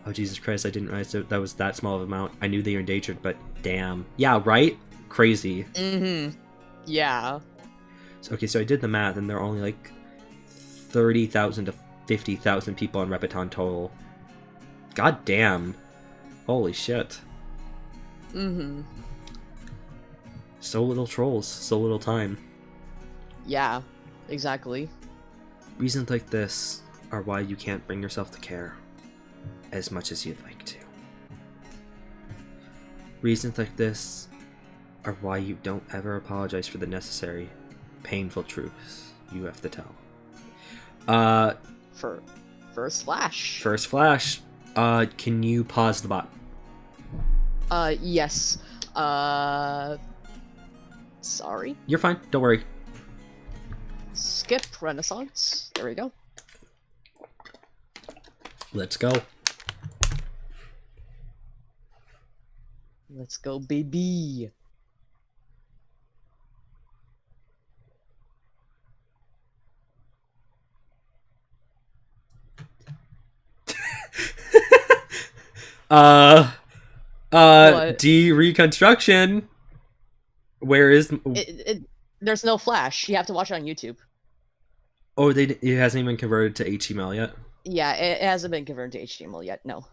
Oh, Jesus Christ, I didn't realize that was that small of an amount. I knew they were endangered, but damn. Yeah, right? Crazy. Mm-hmm. Yeah. So I did the math, and there are only like 30,000 to 50,000 people on Repeton total. God damn. Holy shit. Mm-hmm. So little trolls, so little time. Yeah, exactly. Reasons like this are why you can't bring yourself to care as much as you'd like to. Reasons like this are why you don't ever apologize for the necessary, painful truths you have to tell. For first flash. First flash. Can you pause the bot? Yes. Sorry. You're fine. Don't worry. Skip Renaissance. There we go. Let's go. Let's go, baby. What? Reconstruction. Where is? There's no flash. You have to watch it on YouTube. Oh, it hasn't even converted to HTML yet. Yeah, it hasn't been converted to HTML yet. No.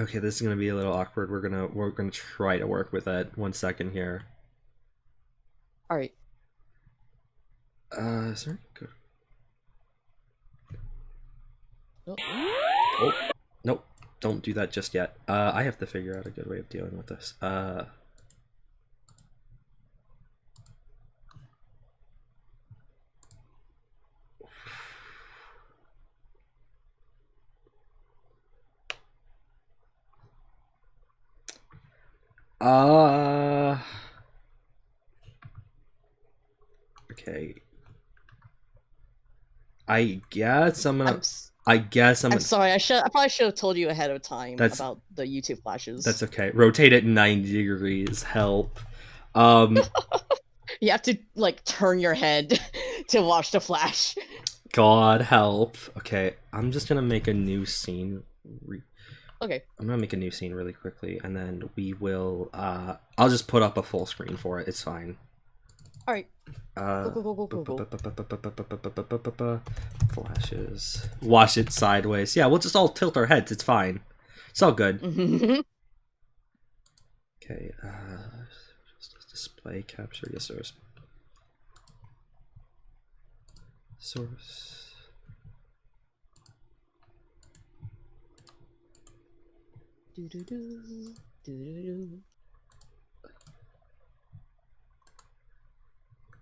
Okay, this is gonna be a little awkward. We're gonna try to work with it. 1 second here. All right. Is there any good? Nope. Oh, nope. Don't do that just yet. I have to figure out a good way of dealing with this. Okay. I guess I'm gonna. I'm sorry. I probably should have told you ahead of time about the YouTube flashes. That's okay. Rotate it 90 degrees. Help. You have to like turn your head to watch the flash. God help. Okay, I'm just gonna make a new scene. Okay. I'm gonna make a new scene really quickly, and then we will. I'll just put up a full screen for it. It's fine. All right. Flashes. Wash it sideways. Yeah, we'll just all tilt our heads. It's fine. It's all good. Okay. Just display capture. Yes, sir. Source.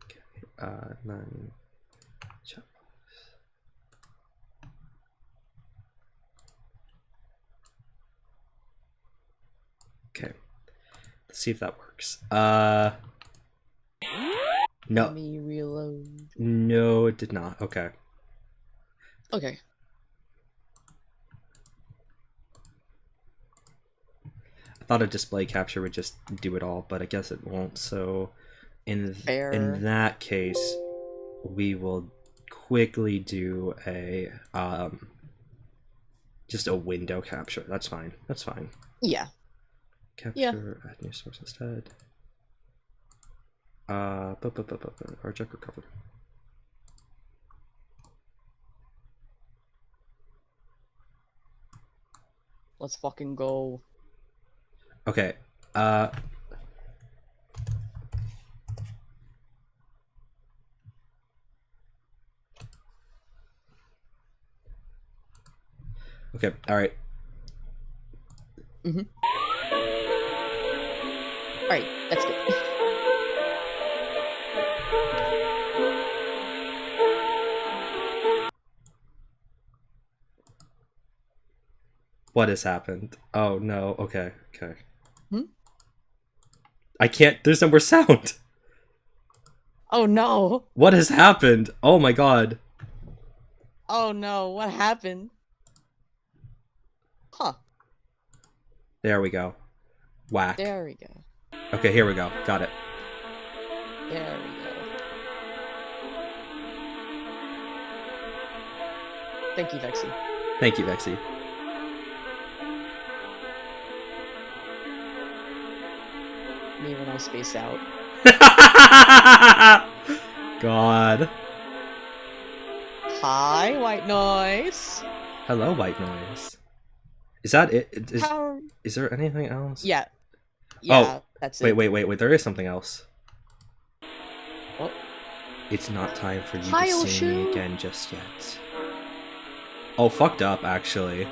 Okay, none. Okay, let's see if that works. No. Let me reload. No, it did not. Okay. Okay. I thought a display capture would just do it all, but I guess it won't. So in that case, we will quickly do a just a window capture. That's fine. That's fine. Yeah. Capture, add new source instead. Object recover. Let's fucking go. Okay. Okay, alright. Alright, that's good. What has happened? Oh no, okay. I can't, there's no more sound! Oh no! What has happened? Oh my god. Oh no, what happened? Huh. There we go. Whack. There we go. Okay, here we go. Got it. There we go. Thank you, Vexy. Thank you, Vexy. Me when I space out. God. Hi, White Noise. Hello, White Noise. Is that it? Is there anything else? Yeah. Oh, that's it. it. Wait. There is something else. Oh. It's not time for you to see me again just yet. Oh, fucked up, actually.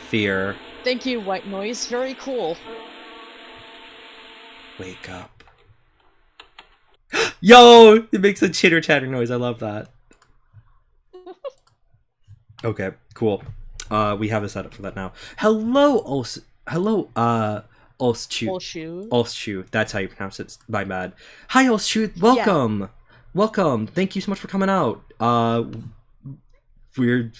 Fear. Thank you, White Noise. Very cool. Wake up. Yo! It makes a chitter chatter noise. I love that. Okay, cool. We have a setup for that now. Hello, Ulschu. Shoe. Ulschu. That's how you pronounce it. My bad. Hi, Ulschu. Welcome. Yeah. Welcome. Thank you so much for coming out. We're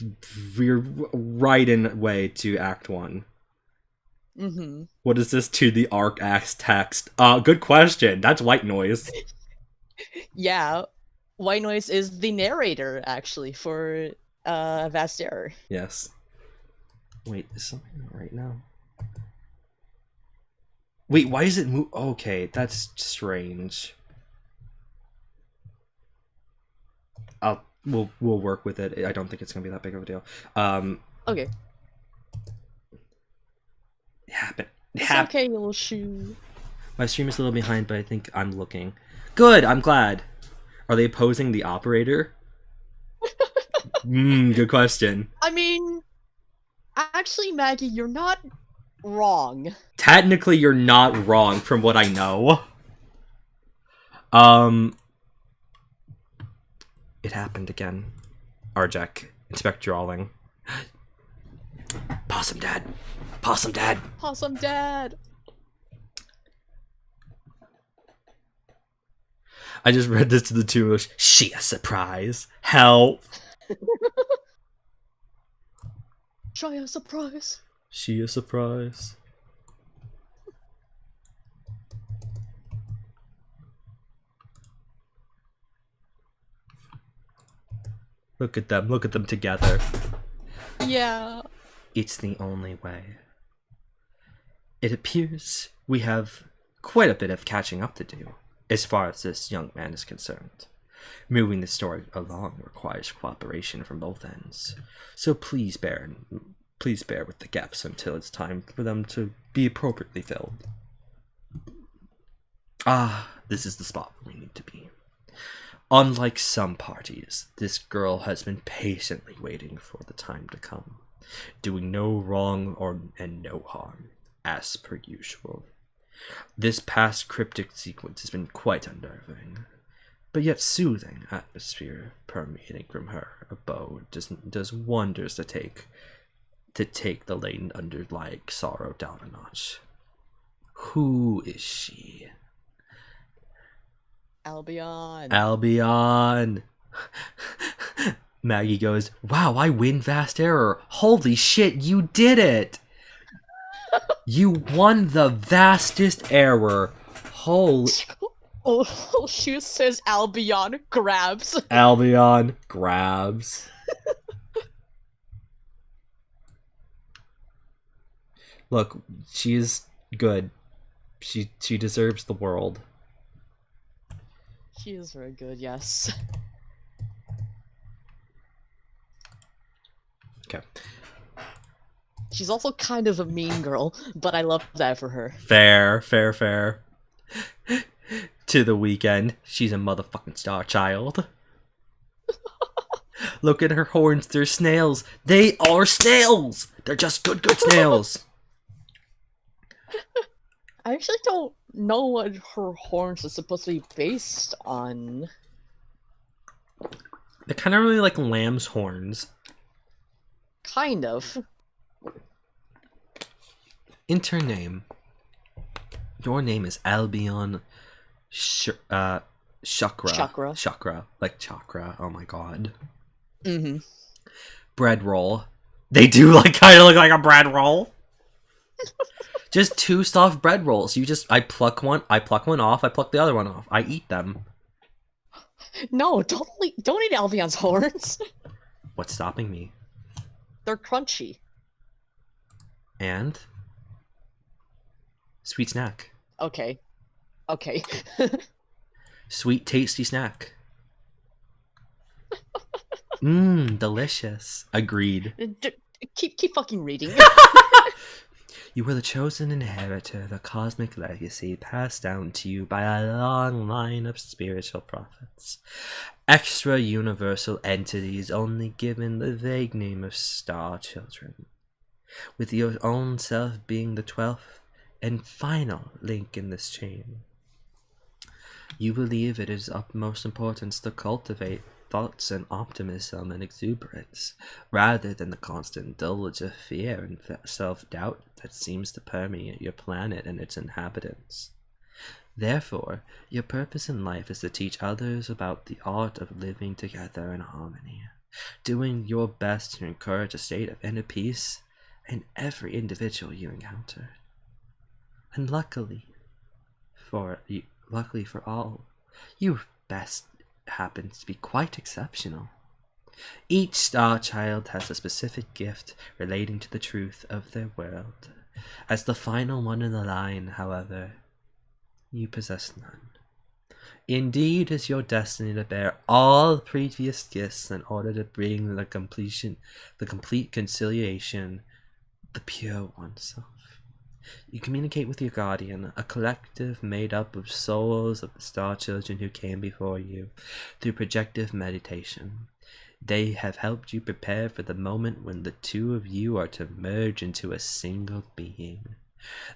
right in way to Act 1. Mm-hmm. What is this to the arc acts text? Good question. That's white noise. Yeah. White Noise is the narrator, actually, for Vast Error. Yes. Wait, is something right now? Wait, why is it move? Okay, that's strange. We'll work with it. I don't think it's gonna be that big of a deal. Okay. It's okay, little shoe. My stream is a little behind, but I think I'm looking. Good, I'm glad. Are they opposing the operator? Good question. I mean, actually, Maggie, you're not wrong. Technically, you're not wrong from what I know. It happened again. Arjek, Inspector Drawling. Possum Dad. Possum Dad. Possum Dad. I just read this to the tune of she a surprise. Help. Try a surprise. She a surprise. Look at them together. Yeah. It's the only way. It appears we have quite a bit of catching up to do, as far as this young man is concerned. Moving the story along requires cooperation from both ends, so please bear with the gaps until it's time for them to be appropriately filled. This is the spot where we need to be. Unlike some parties, this girl has been patiently waiting for the time to come, doing no wrong and no harm, as per usual. This past cryptic sequence has been quite unnerving, but yet soothing atmosphere permeating from her abode does wonders to take the latent underlying sorrow down a notch. Who is she? Albion. Albion. Maggie goes, wow, I win Vast Error. Holy shit, you did it. You won the vastest error. Holy. Oh, she says Albion grabs. Albion grabs. Look, she's good. She deserves the world. She is very good, yes. Okay. She's also kind of a mean girl, but I love that for her. Fair. To the weekend, she's a motherfucking star child. Look at her horns, they're snails. They are snails! They're just good snails. I actually don't know what her horns are supposed to be based on. They're kind of really like lamb's horns. Kind of. Enter name. Your name is Albion Chakra. Chakra. Like chakra. Oh my god. Mm-hmm. Bread roll. They do kind of look like a bread roll. Just two soft bread rolls. I pluck one off, I pluck the other one off. I eat them. No, don't eat Albion's horns. What's stopping me? They're crunchy. And? Sweet snack. Okay. Sweet, tasty snack. Delicious. Agreed. Keep fucking reading. You were the chosen inheritor of a cosmic legacy passed down to you by a long line of spiritual prophets. Extra-universal entities only given the vague name of star children. With your own self being the 12th and final link in this chain. You believe it is of utmost importance to cultivate thoughts and optimism and exuberance, rather than the constant indulgence of fear and self-doubt that seems to permeate your planet and its inhabitants. Therefore, your purpose in life is to teach others about the art of living together in harmony, doing your best to encourage a state of inner peace in every individual you encounter. And luckily for all, your best happens to be quite exceptional. Each star child has a specific gift relating to the truth of their world. As the final one in the line, however, you possess none. Indeed, it is your destiny to bear all previous gifts in order to bring the complete conciliation, the pure oneself. You communicate with your guardian, a collective made up of souls of the star children who came before you, through projective meditation. They have helped you prepare for the moment when the two of you are to merge into a single being.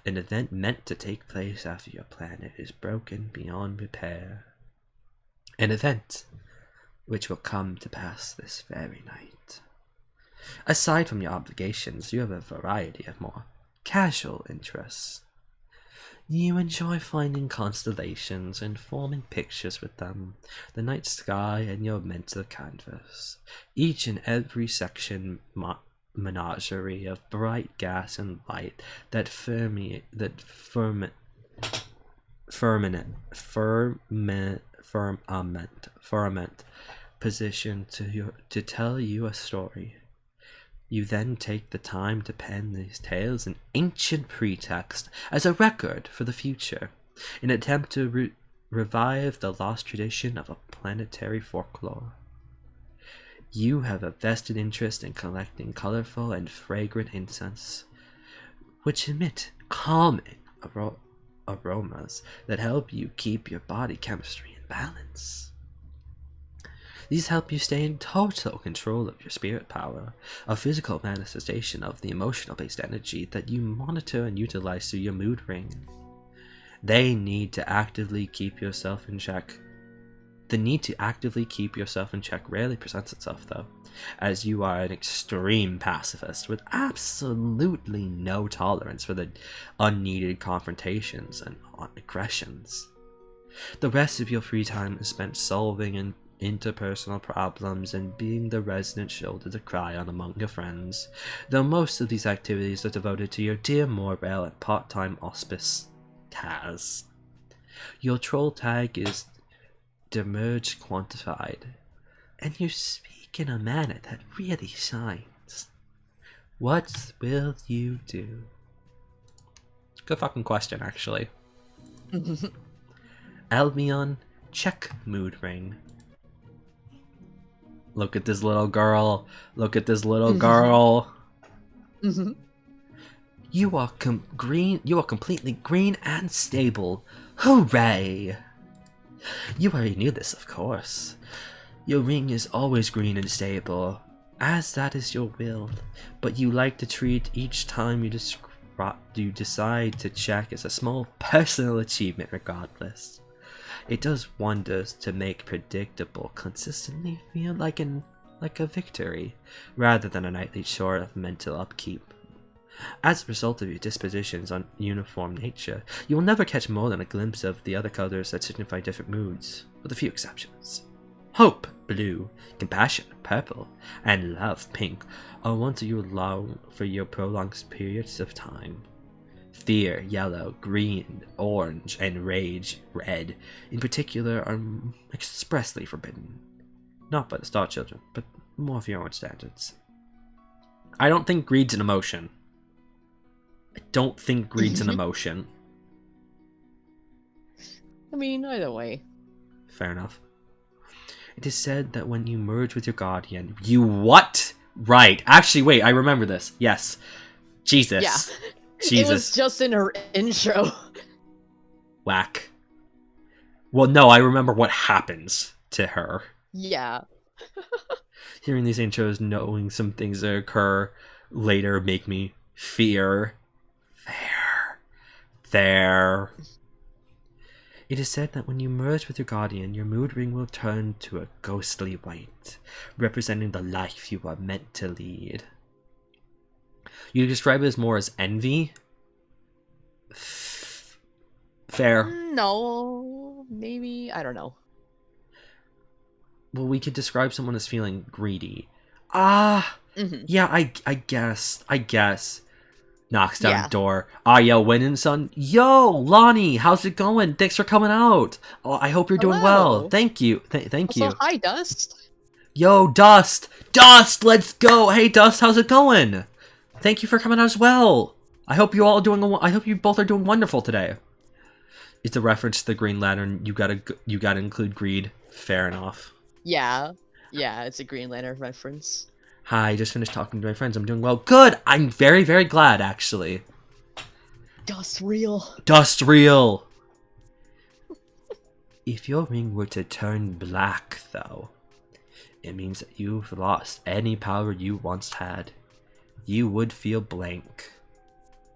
An event meant to take place after your planet is broken beyond repair. An event which will come to pass this very night. Aside from your obligations, you have a variety of more casual interests. You enjoy finding constellations and forming pictures with them, the night sky and your mental canvas, each and every section menagerie of bright gas and light that ferment position to tell you a story. You then take the time to pen these tales in ancient pretext as a record for the future, in an attempt to revive the lost tradition of a planetary folklore. You have a vested interest in collecting colorful and fragrant incense, which emit calming aromas that help you keep your body chemistry in balance. These help you stay in total control of your spirit power, a physical manifestation of the emotional-based energy that you monitor and utilize through your mood ring. They need to actively keep yourself in check. The need to actively keep yourself in check rarely presents itself, though, as you are an extreme pacifist with absolutely no tolerance for the unneeded confrontations and aggressions. The rest of your free time is spent solving interpersonal problems and being the resident shoulder to cry on among your friends, though most of these activities are devoted to your dear Morel and part-time auspice, Taz. Your troll tag is Demerge quantified, and you speak in a manner that really shines. What will you do? Good fucking question, actually. Albion, check mood ring. Look at this little girl. Look at this little girl. You are green. You are completely green and stable. Hooray! You already knew this, of course. Your ring is always green and stable, as that is your will. But you like to treat each time you decide to check as a small personal achievement, regardless. It does wonders to make predictable consistently feel like a victory, rather than a nightly chore of mental upkeep. As a result of your disposition's uniform nature, you will never catch more than a glimpse of the other colors that signify different moods, with a few exceptions. Hope, blue, compassion, purple, and love, pink, are ones that you long for your prolonged periods of time. Fear, yellow, green, orange, and rage, red, in particular, are expressly forbidden. Not by the Star Children, but more of your own standards. I don't think greed's an emotion. I mean, either way. Fair enough. It is said that when you merge with your guardian, you what? Right. Actually, wait, I remember this. Yes. Jesus. Yeah. Jesus. It was just in her intro. Whack. Well, no, I remember what happens to her. Yeah. Hearing these intros, knowing some things that occur later make me fear. There. It is said that when you merge with your guardian, your mood ring will turn to a ghostly white, representing the life you are meant to lead. You describe it as more as envy? Fair. No, maybe, I don't know. Well, we could describe someone as feeling greedy. Yeah, I guess. Knocks down the door. Yo, Wynn son. Yo, Lonnie, how's it going? Thanks for coming out. Oh, I hope you're doing well. Thank you. Thank you. Hi, Dust. Yo, Dust. Dust, let's go. Hey, Dust, how's it going? Thank you for coming out as well. I hope you both are doing wonderful today. It's a reference to the Green Lantern. You gotta include greed. Fair enough. Yeah, it's a Green Lantern reference. Hi, just finished talking to my friends. I'm doing well. Good! I'm very, very glad, actually. Dust real. Dust real! If your ring were to turn black, though, it means that you've lost any power you once had. You would feel blank.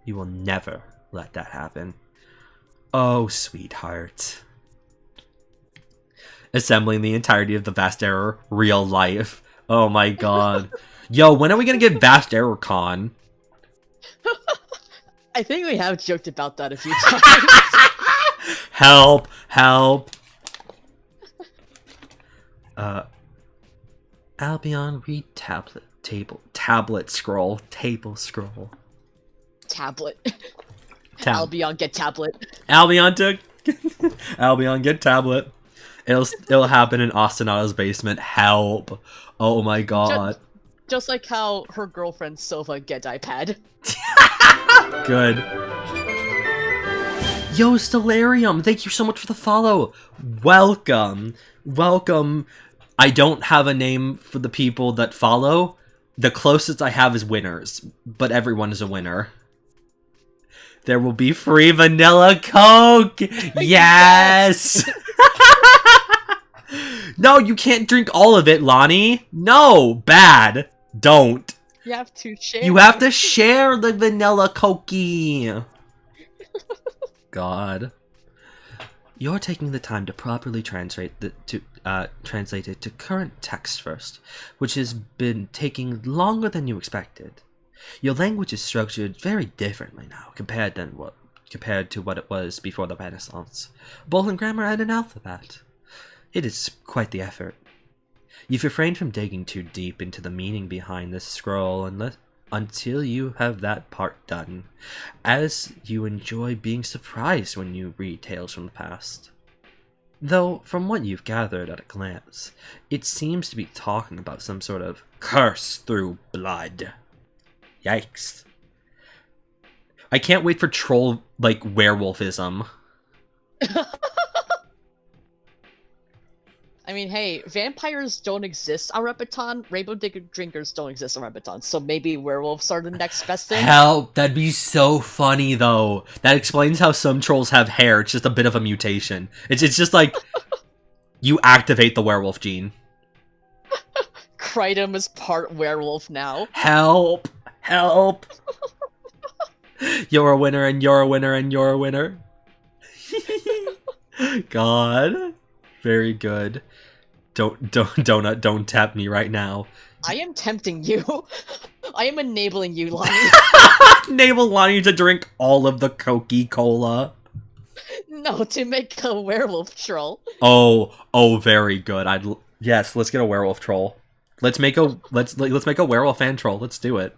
You will never let that happen. Oh, sweetheart. Assembling the entirety of the Vast Error real life. Oh my god. Yo, when are we gonna get Vast Error Con? I think we have joked about that a few times. Help! Albion, read tablet scroll. Tablet. Albion, get tablet. Albion get tablet. It'll happen in Ostinado's basement. Help! Oh my god. Just like how her girlfriend Sova get iPad. Good. Yo, Stellarium, thank you so much for the follow. Welcome. I don't have a name for the people that follow. The closest I have is winners, but everyone is a winner. There will be free vanilla Coke! Yes! No, you can't drink all of it, Lonnie. No, bad. Don't. You have to share. You have to share the vanilla Cokey. God. You're taking the time to properly translate it to current text first, which has been taking longer than you expected. Your language is structured very differently now compared to what it was before the Renaissance, both in grammar and in alphabet. It is quite the effort. You've refrained from digging too deep into the meaning behind this scroll until you have that part done, as you enjoy being surprised when you read tales from the past. Though, from what you've gathered at a glance, it seems to be talking about some sort of curse through blood. Yikes. I can't wait for troll, werewolfism. I mean, hey, vampires don't exist on Repeton, rainbow drinkers don't exist on Repeton, so maybe werewolves are the next best thing? Help! That'd be so funny, though. That explains how some trolls have hair. It's just a bit of a mutation. It's just like, you activate the werewolf gene. Krytum is part werewolf now. Help! You're a winner, and you're a winner, and you're a winner. God. Very good. Don't tap me right now. I am tempting you. I am enabling you, Lonnie. Enable Lonnie to drink all of the Coca-Cola. No, to make a werewolf troll. Oh, very good. Yes, let's get a werewolf troll. Let's make a werewolf fan troll. Let's do it.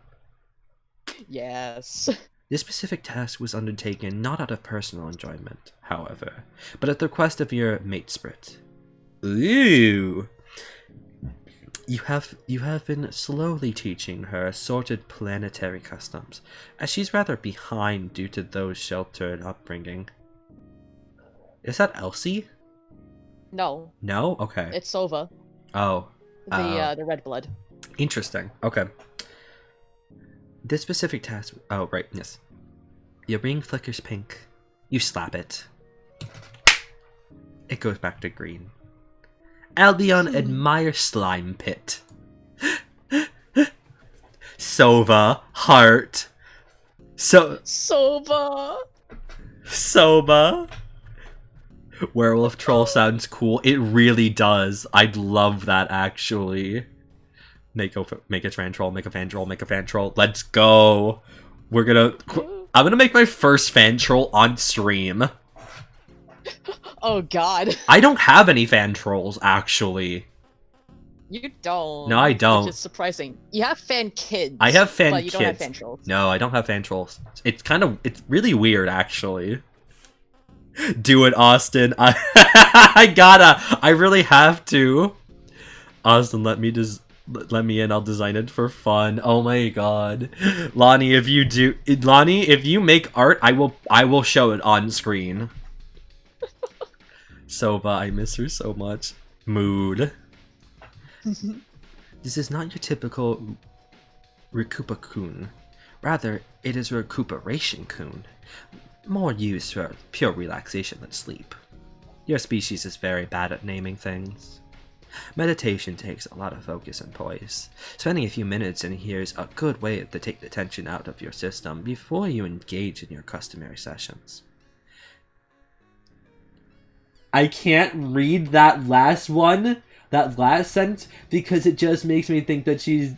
Yes. This specific task was undertaken not out of personal enjoyment, however, but at the request of your mate Sprit. Ooh! You have been slowly teaching her assorted planetary customs, as she's rather behind due to those sheltered upbringing. Is that Elsie? No. No? Okay. It's Sova. Oh. The red blood. Interesting. Okay. This specific task... Oh, right, yes. Your ring flickers pink. You slap it. It goes back to green. Albion admires slime pit. Sova, heart. Sova. Werewolf troll sounds cool. It really does. I'd love that, actually. Make a fan troll, make a fan troll, make a fan troll. Let's go. I'm gonna make my first fan troll on stream. Oh god. I don't have any fan trolls, actually. You don't. No, I don't. Which is surprising. You have fan kids. I have fan but you kids. don't have fan trolls. No, I don't have fan trolls. It's really weird, actually. Do it, Austin. I really have to. Austin, let me in. I'll design it for fun. Oh my god. Lonnie, if you make art, I will show it on screen. Sova, I miss her so much. Mood. This is not your typical Recupa-kun. Rather, it is Recuperation-kun. More used for pure relaxation than sleep. Your species is very bad at naming things. Meditation takes a lot of focus and poise. Spending a few minutes in here is a good way to take the tension out of your system before you engage in your customary sessions. I can't read that last sentence, because it just makes me think that she's...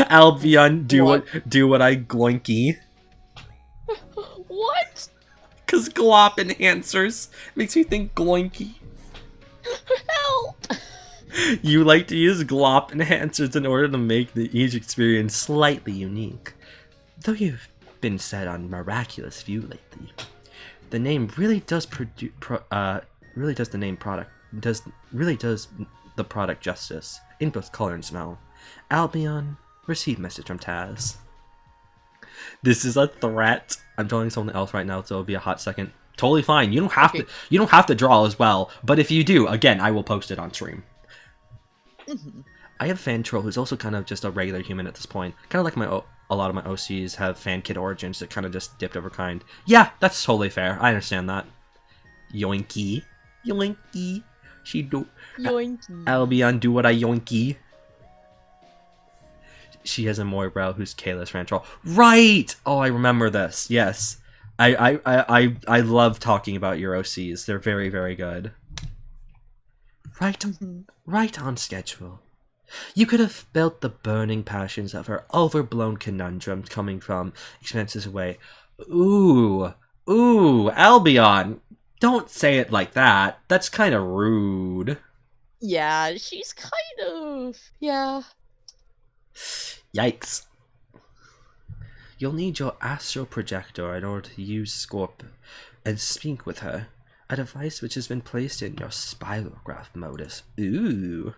Albion, do what I gloinky. What? Cause glop enhancers makes me think gloinky. Help! You like to use glop enhancers in order to make each experience slightly unique. Though you've been set on miraculous view lately, the name really does the product justice in both color and smell. Albion, receive message from Taz. This is a threat. I'm drawing someone else right now, so it'll be a hot second. Totally fine. You don't have to. You don't have to draw as well. But if you do, again, I will post it on stream. I have fan troll who's also kind of just a regular human at this point. Kind of like a lot of my OCs have fan kid origins that kind of just dipped over kind. Yeah, that's totally fair. I understand that. Yoinky, yoinky. She do. Yoinky. Albion, do what I yoinky. She has a Moira who's Kayla's fan troll. Right! Oh, I remember this. Yes. I love talking about your OCs. They're very, very good. Right on schedule. You could have felt the burning passions of her overblown conundrums coming from expenses away. Ooh, Albion. Don't say it like that. That's kind of rude. Yeah, she's kind of... Yeah. Yikes. You'll need your astral projector in order to use Scorp and speak with her. A device which has been placed in your spirograph modus. Ooh.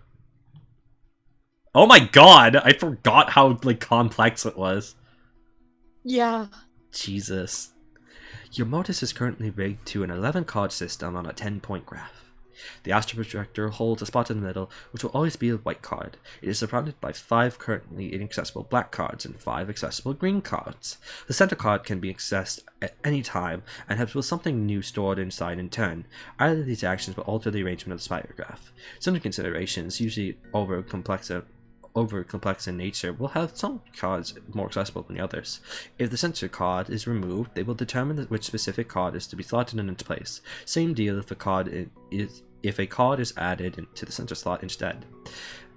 Oh my god! I forgot how, complex it was. Yeah. Jesus. Your modus is currently rigged to an 11-card system on a 10-point graph. The astral projector holds a spot in the middle, which will always be a white card. It is surrounded by 5 currently inaccessible black cards and 5 accessible green cards. The center card can be accessed at any time and has something new stored inside in turn. Either of these actions will alter the arrangement of the spirograph. Some considerations, usually over complex in nature, will have some cards more accessible than the others. If the center card is removed, they will determine which specific card is to be slotted in its place. Same deal if a card is added to the center slot instead.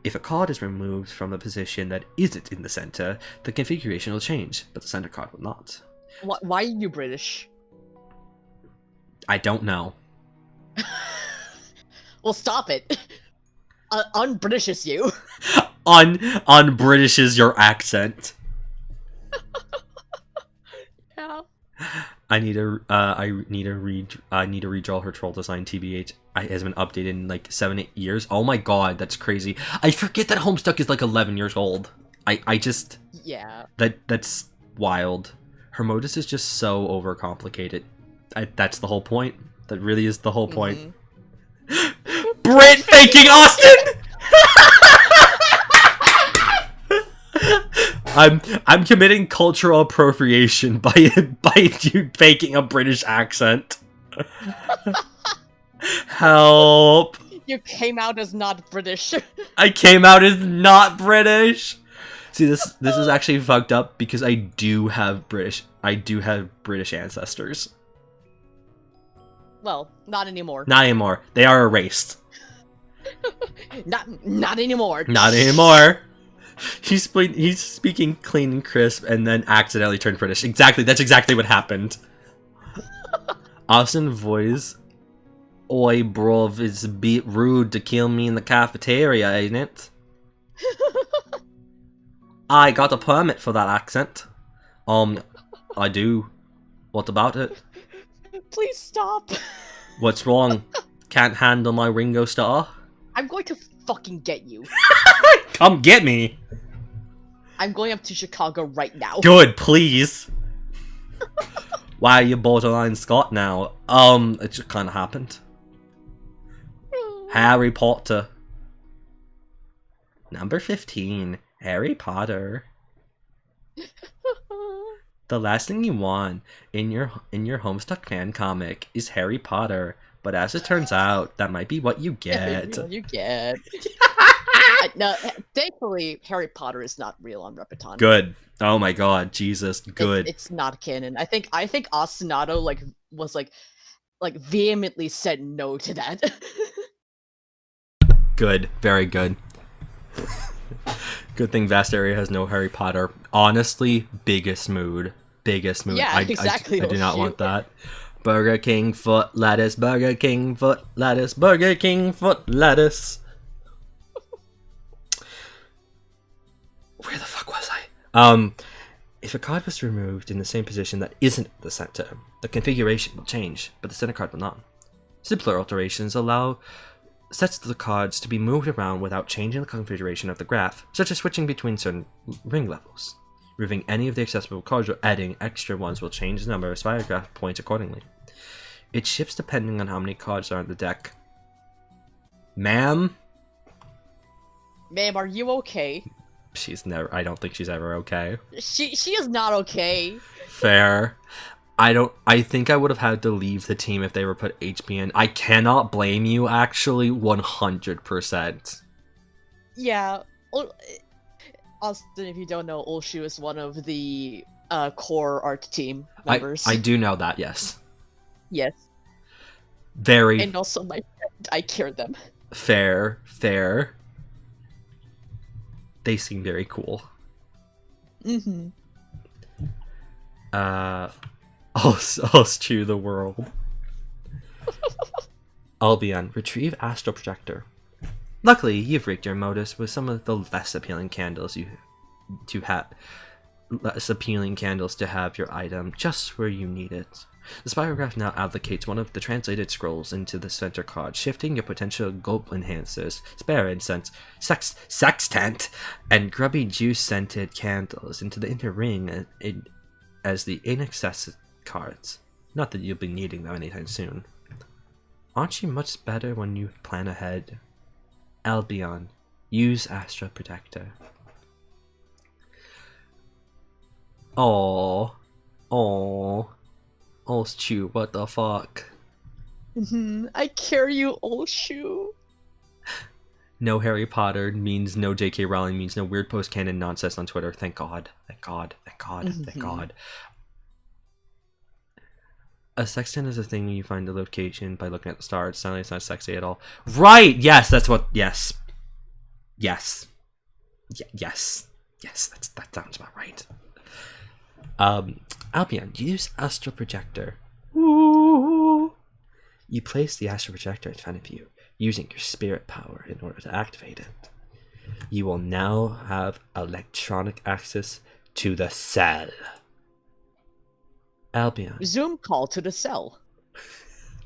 If a card is removed from the position that isn't in the center, the configuration will change, but the center card will not. Why are you British? I don't know. Well, stop it. Un-Britishes you. Un-Britishes your accent. Yeah. I need to redraw her troll design. TBH, it has been updated in 7-8 years. Oh my god, that's crazy. I forget that Homestuck is 11 years old. I just... Yeah. That's wild. Her modus is just so overcomplicated. That's the whole point. That really is the whole point. Brit faking Austin! I'm committing cultural appropriation by you faking a British accent. Help! You came out as not British. I came out as not British. See, this is actually fucked up because I do have British ancestors. Well, not anymore. Not anymore. They are erased. Not anymore. Not anymore. He's speaking clean and crisp and then accidentally turned British. Exactly. That's exactly what happened. Austin voice. Oi, bruv, it's a bit rude to kill me in the cafeteria, ain't it? I got a permit for that accent. I do. What about it? Please stop. What's wrong? Can't handle my Ringo Starr? I'm going to fucking get you. Come get me! I'm going up to Chicago right now. Good, please. Why are you borderline Scott now? It just kind of happened. Harry Potter. Number 15. Harry Potter. The last thing you want in your Homestuck fan comic is Harry Potter, but as it turns out, that might be what you get. You get. No, thankfully, Harry Potter is not real on Repeton. Good. Oh my god, Jesus, good. It's not canon. I think Ostinato was vehemently said no to that. Good, very good. Good thing Vast Area has no Harry Potter. Honestly, biggest mood. Biggest mood. Yeah, exactly. I do not want that. Burger King foot lettuce, Burger King foot lettuce, Burger King foot lettuce. Where the fuck was I? If a card was removed in the same position that isn't the center, the configuration will change, but the center card will not. Simpler alterations allow sets of the cards to be moved around without changing the configuration of the graph, such as switching between certain ring levels. Removing any of the accessible cards or adding extra ones will change the number of spirograph points accordingly. It shifts depending on how many cards are in the deck. Ma'am? Ma'am, are you okay? I don't think she's ever okay. She is not okay. Fair. I think I would have had to leave the team if they were put HP in. I cannot blame you, actually, 100%. Yeah. Austin, if you don't know, Olshu is one of the core art team members. I do know that, yes. Yes. Very. And also my friend, I care them. Fair. They seem very cool. Mm-hmm. I'll chew the world. Albion, retrieve Astral Projector. Luckily, you've rigged your modus with some of the less appealing candles to have your item just where you need it. The spirograph now allocates one of the translated scrolls into the center card, shifting your potential gold enhancers, spare incense, sextant, and grubby juice-scented candles into the inner ring as the inaccessible cards. Not that you'll be needing them anytime soon. Aren't you much better when you plan ahead? Albion, use Astral Protector. Oh, Chew, what the fuck? I care you, Olshu. No Harry Potter means no J.K. Rowling means no weird post-canon nonsense on Twitter. Thank God. Thank God. A sextant is a thing you find the location by looking at the stars. Suddenly it's not sexy at all. Right! Yes, that's what... Yes. Yes. That sounds about right. Albion, use Astral Projector. Ooh. You place the Astral Projector in front of you, using your spirit power in order to activate it. You will now have electronic access to the cell. Albion. Zoom call to the cell.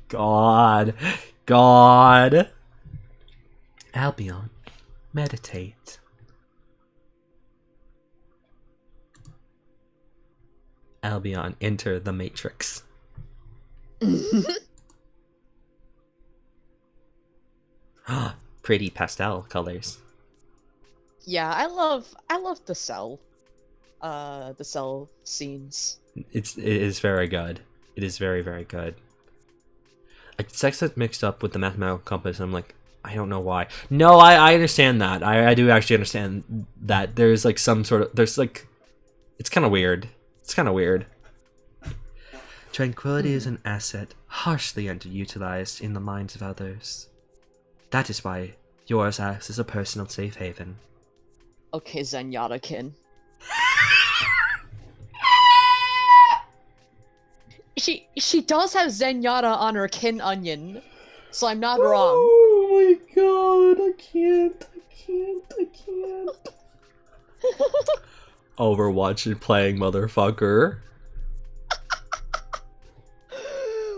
God. Albion, meditate. Albion, enter the Matrix. Pretty pastel colors. Yeah, I love the cell. The cell scenes. It is very good. It is very, very good. Like, sex that's mixed up with the mathematical compass, I'm like, I don't know why. No, I understand that. I do actually understand that there's like some sort of it's kind of weird. Tranquility is an asset. harshly underutilized in the minds of others. That is why yours acts as a personal safe haven. Okay, Zenyatta-kin. She does have Zenyatta on her kin onion, so I'm not wrong. Oh my god, I can't. Overwatch and playing, motherfucker.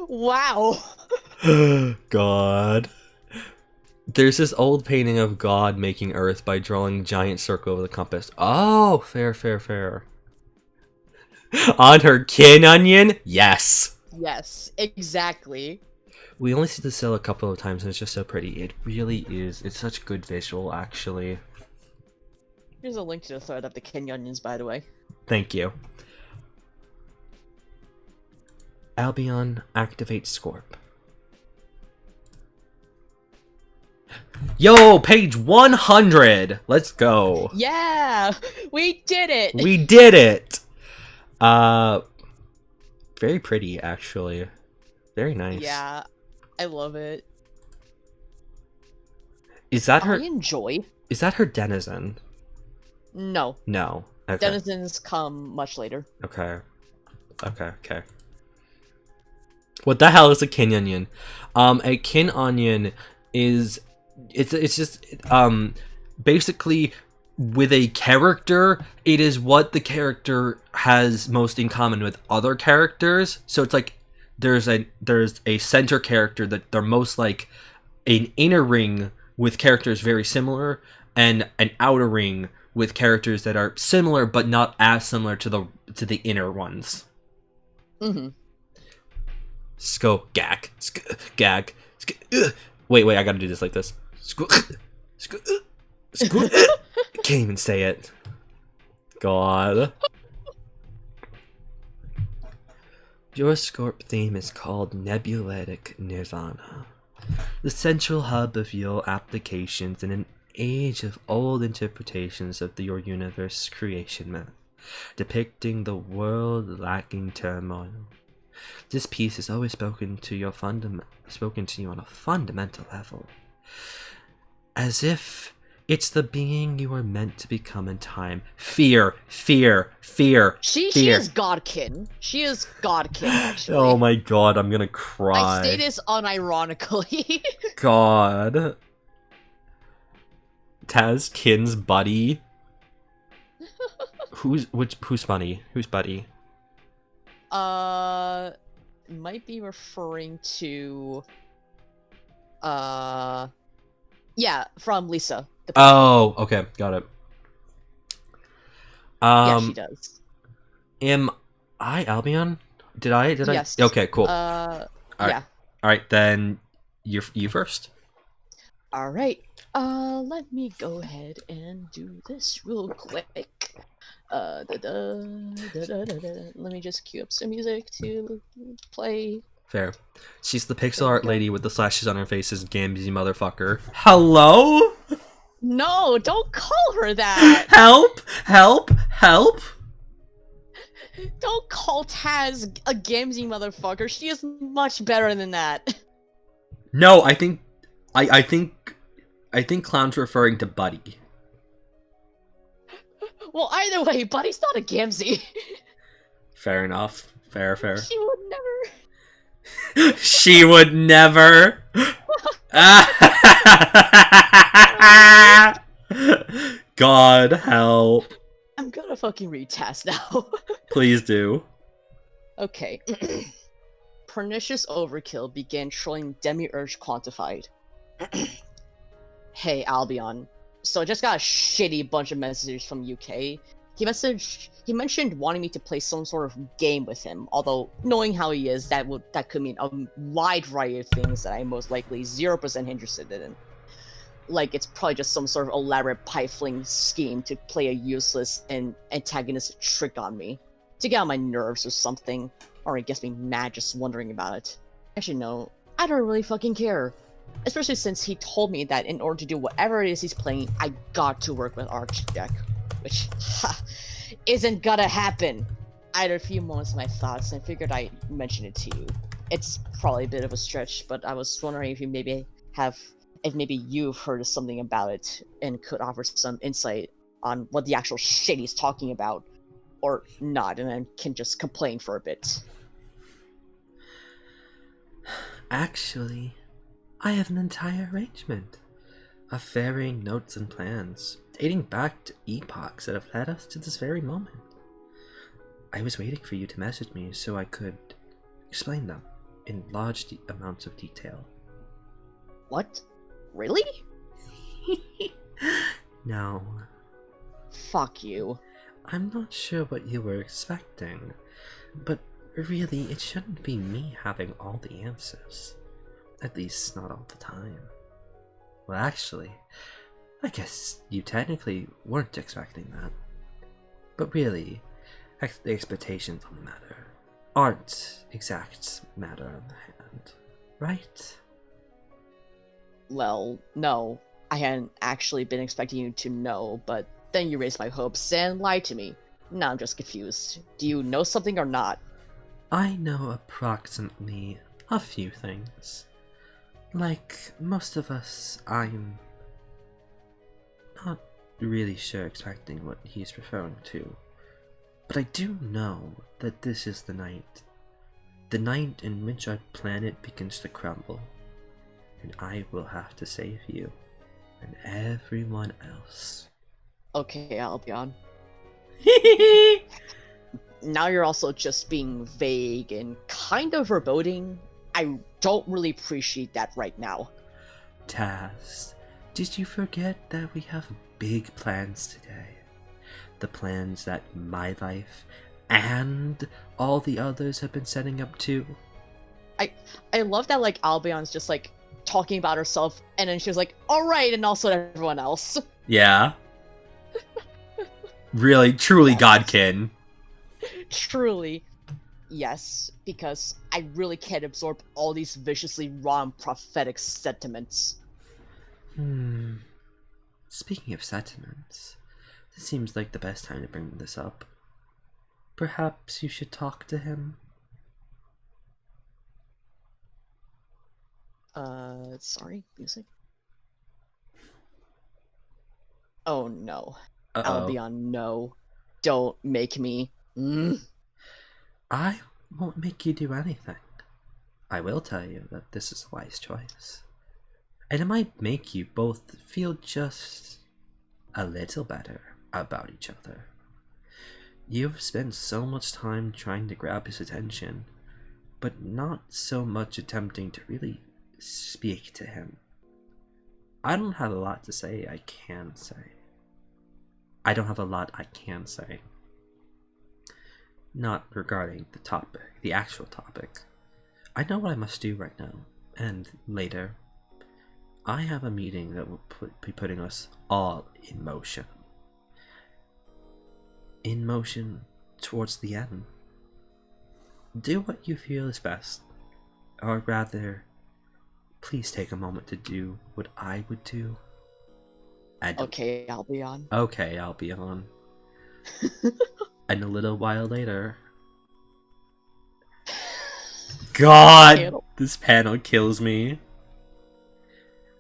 Wow. God. There's this old painting of God making Earth by drawing a giant circle with a compass. Oh, fair. On her kin onion? Yes. Yes, exactly. We only see the cell a couple of times and it's just so pretty. It really is. It's such good visual, actually. Here's a link to the thread of the kin onions, by the way. Thank you. Albion activates Scorp. Yo, page 100! Let's go. Yeah! We did it! We did it! Very pretty, actually. Very nice. Yeah, I love it. Is that her? I enjoy. Is that her denizen? No. No. Okay. Denizens come much later. Okay. What the hell is a kin onion? A kin onion is it's just basically with a character, it is what the character has most in common with other characters. So it's like there's a center character that they're most like an inner ring with characters very similar, and an outer ring with characters that are similar but not as similar to the inner ones. Mm-hmm. Gag. Wait, I gotta do this like this. Can't even say it. God. Your Scorp theme is called Nebuletic Nirvana, the central hub of your applications in an age of old interpretations of your universe creation myth, depicting the world lacking turmoil. This piece has always spoken to you on a fundamental level, as if it's the being you are meant to become in time. Fear. She is Godkin. She is Godkin, actually. Oh my god, I'm gonna cry. I say this unironically. God. Taz Kin's buddy. Who's buddy? Who's buddy? Might be referring to yeah, from Lisa. Oh, okay, got it. Yeah, she does. Am I Albion? Did I? Yes. Okay, cool. Yeah. All right, then you first. All right. Let me go ahead and do this real quick. Let me just cue up some music to play. Fair. She's the pixel art lady with the slashes on her face as Gamsy motherfucker. Hello? No, don't call her that. Help! Don't call Taz a Gamsy motherfucker. She is much better than that. No, I think Clown's referring to Buddy. Well, either way, Buddy's not a Gamsy. Fair enough. Fair. She would never. She would never. God help. I'm gonna fucking read Taz now. Please do. Okay. Pernicious Overkill began trolling Demiurge Quantified. Hey, Albion. So I just got a shitty bunch of messages from UK. He mentioned wanting me to play some sort of game with him, although knowing how he is, that could mean a wide variety of things that I'm most likely 0% interested in. Like, it's probably just some sort of elaborate pipe-fling scheme to play a useless and antagonistic trick on me, to get on my nerves or something, or it gets me mad just wondering about it. Actually, no, I don't really fucking care. Especially since he told me that in order to do whatever it is he's playing, I got to work with Archdeck, which, isn't gonna happen. I had a few moments of my thoughts and figured I'd mention it to you. it's probably a bit of a stretch, but I was wondering if you maybe if maybe you've heard something about it and could offer some insight on what the actual shit he's talking about, or not, and then can just complain for a bit. Actually, I have an entire arrangement of varying notes and plans, dating back to epochs that have led us to this very moment. I was waiting for you to message me so I could explain them in large amounts of detail. What? Really? No, Fuck you. I'm not sure what you were expecting, but really, it shouldn't be me having all the answers. At least, not all the time. Well, actually, I guess you technically weren't expecting that. But really, the expectations on the matter aren't exact matter on the hand, right? Well, no. I hadn't actually been expecting you to know, but then you raised my hopes and lied to me. Now I'm just confused. Do you know something or not? I know approximately a few things. Like most of us, I'm not really sure expecting what he's referring to. But I do know that this is the night. The night in which our planet begins to crumble. And I will have to save you. And everyone else. Okay, I'll be on. Now you're also just being vague and kind of foreboding. I don't really appreciate that right now. Taz, did you forget that we have big plans today? The plans that my life and all the others have been setting up too? I love that, like, Albion's just, like, talking about herself, and then she was like, alright, and also everyone else. Yeah. Really, truly Yes. Godkin. Truly. Yes, because I really can't absorb all these viciously wrong prophetic sentiments. Speaking of sentiments, this seems like the best time to bring this up. Perhaps you should talk to him? Sorry, music? Oh no. Uh-oh. Albion, no. Don't make me. I won't make you do anything. I will tell you that this is a wise choice. And it might make you both feel just a little better about each other. You've spent so much time trying to grab his attention, but not so much attempting to really speak to him. I don't have a lot to say I can say. I don't have a lot I can say. Not regarding the topic, the actual topic. I know what I must do right now, and later. I have a meeting that will be putting us all in motion. In motion towards the end. Do what you feel is best. Or rather, please take a moment to do what I would do. Okay, Albion. Okay, I'll be on. And a little while later... God! This panel kills me.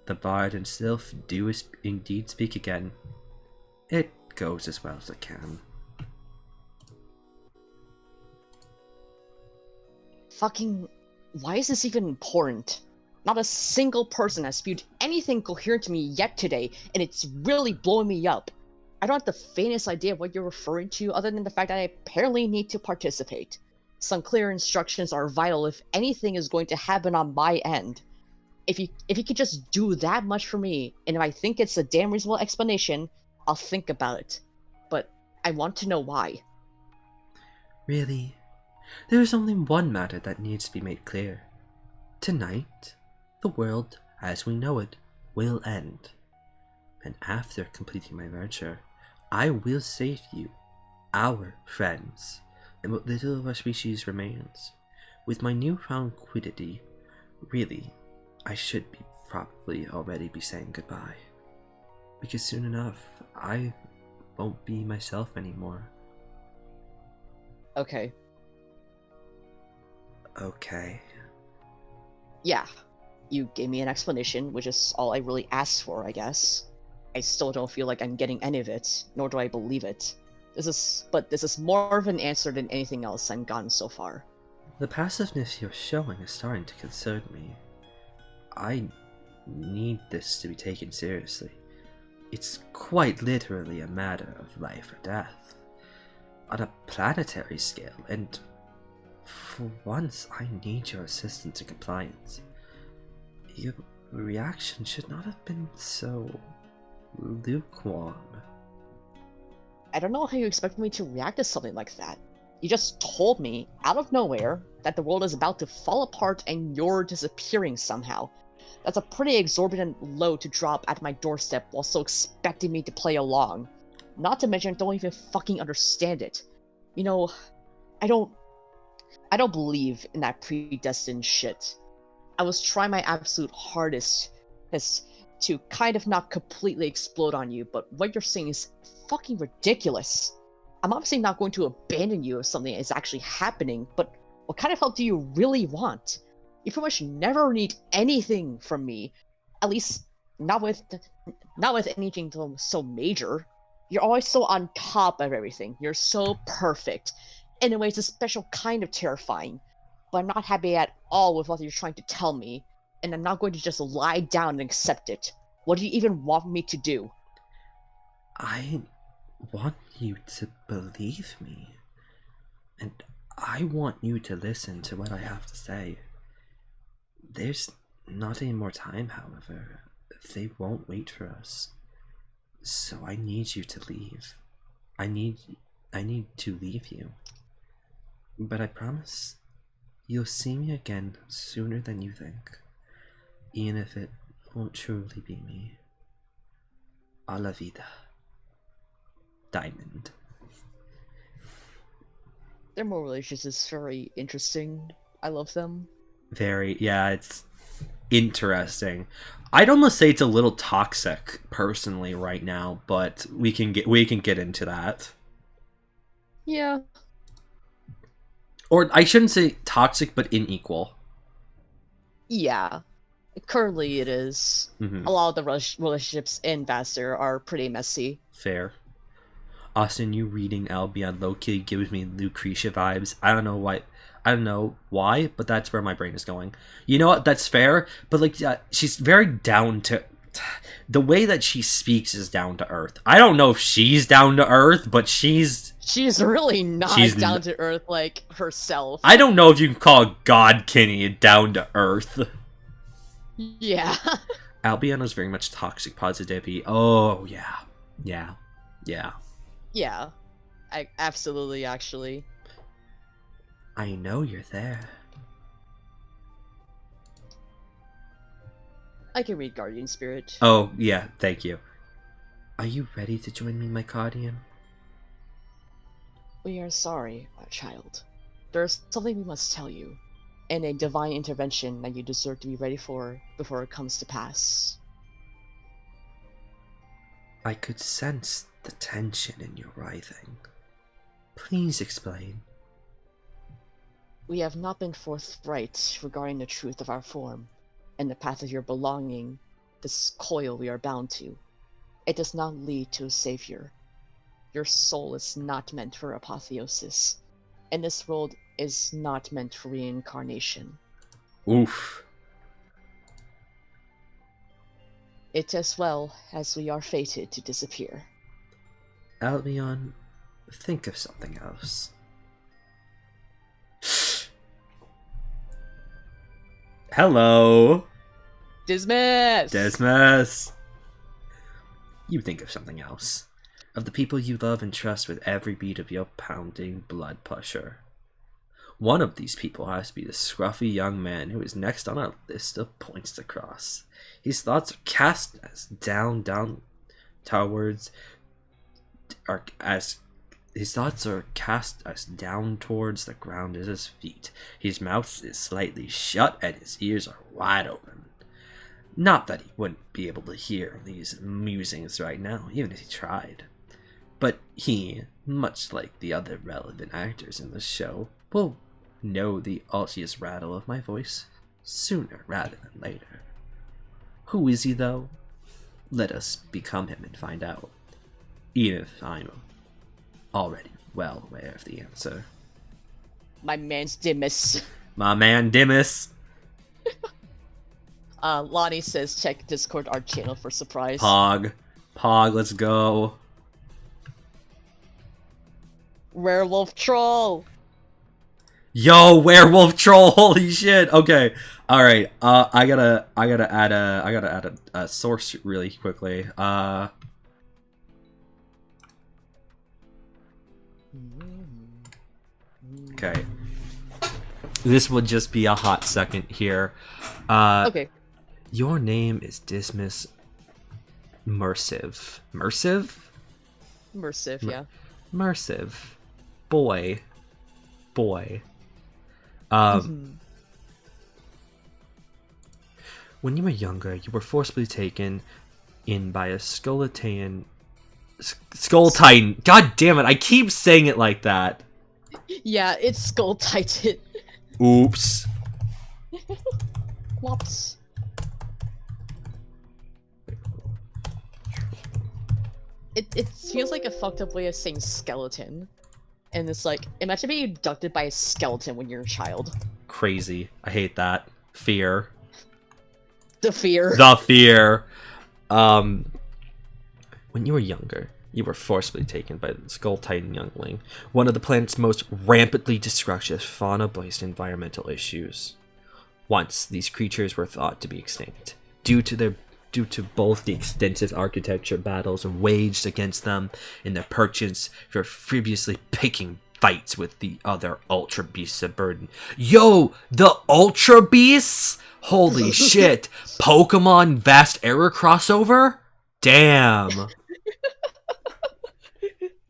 The bard and Sylph do indeed speak again. It goes as well as it can. Fucking. Why is this even important? Not a single person has spewed anything coherent to me yet today, and it's really blowing me up. I don't have the faintest idea of what you're referring to, other than the fact that I apparently need to participate. Some clear instructions are vital if anything is going to happen on my end. If you could just do that much for me, and if I think it's a damn reasonable explanation, I'll think about it. But I want to know why. Really? There is only one matter that needs to be made clear. Tonight, the world, as we know it, will end. And after completing my venture, I will save you, our friends, and what little of our species remains. With my newfound quiddity, really, I should probably already be saying goodbye. Because soon enough, I won't be myself anymore. Okay. Okay. Yeah, you gave me an explanation, which is all I really asked for, I guess. I still don't feel like I'm getting any of it, nor do I believe it. This is more of an answer than anything else I've gotten so far. The passiveness you're showing is starting to concern me. I need this to be taken seriously. It's quite literally a matter of life or death. On a planetary scale, and for once, I need your assistance in compliance. Your reaction should not have been so lukewarm. I don't know how you expect me to react to something like that. You just told me, out of nowhere, that the world is about to fall apart and you're disappearing somehow. That's a pretty exorbitant load to drop at my doorstep while still expecting me to play along. Not to mention, I don't even fucking understand it. You know, I don't believe in that predestined shit. I was trying my absolute hardest to kind of not completely explode on you, but what you're saying is fucking ridiculous. I'm obviously not going to abandon you if something is actually happening, but what kind of help do you really want? You pretty much never need anything from me, at least not with anything so major. You're always so on top of everything. You're so perfect. In a way, it's a special kind of terrifying. But I'm not happy at all with what you're trying to tell me, and I'm not going to just lie down and accept it. What do you even want me to do? I want you to believe me. And I want you to listen to what I have to say. There's not any more time, however. They won't wait for us. So I need you to leave. I need to leave you. But I promise you'll see me again sooner than you think. Even if it won't truly be me. A la vida. Diamond. Their more relations is very interesting. I love them. Very, yeah, it's interesting. I'd almost say it's a little toxic personally right now, but we can get into that. Yeah. Or I shouldn't say toxic, but unequal. Yeah. Currently it is. Mm-hmm. A lot of the relationships in Vaster are pretty messy. Fair. Austin, you reading Albion low-key gives me Lucretia vibes. I don't know why, but that's where my brain is going. You know what? That's fair, but like, she's very down to. The way that she speaks is down to earth. I don't know if she's down to earth, but she's really not down to earth like herself. I don't know if you can call God Kenny down to earth. Yeah. Albion was very much toxic positivity. Oh yeah. Yeah. I absolutely actually. I know you're there. I can read Guardian Spirit. Oh, yeah, thank you. Are you ready to join me, my guardian? We are sorry, our child. There's something we must tell you, and a divine intervention that you deserve to be ready for before it comes to pass. I could sense the tension in your writhing. Please explain. We have not been forthright regarding the truth of our form, and the path of your belonging, this coil we are bound to. It does not lead to a savior. Your soul is not meant for apotheosis, and this world is not meant for reincarnation. Oof. It as well as we are fated to disappear. Albion, think of something else. Hello. Dismiss! You think of something else. Of the people you love and trust with every beat of your pounding blood pressure. One of these people has to be the scruffy young man who is next on our list of points to cross. His thoughts are cast as down towards his thoughts are cast as down towards the ground as his feet. His mouth is slightly shut and his ears are wide open. Not that he wouldn't be able to hear these musings right now, even if he tried. But he, much like the other relevant actors in this show, will know the osseous rattle of my voice sooner rather than later. Who is he, though? Let us become him and find out, even if I'm already well aware of the answer. My man's Dimas. My man Dimas. Lonnie says check Discord art channel for surprise. Pog, let's go. Werewolf troll. Yo, werewolf troll! Holy shit! Okay, all right. I gotta add a source really quickly. Okay. This will just be a hot second here. Okay. Your name is Dismas Mersive. Mersive? Mersive, yeah. Mersive. Boy. When you were younger, you were forcibly taken in by a Skull Titan. God damn it! I keep saying it like that. Yeah, it's Skull Titan. Oops. Whoops. It feels like a fucked up way of saying skeleton. And it's like, imagine being abducted by a skeleton when you're a child. Crazy. I hate that. Fear. The fear. The fear. When you were younger, you were forcibly taken by the Skull Titan youngling, one of the planet's most rampantly destructive fauna-based environmental issues. Once, these creatures were thought to be extinct, due to both the extensive architecture battles waged against them and their purchase for previously picking fights with the other Ultra Beasts of burden. Yo, the Ultra Beasts? Holy shit! Pokemon Vast Era crossover? Damn.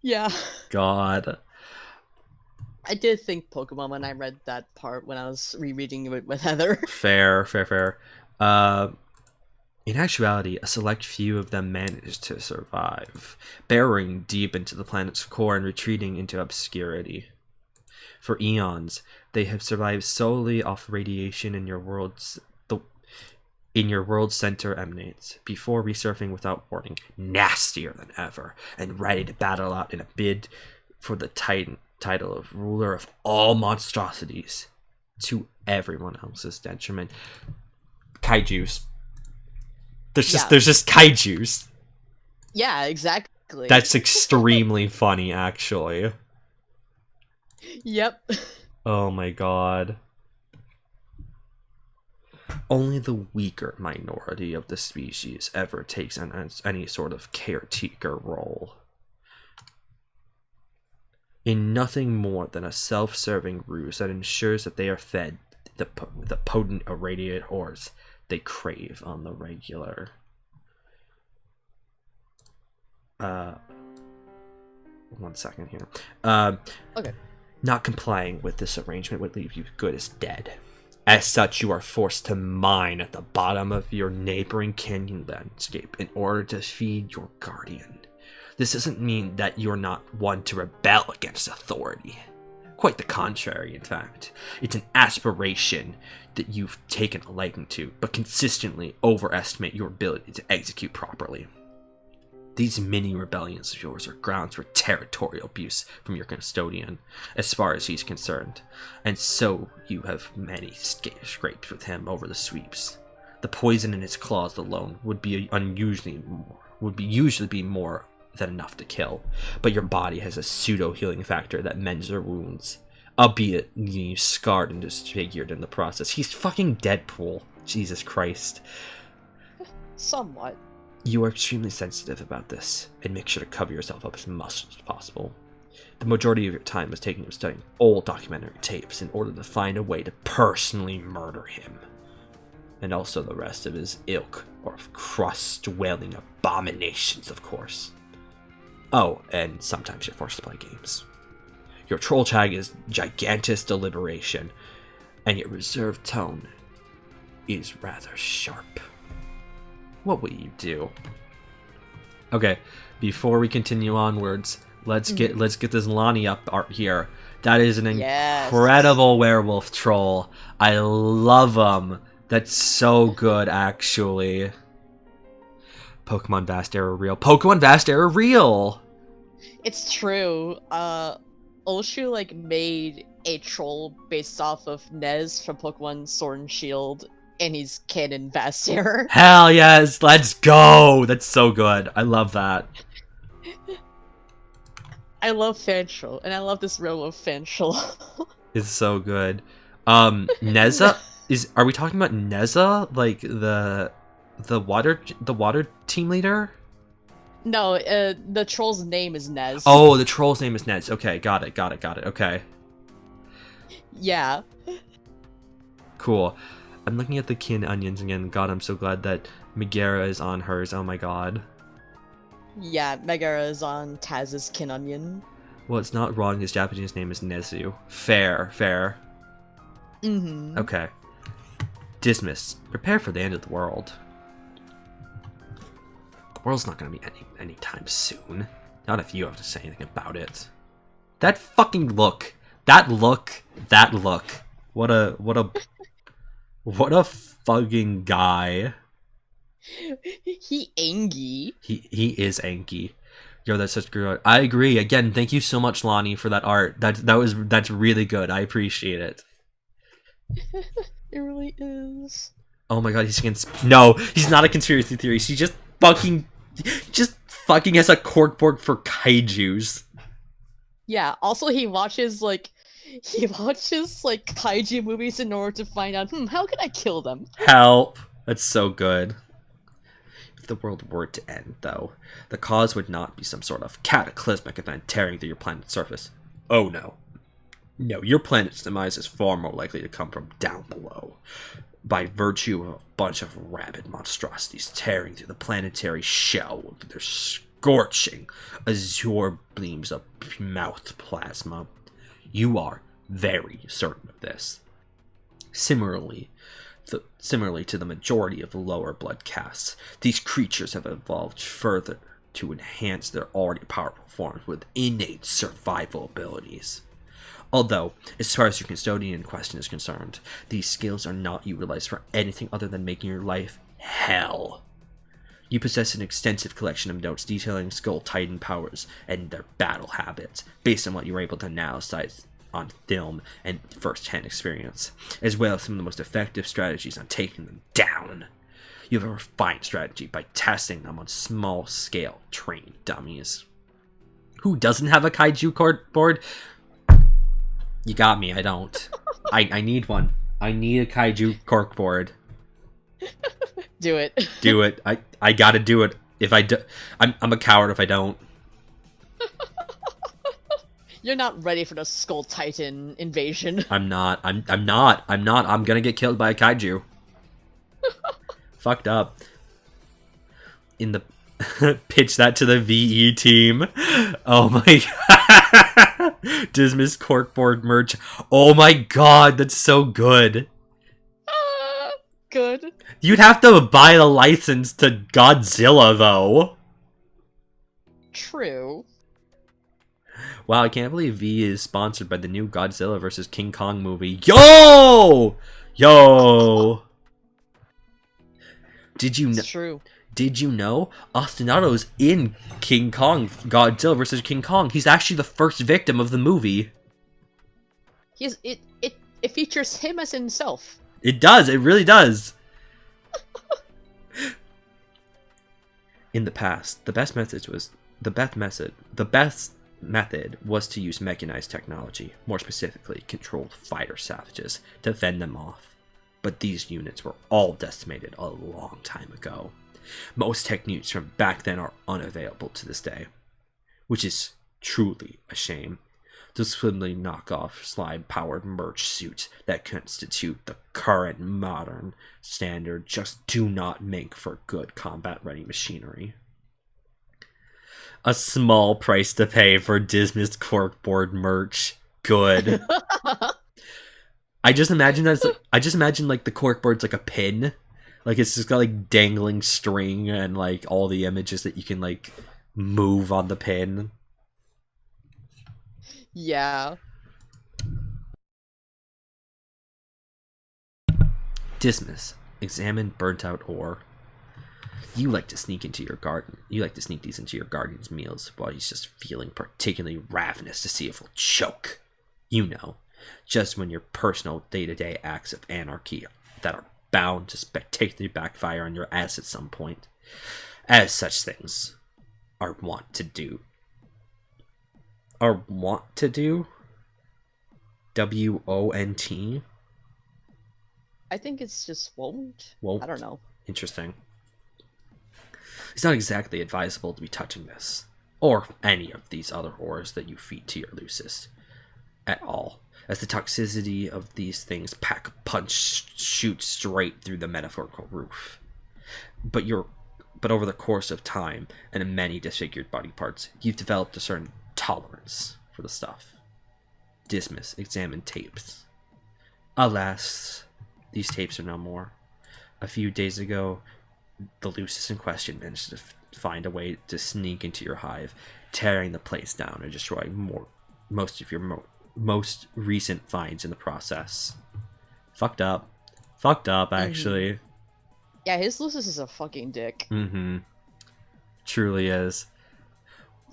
Yeah. God. I did think Pokemon when I read that part when I was rereading it with Heather. Fair. In actuality, a select few of them managed to survive, burrowing deep into the planet's core and retreating into obscurity. For eons, they have survived solely off radiation in your world's center emanates, before resurfacing without warning, nastier than ever, and ready to battle out in a bid for the title of ruler of all monstrosities, to everyone else's detriment. Kaijus. There's just kaijus. Yeah, exactly. That's extremely funny, actually. Yep. Oh my god. Only the weaker minority of the species ever takes any sort of caretaker role. In nothing more than a self-serving ruse that ensures that they are fed the potent irradiated ores they crave on the regular. 1 second here. Okay. Not complying with this arrangement would leave you good as dead. As such, you are forced to mine at the bottom of your neighboring canyon landscape in order to feed your guardian. This doesn't mean that you're not one to rebel against authority. Quite the contrary, in fact. It's an aspiration that you've taken a liking to, but consistently overestimate your ability to execute properly. These mini rebellions of yours are grounds for territorial abuse from your custodian, as far as he's concerned, and so you have many scrapes with him over the sweeps. The poison in his claws alone would usually be more than enough to kill, but your body has a pseudo-healing factor that mends your wounds, albeit leaving you scarred and disfigured in the process. He's fucking Deadpool. Jesus Christ. Somewhat. You are extremely sensitive about this, and make sure to cover yourself up as much as possible. The majority of your time is taken to studying old documentary tapes in order to find a way to personally murder him, and also the rest of his ilk, or crust-dwelling abominations, of course. Oh, and sometimes you're forced to play games. Your troll tag is Gigantus Deliberation, and your reserved tone is rather sharp. What will you do? Okay, before we continue onwards, let's get this Lonnie up here. That is an Yes. incredible werewolf troll. I love them. That's so good, actually. Pokemon Vast Era real. Pokemon Vast Era real! It's true. Oshu like made a troll based off of Nez from Pokemon Sword and Shield, and he's canon Vastair. Hell yes, let's go! That's so good. I love that. I love Fanchel, and I love this realm of Fanchel. It's so good. Neza are we talking about Neza? Like the water team leader? No, the troll's name is Nez. Oh, the troll's name is Nez. Okay, got it. Okay. Yeah. Cool. I'm looking at the kin onions again. God, I'm so glad that Megara is on hers. Oh my god. Yeah, Megara is on Taz's Kin Onion. Well, it's not wrong. His Japanese name is Nezu. Fair. Mm-hmm. Okay. Dismiss. Prepare for the end of the world. The world's not gonna be anytime soon. Not if you have to say anything about it. That fucking look. That look. What a fucking guy. He Angie. He is Anki. Yo, that's such good art. I agree. Again, thank you so much, Lonnie, for that art. That's really good. I appreciate it. It really is. Oh my god, no, he's not a conspiracy theorist. He just fucking has a corkboard for kaijus. Yeah, also he watches kaiju movies in order to find out, how can I kill them? Help. That's so good. If the world were to end, though, the cause would not be some sort of cataclysmic event tearing through your planet's surface. Oh no. No, your planet's demise is far more likely to come from down below, by virtue of a bunch of rabid monstrosities tearing through the planetary shell with their scorching azure beams of mouth plasma. You are very certain of this. Similarly to the majority of lower blood castes, these creatures have evolved further to enhance their already powerful forms with innate survival abilities. Although, as far as your custodian question is concerned, these skills are not utilized for anything other than making your life hell. You possess an extensive collection of notes detailing Skull Titan powers and their battle habits, based on what you were able to analyze on film and first-hand experience, as well as some of the most effective strategies on taking them down. You have a refined strategy by testing them on small-scale trained dummies. Who doesn't have a kaiju board? You got me, I don't. I need one. I need a kaiju corkboard. Do it. Do it. I gotta do it. If I do, I'm a coward if I don't. You're not ready for the Skull Titan invasion. I'm not. I'm not. I'm gonna get killed by a kaiju. Fucked up. In the pitch that to the VE team. Oh my god. Dismiss corkboard merch. Oh my god, that's so good. Good. You'd have to buy the license to Godzilla though. True. Wow, I can't believe V is sponsored by the new Godzilla vs. King Kong movie. Yo! Did you know? It's true. Did you know Ostinato's in King Kong, Godzilla vs. King Kong? He's actually the first victim of the movie. It features him as himself. It does. It really does. In the past, the best method was to use mechanized technology, more specifically controlled fighter savages, to fend them off. But these units were all decimated a long time ago. Most techniques from back then are unavailable to this day, which is truly a shame. The swimmingly knockoff slide-powered merch suits that constitute the current modern standard just do not make for good combat-ready machinery. A small price to pay for dismissed corkboard merch. Good. I just imagine like the corkboard's like a pin. Like it's just got like dangling string and like all the images that you can like move on the pin. Yeah. Dismas, examine burnt out ore. You like to sneak into your garden. You like to sneak these into your guardian's meals while he's just feeling particularly ravenous to see if he'll choke. You know, just when your personal day-to-day acts of anarchy that are bound to spectacularly backfire on your ass at some point, as such things are wont to do. Are wont to do? W-O-N-T? I think it's just won't. Won't. I don't know. Interesting. It's not exactly advisable to be touching this, or any of these other ores that you feed to your Lucis, at all, as the toxicity of these things pack a punch shoots straight through the metaphorical roof. But over the course of time, and in many disfigured body parts, you've developed a certain tolerance for the stuff. Dismas examined tapes. Alas, these tapes are no more. A few days ago, the Lucis in question managed to find a way to sneak into your hive, tearing the place down and destroying most of your most recent finds in the process. Fucked up, actually. Yeah, his Lucis is a fucking dick. Truly is.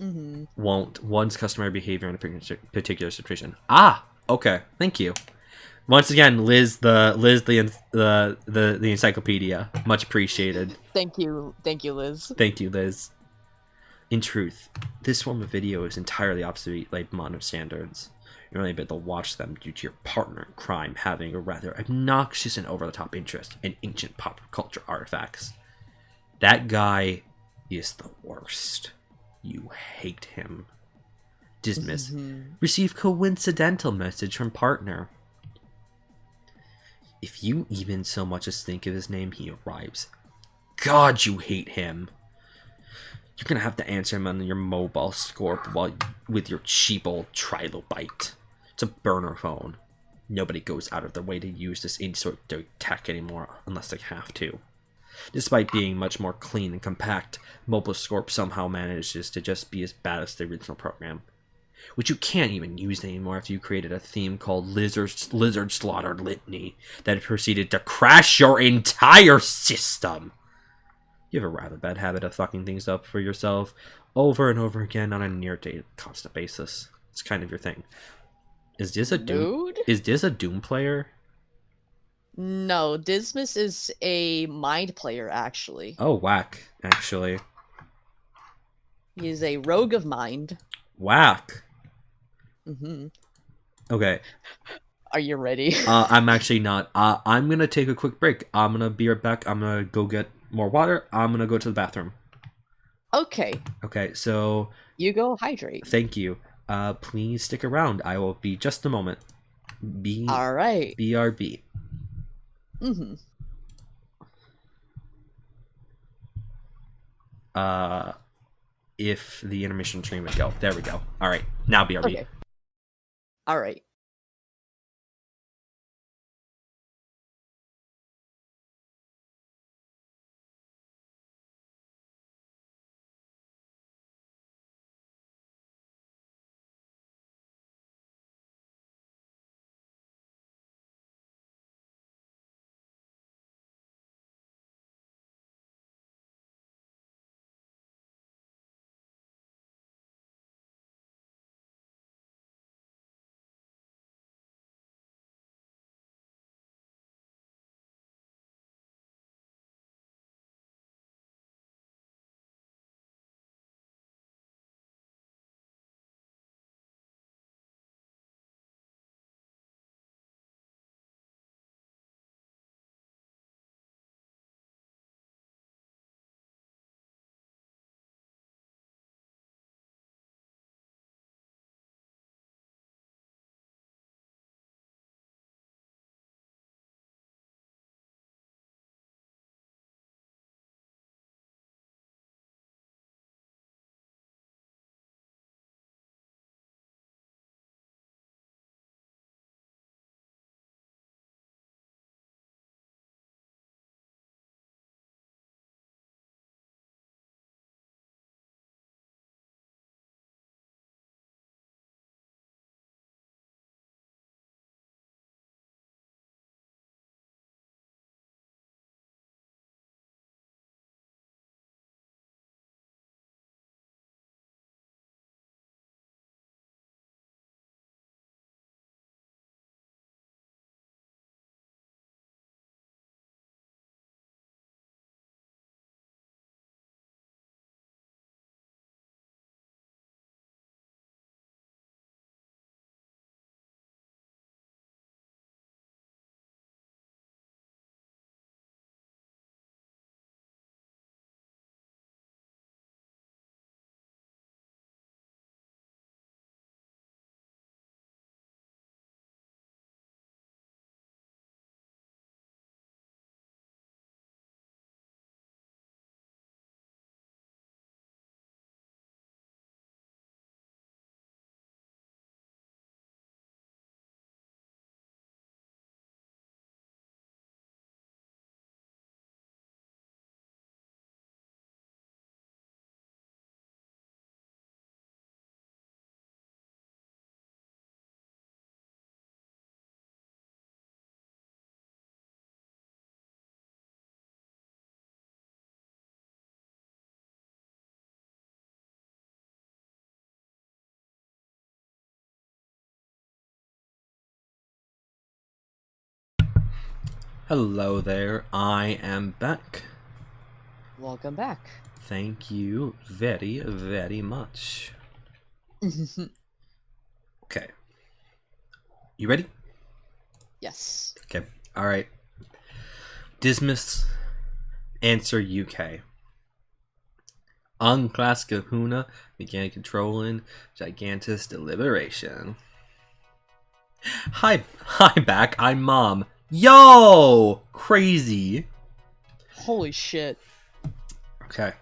Mm-hmm. One's customary behavior in a particular situation. Ah, okay, thank you. Once again, Liz the encyclopedia. Much appreciated. Thank you, Liz. Thank you, Liz. In truth, this form of video is entirely obsolete by modern standards. You're only able to watch them due to your partner in crime having a rather obnoxious and over-the-top interest in ancient pop culture artifacts. That guy is the worst. You hate him. Dismiss. Receive coincidental message from partner. If you even so much as think of his name, he arrives. God, you hate him. You're gonna have to answer him on your mobile Scorp with your cheap old trilobite. It's a burner phone. Nobody goes out of their way to use this insert tech anymore unless they have to. Despite being much more clean and compact, Mobile Scorp somehow manages to just be as bad as the original program, which you can't even use anymore after you created a theme called Lizard Slaughter Litany that proceeded to crash your entire system. You have a rather bad habit of fucking things up for yourself over and over again on a near-daily constant basis. It's kind of your thing. Is this a Doom player? No, Dismas is a mind player, actually. Oh, whack, actually. He is a rogue of mind. Whack. Okay. Are you ready? I'm actually not. I'm gonna take a quick break. I'm gonna be right back. I'm gonna go get more water. I'm gonna go to the bathroom. Okay. Okay, so... You go hydrate. Thank you. Please stick around. I will be just a moment. Alright. BRB. If the intermission stream would go. There we go. Alright, now BRB. Okay. Alright. Hello there, I am back. Welcome back. Thank you very, very much. Okay. You ready? Yes. Okay. Alright. Dismiss. Answer UK. Unclass Kahuna began controlling Gigantus Deliberation. Hi back, I'm Mom. Yo! Crazy. Holy shit. Okay.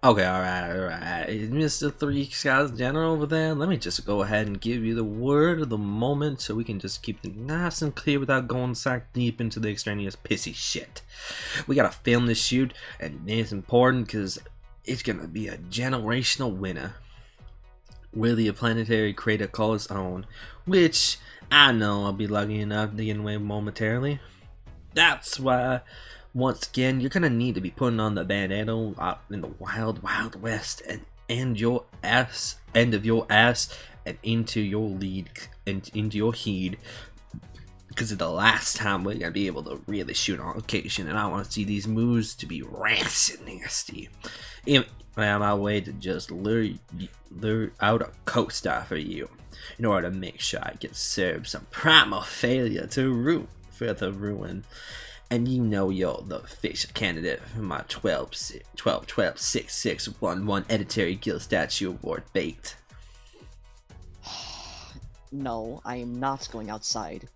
Okay, alright. Mr. Three Skies General over there, let me just go ahead and give you the word of the moment so we can just keep it nice and clear without going sack deep into the extraneous pissy shit. We gotta film this shoot, and it's important because it's gonna be a generational winner. Really a planetary crater call its own, which I know I'll be lucky enough to get away momentarily. That's why, once again, you're gonna need to be putting on the bandana out in the wild, wild west and end your ass, end of your ass, and into your lead, and into your heed, because it's the last time we're gonna be able to really shoot on location, and I want to see these moves to be rancid nasty. I'm on my way to just lure out a co-star for you, in order to make sure I get served some primal failure to further ruin. And you know you're the official candidate for my 12-6-6-1-1 Editorial Guild Statue Award bait. No, I am not going outside.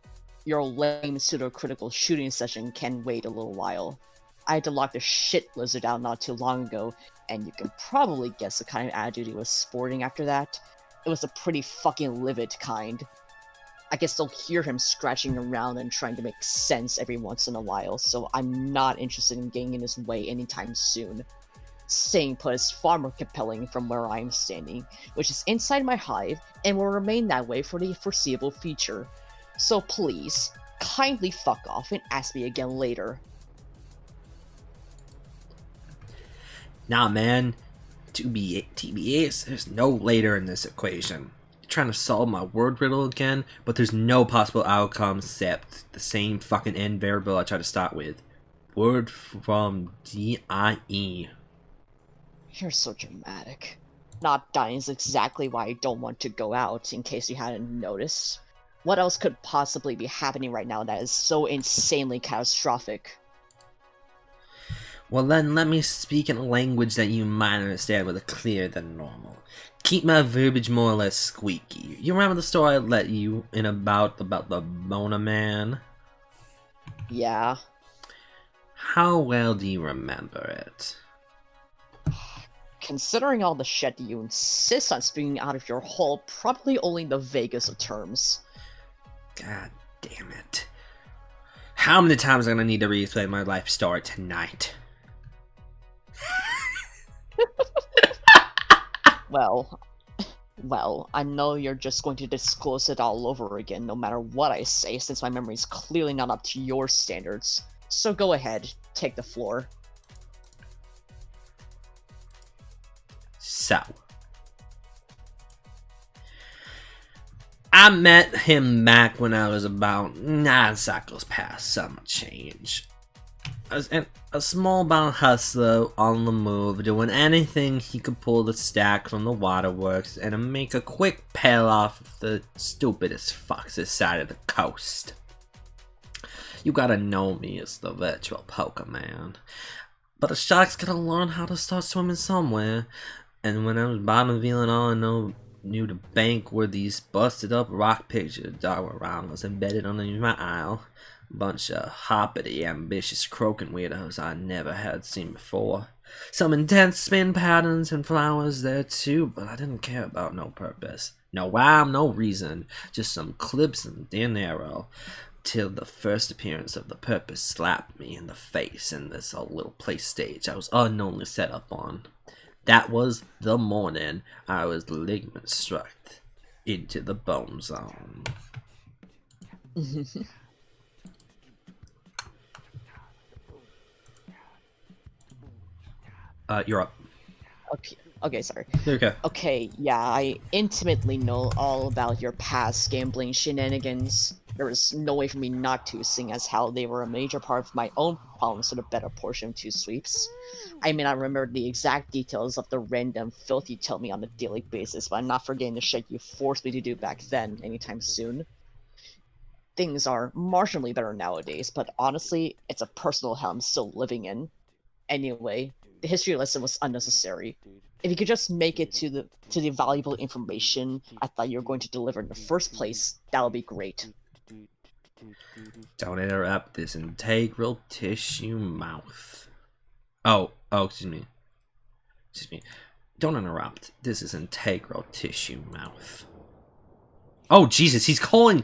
Your lame pseudo-critical shooting session can wait a little while. I had to lock the shit lizard out not too long ago, and you can probably guess the kind of attitude he was sporting after that. It was a pretty fucking livid kind. I can still hear him scratching around and trying to make sense every once in a while, so I'm not interested in getting in his way anytime soon. Staying put is far more compelling from where I'm standing, which is inside my hive, and will remain that way for the foreseeable future. So please, kindly fuck off and ask me again later. Nah, man. TBS, there's no later in this equation. You're trying to solve my word riddle again, but there's no possible outcome except the same fucking end variable I tried to start with. Word from DIE. You're so dramatic. Not dying is exactly why I don't want to go out, in case you hadn't noticed. What else could possibly be happening right now that is so insanely catastrophic? Well then, let me speak in a language that you might understand with a clearer than normal. Keep my verbiage more or less squeaky. You remember the story I let you in about the Bona Man? Yeah. How well do you remember it? Considering all the shit you insist on spewing out of your hole, probably only the vaguest of terms. God damn it. How many times am I gonna need to re-explain my life story tonight? Well, I know you're just going to disclose it all over again no matter what I say, since my memory's clearly not up to your standards. So go ahead, take the floor. So, I met him back when I was about 9 cycles past summer change. A small-bound hustler on the move, doing anything he could pull the stack from the waterworks and make a quick peel off of the stupidest fucks this side of the coast. You gotta know me as the virtual Pokemon. But a shark's gotta learn how to start swimming somewhere. And when I was bottom feeling all I knew the bank where these busted up rock pictures dog around was embedded underneath my aisle. Bunch of hoppity, ambitious croaking weirdos I never had seen before. Some intense spin patterns and flowers there too, but I didn't care about no purpose. No rhyme, no reason, just some clips and dinero. Till the first appearance of the purpose slapped me in the face in this little play stage I was unknowingly set up on. That was the morning I was ligament struck into the bone zone. You're up. Okay, sorry. Okay. Okay, yeah, I intimately know all about your past gambling shenanigans. there was no way for me not to, seeing as how they were a major part of my own problems for the better portion of 2 sweeps. I may not remember the exact details of the random filth you tell me on a daily basis, but I'm not forgetting the shit you forced me to do back then anytime soon. Things are marginally better nowadays, but honestly, it's a personal hell I'm still living in. Anyway, the history lesson was unnecessary. If you could just make it to the valuable information I thought you were going to deliver in the first place, that would be great. Don't interrupt this integral tissue mouth. Oh, excuse me. Excuse me. Don't interrupt. This is integral tissue mouth. Oh, Jesus, he's calling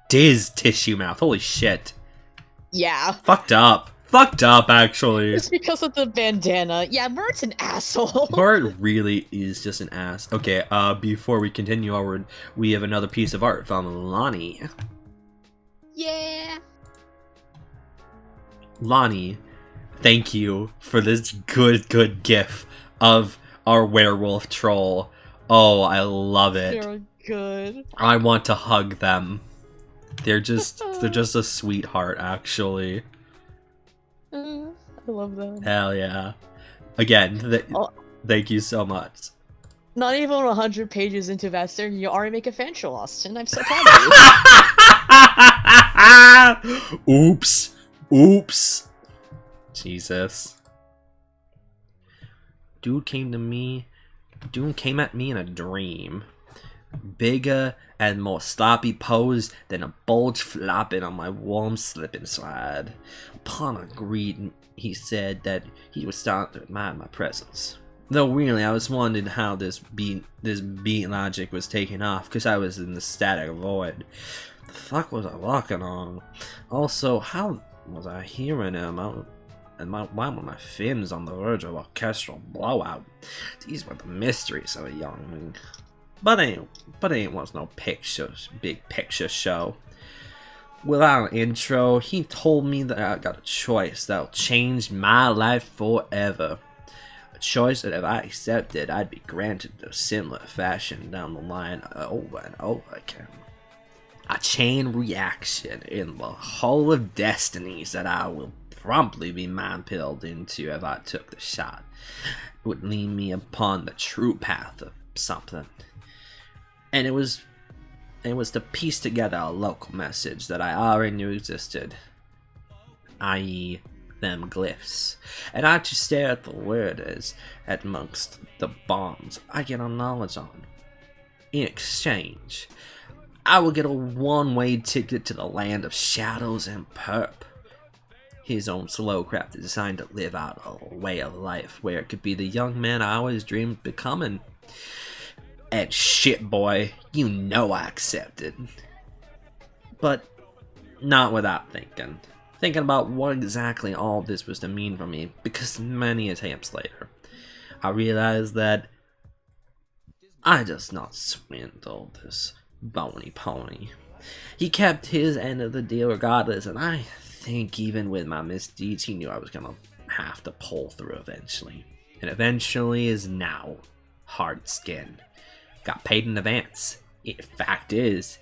Diz tissue mouth. Holy shit. Yeah. Fucked up, actually. It's because of the bandana. Yeah, Mert's an asshole. Bart really is just an ass. Okay, before we continue onward, we have another piece of art from Lonnie. Yeah. Lonnie, thank you for this good gif of our werewolf troll. Oh, I love it. They're good. I want to hug them. They're just a sweetheart, actually. I love them. Hell yeah. Again, thank you so much. Not even 100 pages into Vaster, you already make a fan show, Austin. I'm so proud of you. Oops. Jesus. Dude came at me in a dream. Bigger and more sloppy pose than a bulge flopping on my warm slip and slide. Upon agreed, he said that he was starting to admire my presence. Though really, I was wondering how this beat logic was taking off, because I was in the static void. The fuck was I walking on? Also, how was I hearing him? Why were my fins on the verge of orchestral blowout? These were the mysteries of a youngling. But ain't was no big picture show. Without an intro, he told me that I got a choice that'll change my life forever. A choice that if I accepted, I'd be granted a similar fashion down the line over and over again. A chain reaction in the whole of destinies that I will promptly be mind-pilled into if I took the shot. It would lead me upon the true path of something. And it was to piece together a local message that I already knew existed, i.e. them glyphs. And I just stare at the word as amongst the bonds I get on knowledge on. In exchange, I will get a one-way ticket to the land of shadows and perp. His own slow craft is designed to live out a way of life where it could be the young man I always dreamed becoming. And shit, boy, you know I accepted. But not without thinking. Thinking about what exactly all this was to mean for me, because many attempts later, I realized that I just not swindled this bony pony. He kept his end of the deal regardless, and I think even with my misdeeds, he knew I was gonna have to pull through eventually. And eventually is now. Hard skin. Got paid in advance. Fact is,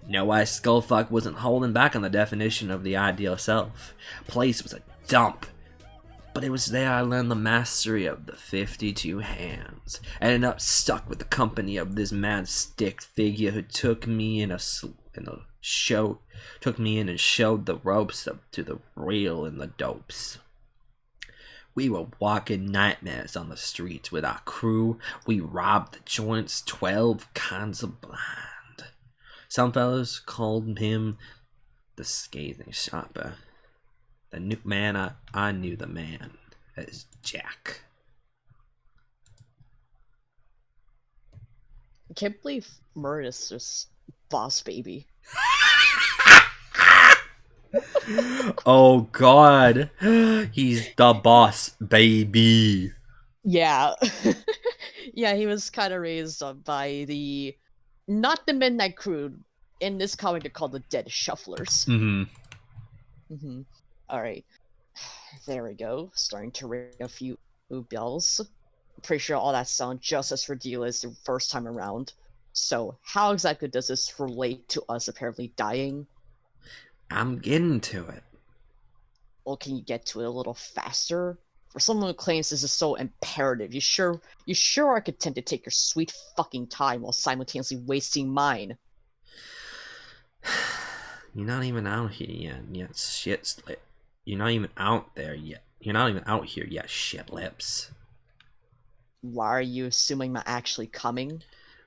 No Ice Skullfuck wasn't holding back on the definition of the ideal self. Place was a dump. But it was there I learned the mastery of the 52 hands. I ended up stuck with the company of this mad stick figure who took me in and showed the ropes up to the real and the dopes. We were walking nightmares on the streets with our crew. We robbed the joints 12 kinds of blind. Some fellas called him the scathing shopper. The new man, I knew the man as Jack. I can't believe Murder's just boss baby. Oh god, he's the boss baby. Yeah. Yeah, he was kind of raised by not the Midnight Crew. In this comic, they're called the Dead Shufflers. Alright. There we go. Starting to ring a few bells. I'm pretty sure all that sounds just as ridiculous the first time around. So, how exactly does this relate to us apparently dying? I'm getting to it. Well, can you get to it a little faster? For someone who claims this is so imperative, you sure are content to take your sweet fucking time while simultaneously wasting mine. You're not even out here yet. Yet shit slip. You're not even out there yet. You're not even out here yet, shit lips. Why are you assuming I'm actually coming?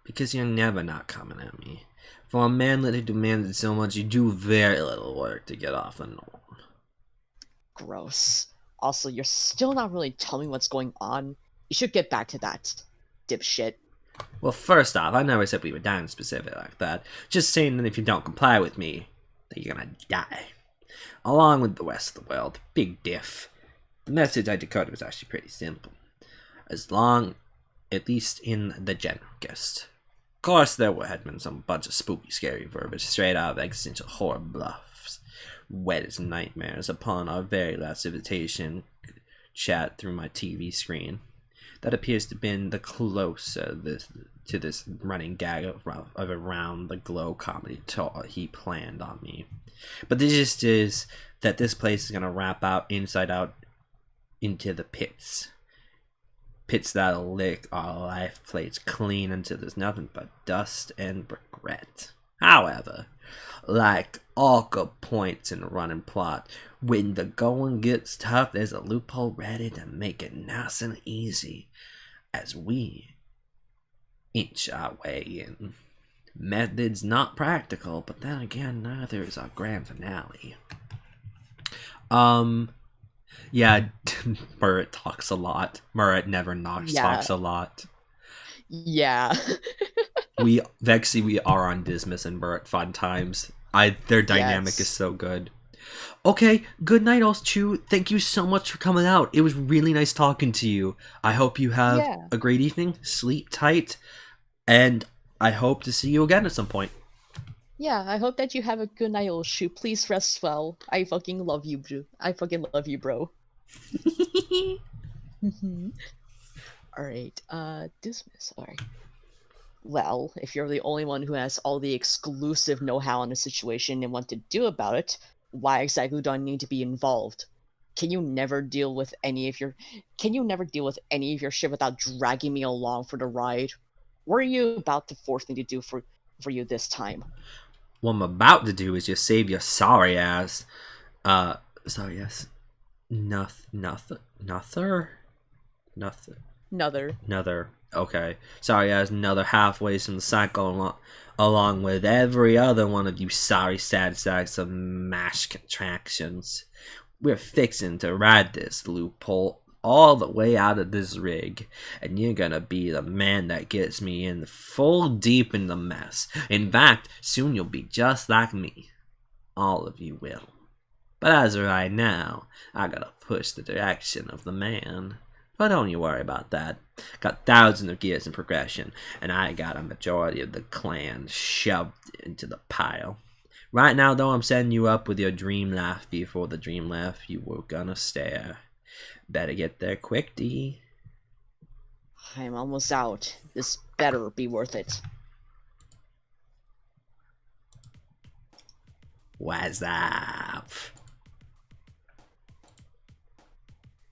Because you're never not coming at me. For a man that demanded so much, you do very little work to get off the norm. Gross. Also, you're still not really telling me what's going on. You should get back to that, dipshit. Well, first off, I never said we were down specific like that. Just saying that if you don't comply with me, that you're gonna die. Along with the rest of the world. Big diff. The message I decoded was actually pretty simple. As long, at least in the general gist. Of course, there had been some bunch of spooky, scary verbiage straight out of existential horror bluffs. Wet as nightmares upon our very last invitation chat through my TV screen. That appears to have been the closer to this running gag of around the glow comedy tour he planned on me. But the gist is that this place is going to wrap out inside out into the pits. Pits that'll lick our life plates clean until there's nothing but dust and regret. However, like all good points in a running plot, when the going gets tough, there's a loophole ready to make it nice and easy as we inch our way in. Method's not practical, but then again, neither is our grand finale. Yeah, Murret talks a lot. Murret never knocks, talks a lot. Yeah. Vexy, we are on Dismas and Murret fun times. Their dynamic is so good. Okay, good night, Chew. Thank you so much for coming out. It was really nice talking to you. I hope you have a great evening. Sleep tight. And I hope to see you again at some point. Yeah, I hope that you have a good night, Chew. Please rest well. I fucking love you, bro. Bro. Alright, dismiss. Alright. Well, if you're the only one who has all the exclusive know-how on the situation and what to do about it, why exactly do I need to be involved? Can you never deal with any of your shit without dragging me along for the ride? What are you about to force me to do for you this time? What I'm about to do is just save your sorry ass. Sorry ass. Nothing. Okay. Sorry ass. Another halfway from the cycle along with every other one of you sorry sad sacks of mash contractions. We're fixing to ride this loophole all the way out of this rig, and you're gonna be the man that gets me in full deep in the mess. In fact, soon you'll be just like me. All of you will. But as of right now, I gotta push the direction of the man. But don't you worry about that. Got thousands of gears in progression, and I got a majority of the clan shoved into the pile. Right now, though, I'm setting you up with your dream life before the dream life you were gonna stare. Better get there quick, D. I'm almost out. This better be worth it. What's up?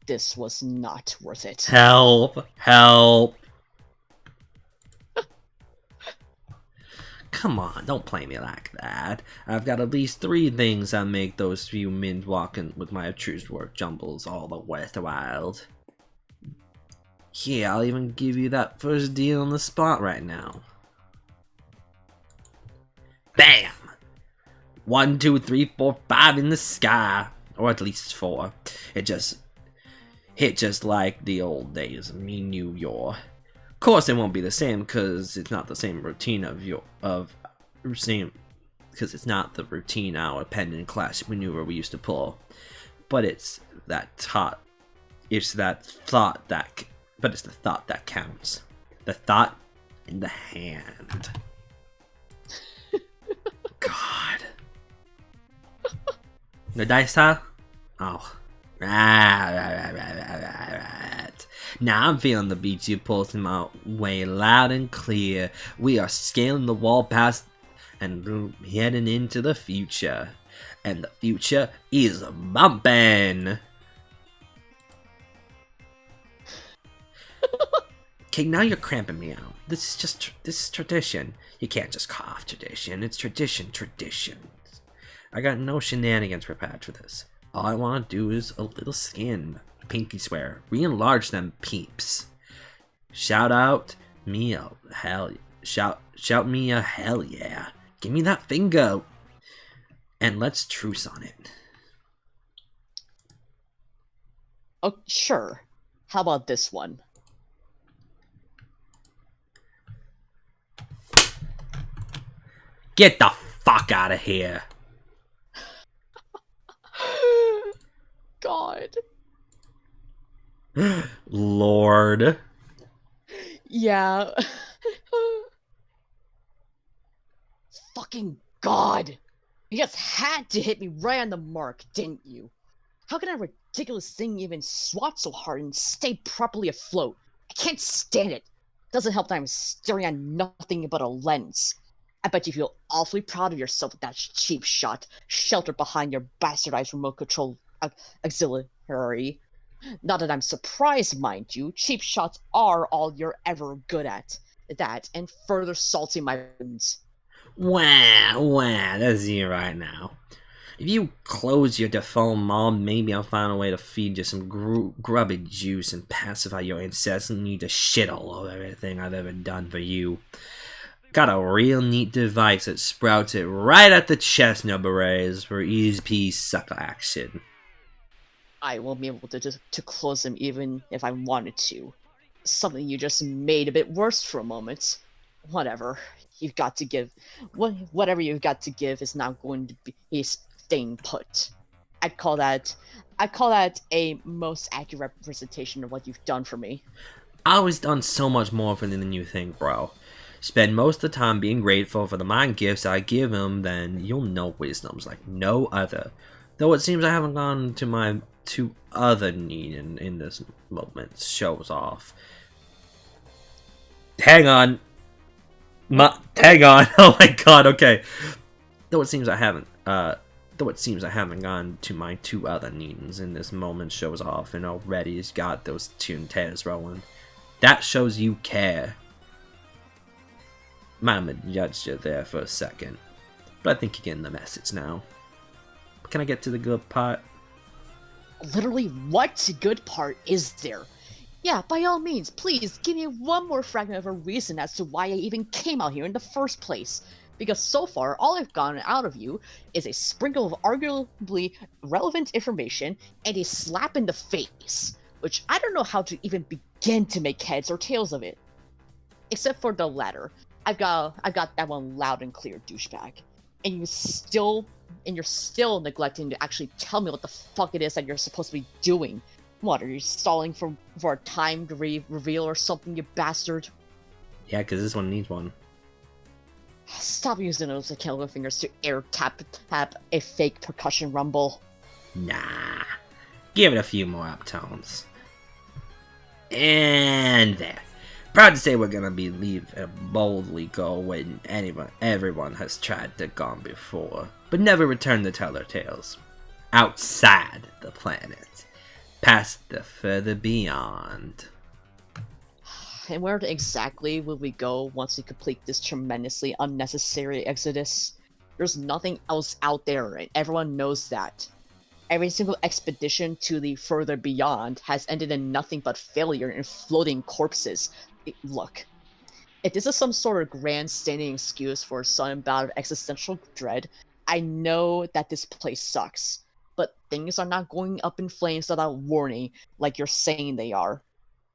This was not worth it. Help! Help! Come on, don't play me like that. I've got at least 3 things that make those few men walking with my obtruse work jumbles all the worthwhile. Here, I'll even give you that first deal on the spot right now. BAM! 1, 2, 3, 4, 5 in the sky. Or at least 4. It just hit just like the old days of me New York. Of course, it won't be the same because it's not the same routine because it's not the routine our pendant clash maneuver we used to pull. But it's the thought that counts. The thought in the hand. God. The dice, huh? Oh. Right. Now I'm feeling the beats you pulsing my way loud and clear. We are scaling the wall past and heading into the future. And the future is bumping. Okay, now you're cramping me out. This is tradition. You can't just call off tradition. It's tradition. I got no shenanigans prepared for this. All I want to do is a little skin. Pinky swear. Re-enlarge them peeps. Shout out me a hell. Shout me a hell yeah. Give me that finger. And let's truce on it. Oh, sure. How about this one? Get the fuck out of here. God. Lord. Yeah. Fucking God. You just had to hit me right on the mark, didn't you? How can a ridiculous thing even swat so hard and stay properly afloat? I can't stand it. Doesn't help that I'm staring at nothing but a lens. I bet you feel awfully proud of yourself with that cheap shot, sheltered behind your bastardized remote control auxiliary. Not that I'm surprised, mind you. Cheap shots are all you're ever good at. That, and further salting my wounds. Wah, that's you right now. If you close your default mob, maybe I'll find a way to feed you some grubby juice and pacify your incessant need to shit all over everything I've ever done for you. Got a real neat device that sprouts it right at the chestnut berets for easy sucker action. I won't be able to close them even if I wanted to. Something you just made a bit worse for a moment. Whatever. You've got to give. Whatever you've got to give is not going to be staying put. I'd call that a most accurate representation of what you've done for me. I always done so much more for them than you think, bro. Spend most of the time being grateful for the mind gifts I give him, then you'll know wisdoms like no other. Though it seems I haven't gone to my two other need in this moment. Shows off. Hang on. Hang on. Oh my god, okay. Though it seems I haven't gone to my two other needs in this moment. Shows off, and already has got those two tears rolling. That shows you care. Mama judged you there for a second, but I think you're getting the message now. Can I get to the good part? Literally, what good part is there? Yeah, by all means, please give me one more fragment of a reason as to why I even came out here in the first place. Because so far, all I've gotten out of you is a sprinkle of arguably relevant information and a slap in the face, which I don't know how to even begin to make heads or tails of it. Except for the latter. I've got that one loud and clear, douchebag. And you're still neglecting to actually tell me what the fuck it is that you're supposed to be doing. What, are you stalling for a time to reveal or something, you bastard? Yeah, because this one needs one. Stop using those killer fingers to air tap a fake percussion rumble. Nah. Give it a few more uptones. And there. Proud to say we're gonna leave and boldly go when everyone has tried to gone before, but never return to tell their tales. Outside the planet. Past the further beyond. And where exactly will we go once we complete this tremendously unnecessary exodus? There's nothing else out there, and everyone knows that. Every single expedition to the further beyond has ended in nothing but failure and floating corpses. Look, if this is some sort of grandstanding excuse for some bout of existential dread, I know that this place sucks. But things are not going up in flames without warning, like you're saying they are.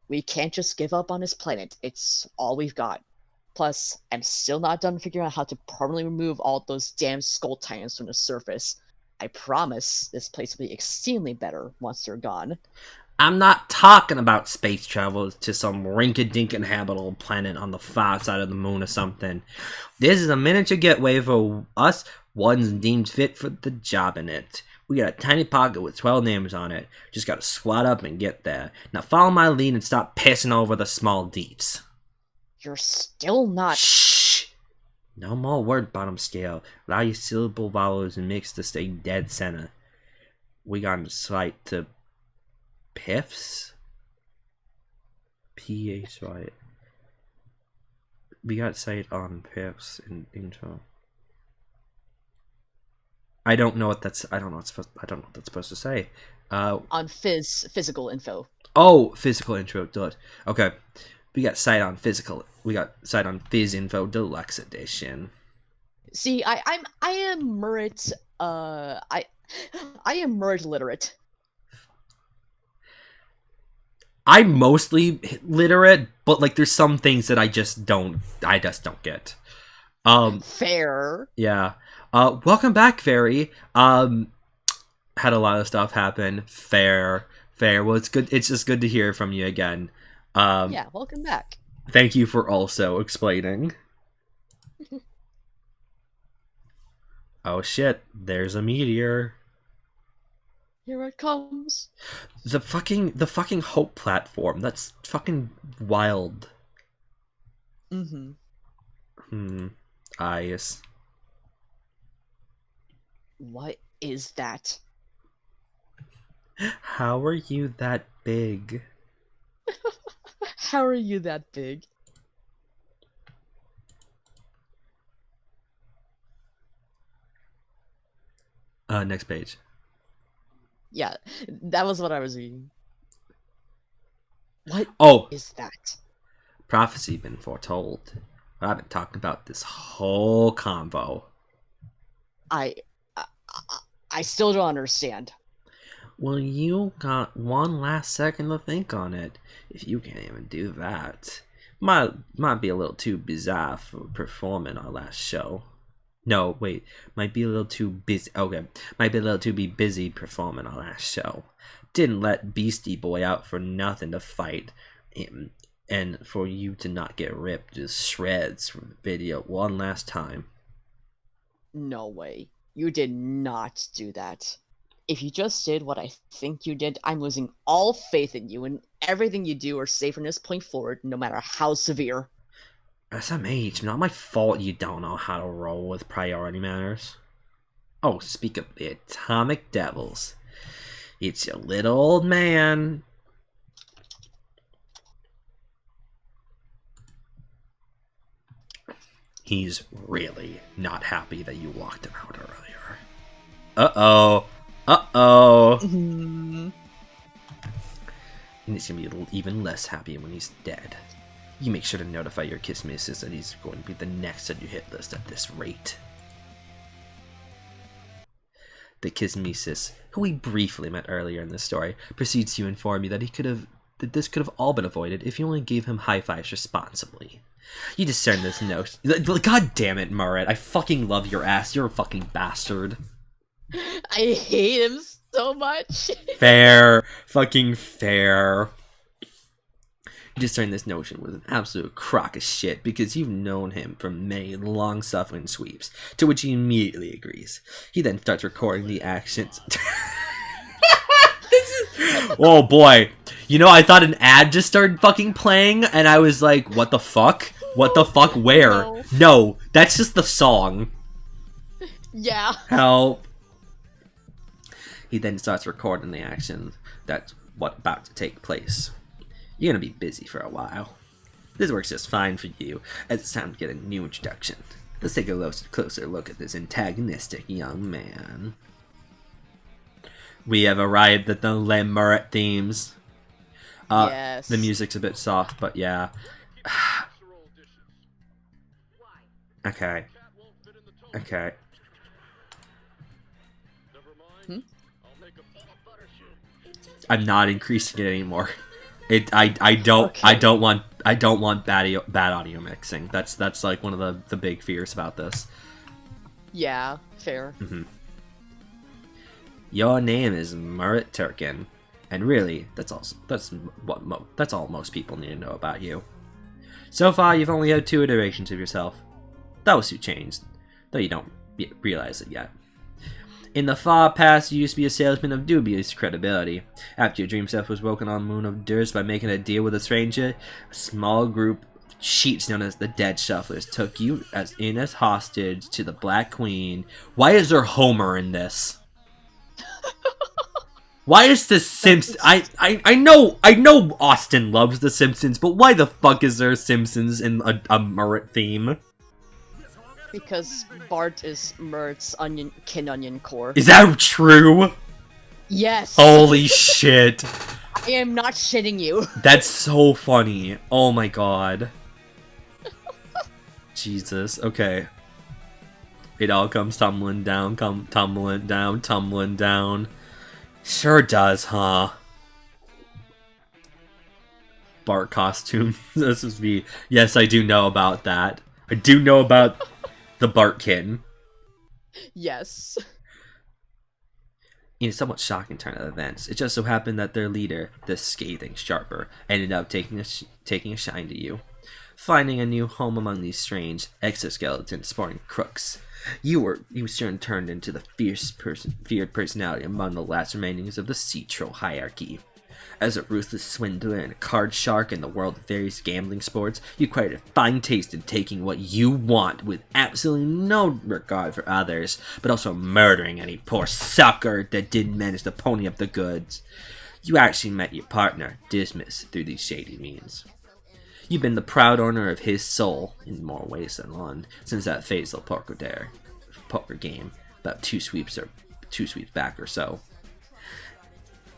We can't just give up on this planet. It's all we've got. Plus, I'm still not done figuring out how to permanently remove all those damn skull titans from the surface. I promise this place will be extremely better once they're gone. I'm not talking about space travel to some rinky-dink inhabitable planet on the far side of the moon or something. This is a miniature getaway for us, ones deemed fit for the job in it. We got a tiny pocket with 12 names on it. Just gotta squat up and get there. Now follow my lead and stop pissing over the small deets. You're still not. Shh! No more word bottom scale. Allow your syllable vowels and mix to stay dead center. We got a site to PIFs? PHY. We got site on PIFs in intro. I don't know what that's supposed to say. On physical info. Oh, physical intro deluxe. Okay. We got site on physical. We got site on Phys Info Deluxe Edition. See, I am Murit. I am Murit literate. I'm mostly literate, but like there's some things that I just don't get. Fair. Yeah. Welcome back, Fairy. Had a lot of stuff happen. Fair. Well, it's good. It's just good to hear from you again. Yeah, welcome back. Thank you for also explaining. Oh shit, there's a meteor. Here it comes. The fucking Hope platform. That's fucking wild. Eyes. What is that? How are you that big? How are you that big? Next page. Yeah, that was what I was reading. What is that? Prophecy been foretold. I've been talking about this whole convo. I still don't understand. Well, you got one last second to think on it. If you can't even do that, might be a little too bizarre for performing our last show. No, wait, might be a little too busy. Okay, might be a little too busy performing our last show. Didn't let Beastie Boy out for nothing to fight him, and for you to not get ripped to shreds from the video one last time. No way. You did not do that. If you just did what I think you did, I'm losing all faith in you, and everything you do or say from this point forward, no matter how severe. SMH, not my fault you don't know how to roll with priority matters. Oh, speak of the Atomic Devils. It's your little old man. He's really not happy that you walked him out earlier. Uh-oh. And he's gonna be even less happy when he's dead. You make sure to notify your kiss missus that he's going to be the next on your hit list at this rate. The Kismesis, who we briefly met earlier in this story, proceeds to inform you that this could have all been avoided if you only gave him high fives responsibly. You discern this note. God damn it, Murit. I fucking love your ass. You're a fucking bastard. I hate him so much. Fair. Fucking fair. You discern this notion was an absolute crock of shit because you've known him from many long-suffering sweeps, to which he immediately agrees. He then starts recording the actions. Oh boy. You know, I thought an ad just started fucking playing, and I was like, what the fuck? What the fuck? Where? No, that's just the song. Yeah. Help. He then starts recording the action that's what's about to take place. You're gonna be busy for a while. This works just fine for you, as it's time to get a new introduction. Let's take a closer look at this antagonistic young man. We have arrived at the Le Murit themes. Yes. The music's a bit soft, but yeah. Okay. I'm not increasing it anymore. I don't want bad audio mixing. That's like one of the big fears about this. Yeah, fair. Your name is Murit Turkin, and really, that's all most people need to know about you. So far, you've only had 2 iterations of yourself. Those 2 changed, though you don't realize it yet. In the far past, you used to be a salesman of dubious credibility. After your dream self was woken on the moon of Durst by making a deal with a stranger, a small group of cheats known as the Dead Shufflers took you as hostage to the Black Queen. Why is there Homer in this? Why is the Simpsons? I know Austin loves the Simpsons, but why the fuck is there Simpsons in a Murret theme? Because Bart is Mert's onion core. Is that true? Yes. Holy shit. I am not shitting you. That's so funny. Oh my god. Jesus. Okay. It all comes tumbling down, tumbling down. Sure does, huh? Bart costume. This is me. Yes, I do know about that. I do know about the Bartkin. Yes. In a somewhat shocking turn of events, it just so happened that their leader, the scathing Sharper, ended up taking a shine to you. Finding a new home among these strange exoskeletons sporting crooks, you soon turned into the feared personality among the last remainings of the Sea Troll hierarchy. As a ruthless swindler and a card shark in the world of various gambling sports, you acquired a fine taste in taking what you want with absolutely no regard for others, but also murdering any poor sucker that didn't manage to pony up the goods. You actually met your partner, Dismas, through these shady means. You've been the proud owner of his soul, in more ways than one, since that fatal poker game, about two sweeps back or so.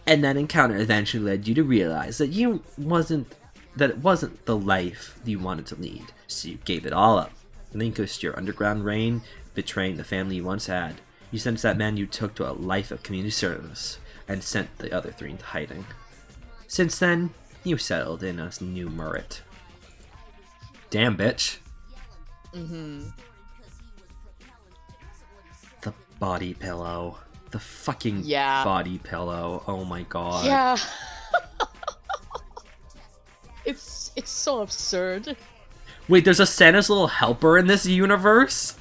And that encounter eventually led you to realize that it wasn't the life you wanted to lead, so you gave it all up, relinquished your underground reign, betraying the family you once had. You sent that man you took to a life of community service, and sent the other three into hiding. Since then, you settled in a new Murret. Damn, bitch. Mm-hmm. The body pillow. The fucking body pillow. Oh my god. Yeah. It's so absurd. Wait, there's a Santa's little helper in this universe?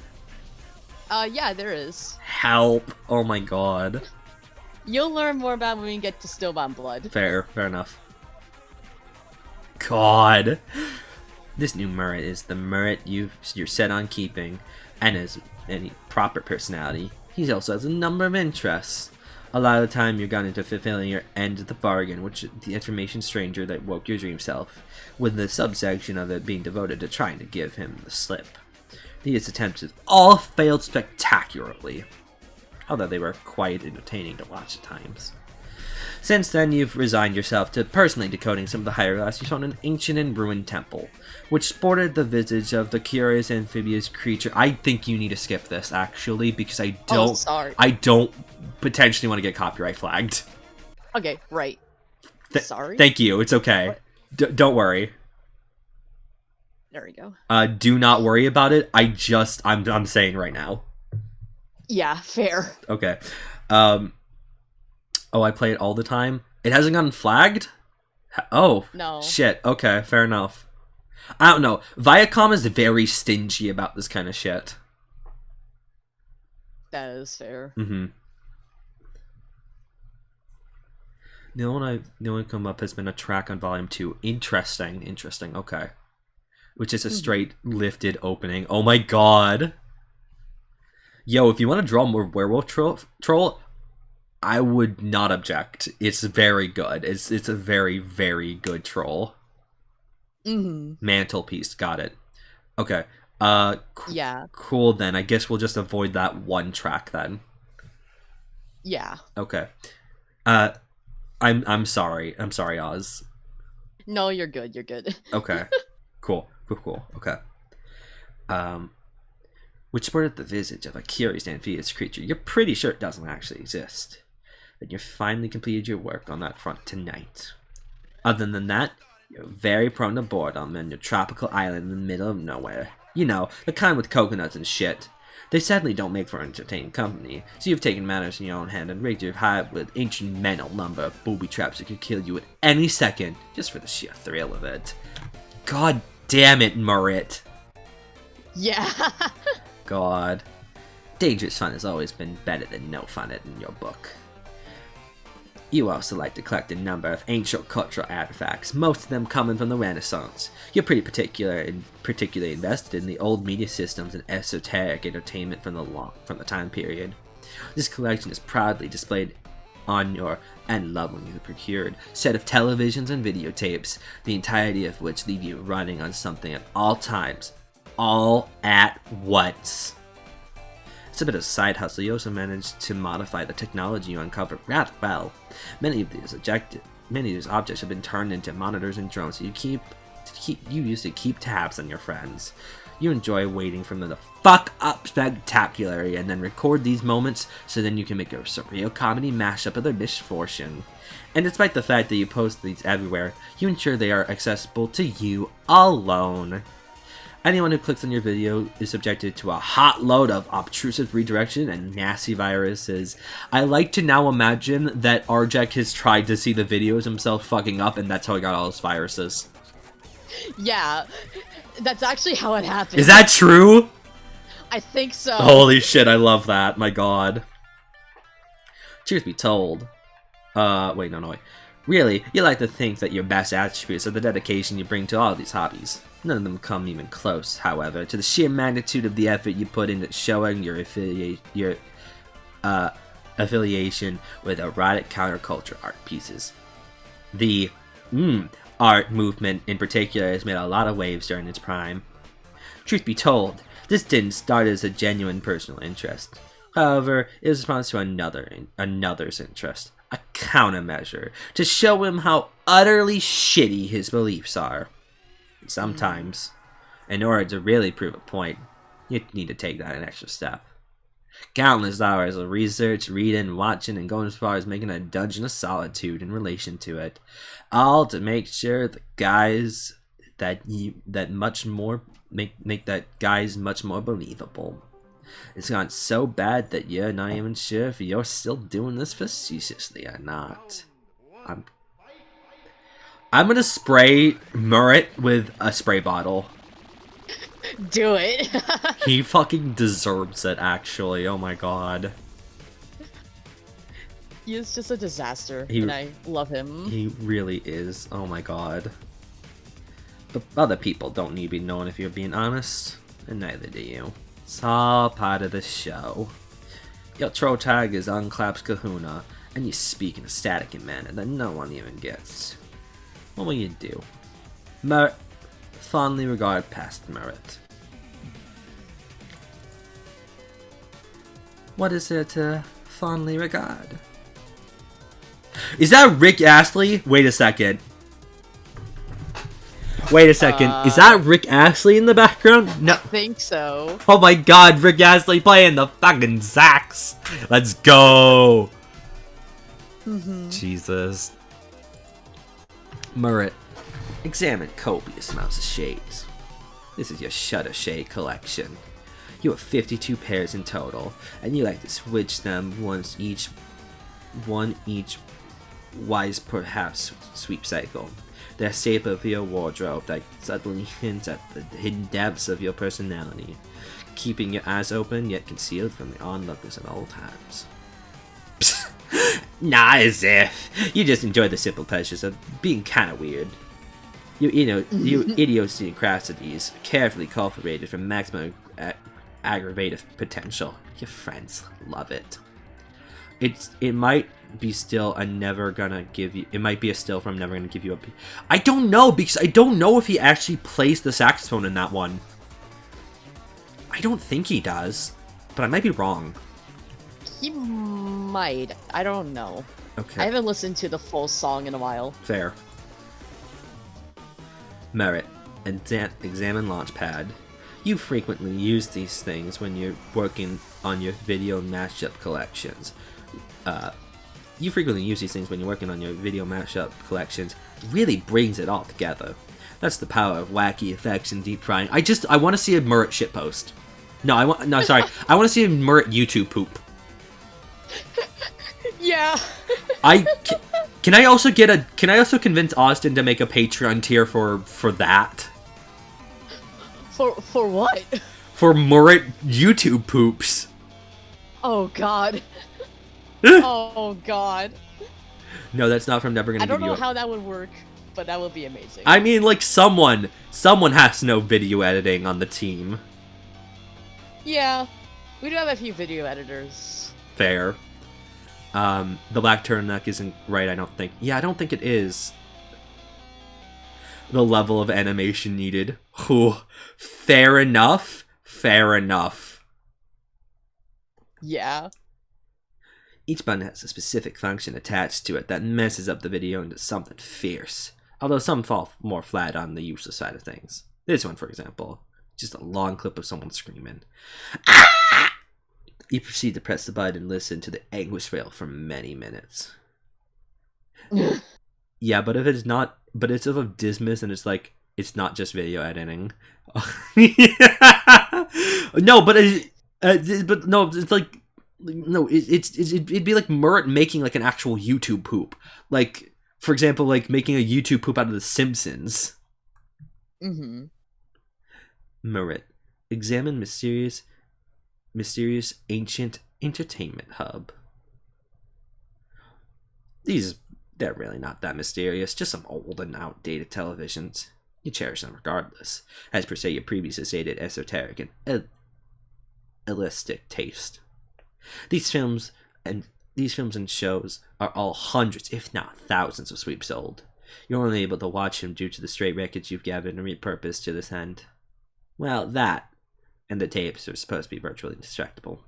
Yeah, there is. Help. Oh my god. You'll learn more about when we get to Stillbound Blood. Fair enough. God. This new Murret is the Murret you're set on keeping, and as any proper personality, he also has a number of interests. A lot of the time you're gone into fulfilling your end of the bargain, which is the information stranger that woke your dream self, with the subsection of it being devoted to trying to give him the slip. These attempts have all failed spectacularly, although they were quite entertaining to watch at times. Since then, you've resigned yourself to personally decoding some of the hieroglyphs you found in an ancient and ruined temple, which sported the visage of the curious amphibious creature. I think you need to skip this, actually, because I don't potentially want to get copyright flagged. Okay, right. Sorry? Thank you, it's okay. Don't worry. There we go. Do not worry about it. I'm saying right now. Yeah, fair. Okay. Oh, I play it all the time? It hasn't gotten flagged? Oh. No. Shit. Okay, fair enough. I don't know. Viacom is very stingy about this kind of shit. That is fair. Mm-hmm. The only one come up has been a track on Volume 2. Interesting. Okay. Which is a straight lifted opening. Oh my god. Yo, if you want to draw more werewolf troll, I would not object. It's very good. It's a very, very good troll. Mm-hmm. Mantelpiece, got it. Okay. Yeah. Cool then. I guess we'll just avoid that one track then. Yeah. Okay. I'm sorry. I'm sorry, Oz. No, you're good. You're good. Okay. Cool. Okay. Which sported the visage of a curious amphibious creature you're pretty sure it doesn't actually exist. And you finally completed your work on that front tonight. Other than that, you're very prone to boredom in your tropical island in the middle of nowhere. You know, the kind with coconuts and shit. They sadly don't make for entertaining company, so you've taken matters in your own hand and rigged your hive with ancient mental number of booby traps that could kill you at any second, just for the sheer thrill of it. God damn it, Murret. Yeah. God. Dangerous fun has always been better than no fun in your book. You also like to collect a number of ancient cultural artifacts, most of them coming from the Renaissance. You're particularly invested in the old media systems and esoteric entertainment from the time period. This collection is proudly displayed on your and lovingly procured set of televisions and videotapes, the entirety of which leave you running on something at all times, all at once. It's a bit of a side hustle. You also managed to modify the technology you uncovered rather well. Many of these objects have been turned into monitors and drones. So you use to keep tabs on your friends. You enjoy waiting for them to fuck up spectacularly and then record these moments so then you can make a surreal comedy mashup of their misfortune. And despite the fact that you post these everywhere, you ensure they are accessible to you alone. Anyone who clicks on your video is subjected to a hot load of obtrusive redirection and nasty viruses. I like to now imagine that Arjek has tried to see the videos himself fucking up, and that's how he got all his viruses. Yeah, that's actually how it happened. Is that true? I think so. Holy shit, I love that. My god. Truth be told. Wait. Really, you like to think that your best attributes are the dedication you bring to all of these hobbies. None of them come even close, however, to the sheer magnitude of the effort you put into showing your affiliation with erotic counterculture art pieces. The art movement in particular has made a lot of waves during its prime. Truth be told, this didn't start as a genuine personal interest. However, it was a response to another's interest, a countermeasure, to show him how utterly shitty his beliefs are. Sometimes, in order to really prove a point, you need to take that an extra step. Countless hours of research, reading, watching, and going as far as making a dungeon of solitude in relation to it, all to make sure the guys make that guys much more believable. It's gone so bad that you're not even sure if you're still doing this facetiously or not. I'm gonna spray Murret with a spray bottle. Do it. He fucking deserves it, actually. Oh my god. He is just a disaster, and I love him. He really is. Oh my god. But other people don't need to be known if you're being honest, and neither do you. It's all part of the show. Your troll tag is Unclaps Kahuna, and you speak in a static manner that no one even gets. What will you do? Murret, fondly regard past Murret. What is there to fondly regard? Is that Rick Astley? Wait a second. Is that Rick Astley in the background? No. I think so. Oh my god, Rick Astley playing the fucking sax. Let's go. Jesus. Murret, examine copious amounts of shades. This is your Shutter Shade collection. You have 52 pairs in total, and you like to switch them one each wise perhaps sweep cycle. They're a staple of your wardrobe that subtly hints at the hidden depths of your personality, keeping your eyes open yet concealed from the onlookers at all times. Nah, as if. You just enjoy the simple pleasures of being kinda weird. Your idiosyncrasies carefully cultivated for maximum aggravative potential. Your friends love it. It might be still I'm never gonna give you. It might be a still from never gonna give you a. I don't know, because I don't know if he actually plays the saxophone in that one. I don't think he does, but I might be wrong. He might. I don't know. Okay. I haven't listened to the full song in a while. Fair. Murret, examine Launchpad. You frequently use these things when you're working on your video mashup collections. Really brings it all together. That's the power of wacky effects and deep frying. I want to see a Murret shitpost. I want to see a Murret YouTube poop. Yeah. Can I also convince Austin to make a Patreon tier for that? For what? For Murret YouTube poops. Oh god. Oh god. No, that's not from Never Gonna I don't Give You know Up. how that would work, but that would be amazing. I mean, like, someone has to know video editing on the team. Yeah. We do have a few video editors. Fair. The black turtleneck isn't right, I don't think. Yeah, I don't think it is. The level of animation needed. Ooh, fair enough. Fair enough. Yeah. Each button has a specific function attached to it that messes up the video into something fierce. Although some fall more flat on the useless side of things. This one, for example, just a long clip of someone screaming. Ah! You proceed to press the button and listen to the anguish wail for many minutes. Yeah, but if it's not, but it's of dismiss and it's like, it's not just video editing. No, but no, it's like, no, it'd be like Murret making like an actual YouTube poop. Like, for example, like making a YouTube poop out of The Simpsons. Mm-hmm. Murret, examine mysterious ancient entertainment hub. They're really not that mysterious, just some old and outdated televisions. You cherish them regardless, as per se your previously stated esoteric and elastic taste. These films and shows are all hundreds, if not thousands, of sweeps old. You're only able to watch them due to the stray wreckage you've gathered and repurposed to this end. Well, that, and the tapes are supposed to be virtually indestructible.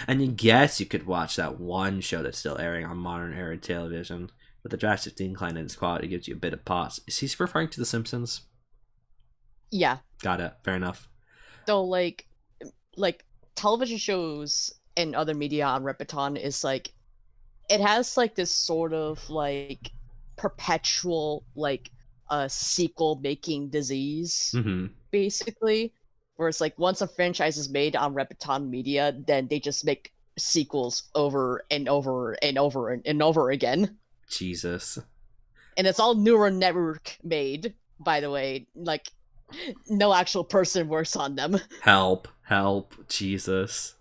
And you guess you could watch that one show that's still airing on modern era television, but the drastic decline in its quality gives you a bit of pause. Is he referring to The Simpsons? Yeah. Got it. Fair enough. So like television shows and other media on Repeton is like, it has like this sort of like perpetual like sequel making disease, basically, where it's like once a franchise is made on Repeton Media, then they just make sequels over and over and over and over again. Jesus. And it's all neural network made, by the way. Like, no actual person works on them. Help. Jesus.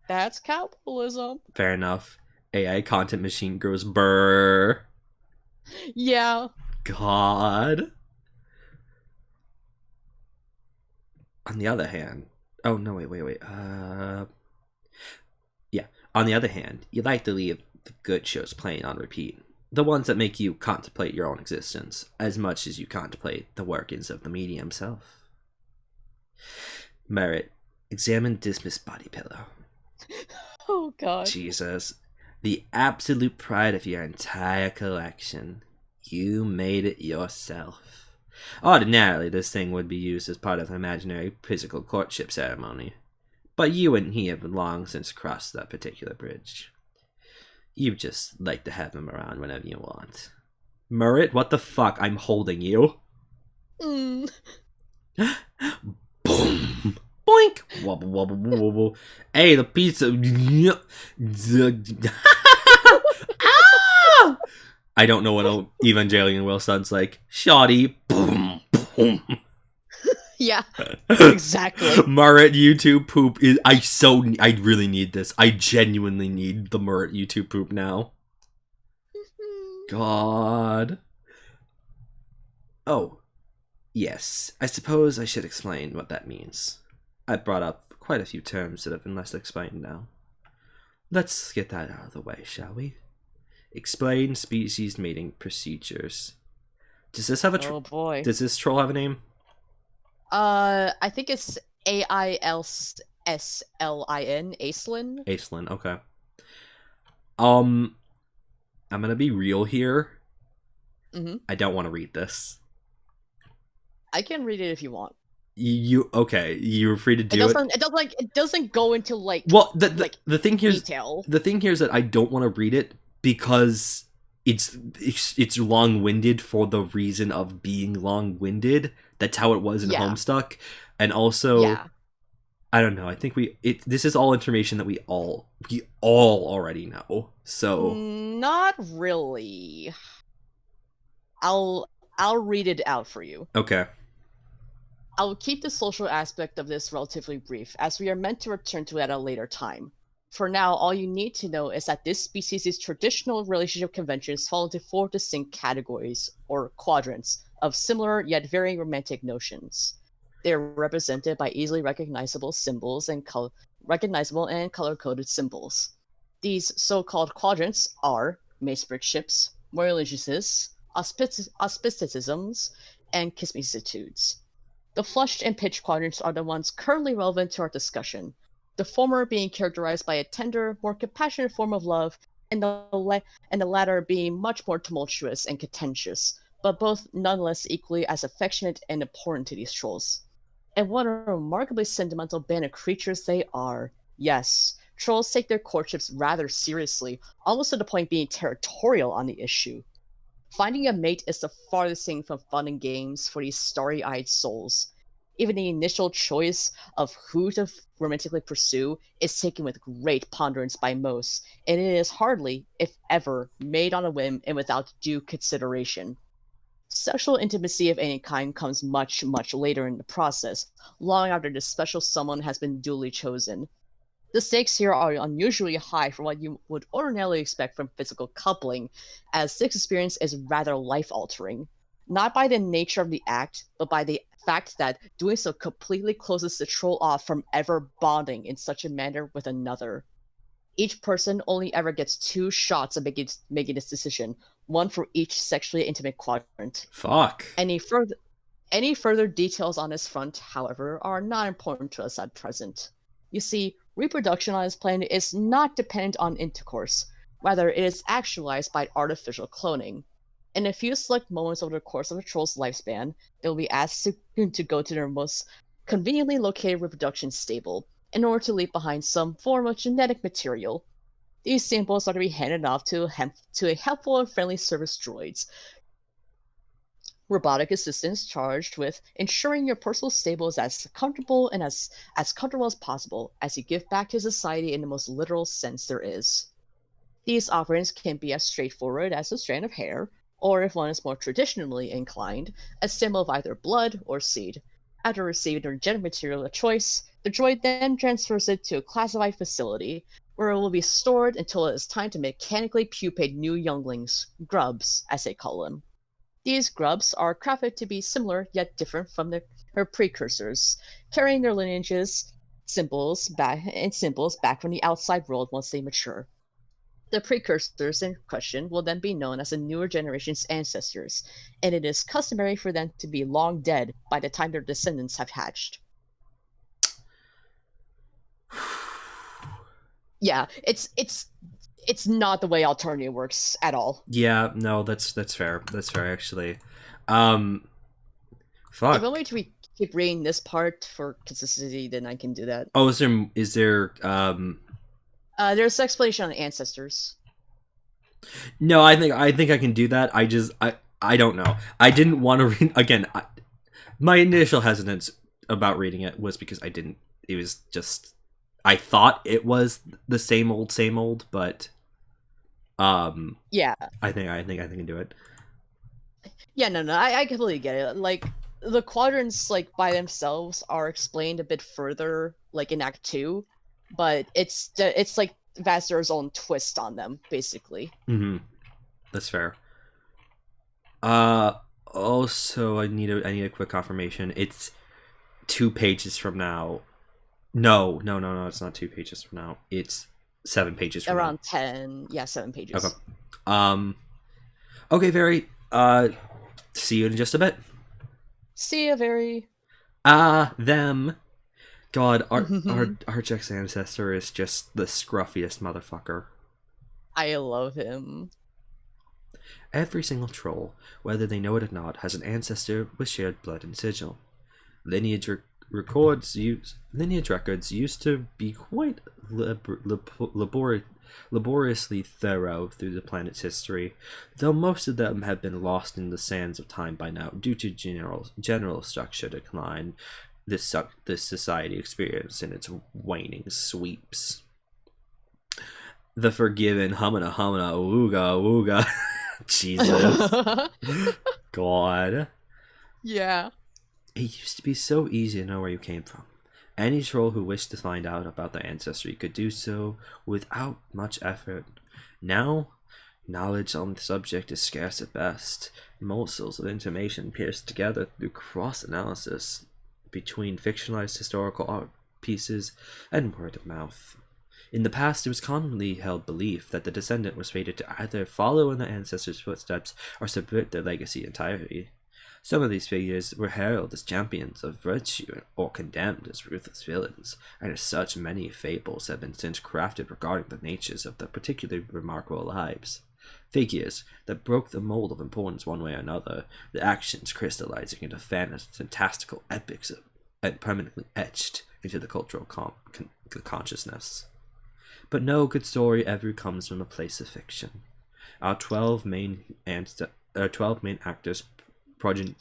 That's capitalism. Fair enough. AI content machine grows burr. Yeah. God. On the other hand, oh no, wait. Yeah. On the other hand, you like to leave the good shows playing on repeat. The ones that make you contemplate your own existence, as much as you contemplate the workings of the medium itself. Merit, examine Dismiss Body Pillow. Oh god. Jesus. The absolute pride of your entire collection. You made it yourself. Ordinarily, this thing would be used as part of an imaginary physical courtship ceremony. But you and he have long since crossed that particular bridge. You just like to have him around whenever you want. Murret, what the fuck? I'm holding you. Boom! Boink! Wobble, wobble, wobble. Hey, the pizza. Ah! I don't know what an Evangelion Will sounds like. Shoddy. Boom, boom. Yeah, exactly. Murret YouTube poop is. I really need this. I genuinely need the Murret YouTube poop now. God. Oh, yes. I suppose I should explain what that means. I brought up quite a few terms that have been less explained now. Let's get that out of the way, shall we? Explain species mating procedures. Does this have a Oh boy. Does this troll have a name? I think it's AILSLIN, Aislinn. Aislinn, okay. I'm gonna be real here. I don't want to read this. I can read it if you want. Okay? You're free to do it. It doesn't go into like. Well, the thing here is detail. The thing here is that I don't want to read it because it's long-winded for the reason of being long-winded. That's how it was in Homestuck, and also, I don't know. I think this is all information that we all already know. So not really. I'll read it out for you. Okay. I'll keep the social aspect of this relatively brief, as we are meant to return to it at a later time. For now, all you need to know is that this species' traditional relationship conventions fall into 4 distinct categories, or quadrants, of similar yet very romantic notions. They are represented by easily recognizable symbols and recognizable and color-coded symbols. These so-called quadrants are matesprickships, moral-allegiances, auspicitisms, and kismicitudes. The flushed and pitched quadrants are the ones currently relevant to our discussion, the former being characterized by a tender, more compassionate form of love, and the latter being much more tumultuous and contentious, but both nonetheless equally as affectionate and important to these trolls. And what a remarkably sentimental band of creatures they are. Yes, trolls take their courtships rather seriously, almost to the point of being territorial on the issue. Finding a mate is the farthest thing from fun and games for these starry-eyed souls. Even the initial choice of who to romantically pursue is taken with great ponderance by most, and it is hardly, if ever, made on a whim and without due consideration. Sexual intimacy of any kind comes much, much later in the process, long after this special someone has been duly chosen. The stakes here are unusually high for what you would ordinarily expect from physical coupling, as this experience is rather life-altering. Not by the nature of the act, but by the fact that doing so completely closes the troll off from ever bonding in such a manner with another. Each person only ever gets 2 shots of making this decision, one for each sexually intimate quadrant. Fuck. Any further details on this front, however, are not important to us at present. You see, reproduction on this planet is not dependent on intercourse. Rather, it is actualized by artificial cloning. In a few select moments over the course of a troll's lifespan, they will be asked to go to their most conveniently located reproduction stable in order to leave behind some form of genetic material. These samples are to be handed off to a helpful and friendly service droids, robotic assistants charged with ensuring your personal stable is as comfortable and as comfortable as possible as you give back to society in the most literal sense there is. These offerings can be as straightforward as a strand of hair, or if one is more traditionally inclined, a symbol of either blood or seed. After receiving the genetic material of choice, the droid then transfers it to a classified facility, where it will be stored until it is time to mechanically pupate new younglings, grubs, as they call them. These grubs are crafted to be similar yet different from her precursors, carrying their lineages, symbols back from the outside world once they mature. The precursors in question will then be known as the newer generation's ancestors, and it is customary for them to be long dead by the time their descendants have hatched. Yeah, it's not the way Alternia works at all. Yeah, no, that's fair. That's fair, actually. Fuck. If you want me to keep reading this part for consistency, then I can do that. Oh, is there There's an explanation on ancestors. No, I think I can do that. I don't know. I didn't want to read again. My initial hesitance about reading it was because it was just I thought it was the same old, but yeah. I think I can do it. Yeah, no, I completely get it. Like the quadrants, like by themselves, are explained a bit further, like in Act 2, but it's like Vassar's own twist on them, basically. Mm-hmm. That's fair. Also, I need a quick confirmation. It's 2 pages from now. No, it's not 2 pages from now. It's 7 pages from Around now. 10, yeah, 7 pages. Okay. Okay, very. See you in just a bit. See you, very. Them. God, Archek's ancestor is just the scruffiest motherfucker. I love him. Every single troll, whether they know it or not, has an ancestor with shared blood and sigil. Lineage records used to be quite laboriously thorough through the planet's history, though most of them have been lost in the sands of time by now due to general structure decline this society experienced in its waning sweeps. The forgiven humana ooga ooga. Jesus. God. Yeah. It used to be so easy to know where you came from, Any troll who wished to find out about their ancestry could do so without much effort. Now, knowledge on the subject is scarce at best. Morsels of information pierced together through cross-analysis between fictionalized historical art pieces and word of mouth. In the past, it was commonly held belief that the descendant was fated to either follow in their ancestors' footsteps or subvert their legacy entirely. Some of these figures were heralded as champions of virtue or condemned as ruthless villains, and as such many fables have been since crafted regarding the natures of their particularly remarkable lives. Figures that broke the mold of importance one way or another, their actions crystallizing into fantastical epics and permanently etched into the cultural consciousness. But no good story ever comes from a place of fiction. Our 12 main actors, progenitors,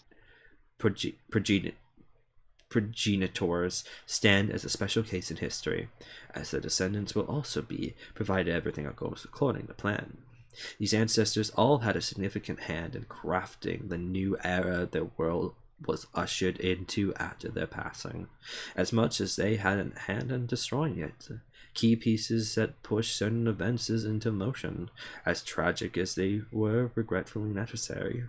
stand as a special case in history, as their descendants will also be, provided everything goes according to plan. These ancestors all had a significant hand in crafting the new era their world was ushered into after their passing, as much as they had a hand in destroying it. Key pieces that pushed certain events into motion, as tragic as they were regretfully necessary.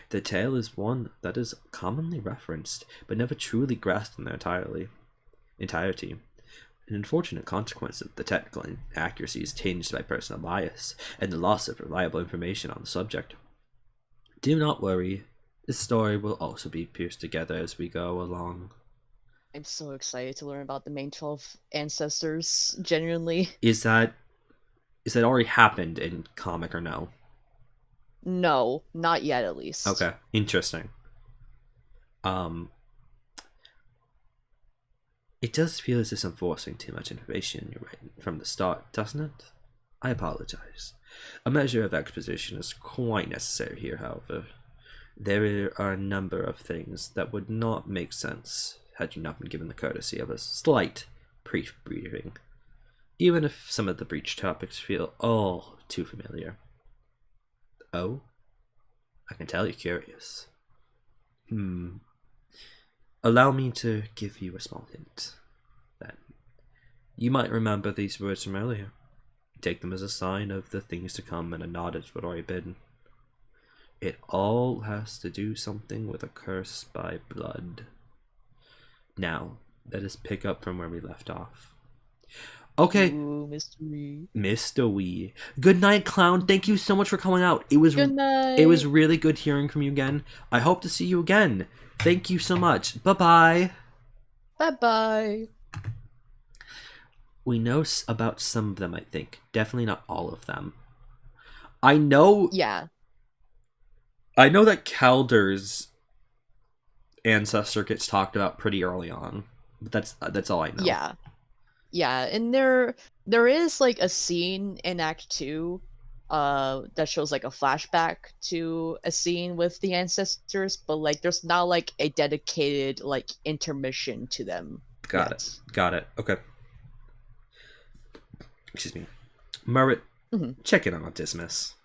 The tale is one that is commonly referenced, but never truly grasped in their entirety. An unfortunate consequence of the technical inaccuracies tinged by personal bias and the loss of reliable information on the subject. Do not worry, this story will also be pieced together as we go along. I'm so excited to learn about the main 12 ancestors, genuinely. Is that already happened in comic or no? No, not yet at least. Okay, interesting. It does feel as if I'm forcing too much information right from the start, doesn't it? I apologize. A measure of exposition is quite necessary here, however. There are a number of things that would not make sense had you not been given the courtesy of a slight brief briefing, even if some of the breach topics feel all too familiar. Oh? I can tell you're curious. Allow me to give you a small hint, then. You might remember these words from earlier. Take them as a sign of the things to come and a nod at what already been. It all has to do something with a curse by blood. Now, let us pick up from where we left off. Okay. Ooh, mystery. Mr. Wee. Good night, clown. Thank you so much for coming out. Good night. It was really good hearing from you again. I hope to see you again. Thank you so much. Bye-bye. Bye-bye. We know about some of them, I think. Definitely not all of them. I know... Yeah. I know that Calder's ancestor gets talked about pretty early on. But that's all I know. Yeah. Yeah, and there is like a scene in Act 2 that shows like a flashback to a scene with the ancestors, but like there's not like a dedicated like intermission to them. Got it. Okay. Excuse me. Merritt, check in on Dismas.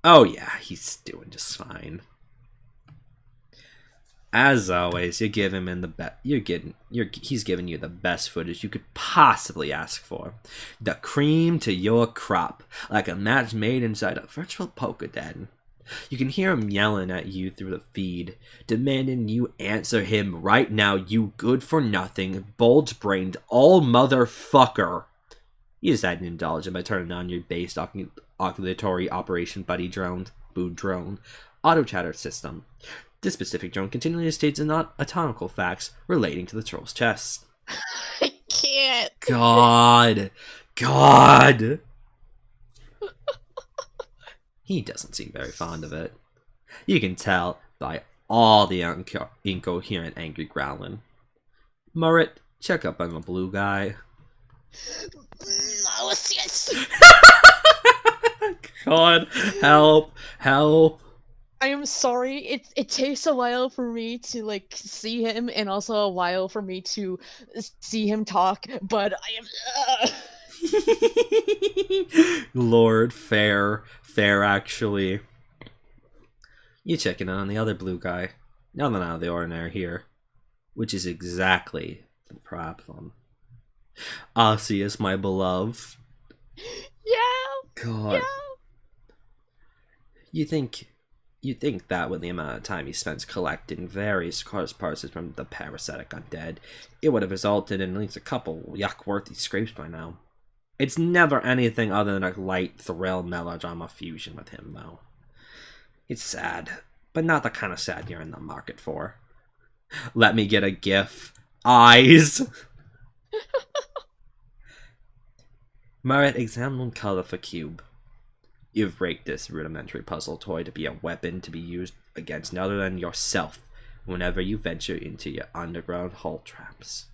Oh yeah, he's doing just fine. As always, you give him in the he's giving you the best footage you could possibly ask for. The cream to your crop, like a match made inside a virtual polka den. You can hear him yelling at you through the feed, demanding you answer him right now, you good-for-nothing, bulge-brained, all-motherfucker. You just had to indulge him by turning on your base oscillatory operation buddy drone, auto chatter system. This specific drone continually states not anatomical facts relating to the troll's chest. I can't. God. He doesn't seem very fond of it. You can tell by all the incoherent angry growling. Merritt, check up on the blue guy. God, help. I am sorry. It takes a while for me to like see him, and also a while for me to see him talk. But I am. Lord, fair, actually. You checking on the other blue guy? Nothing out of the ordinary here. which is exactly the problem. Arceus, my beloved. Yeah. God. Yeah. You think that with the amount of time he spends collecting various parts from the parasitic undead, it would have resulted in at least a couple yuck-worthy scrapes by now. It's never anything other than a light thrill melodrama fusion with him, though. It's sad, but not the kind of sad you're in the market for. Let me get a gif. Eyes! Marit, examine one color for cube. You've raked this rudimentary puzzle toy to be a weapon to be used against none other than yourself whenever you venture into your underground hole traps.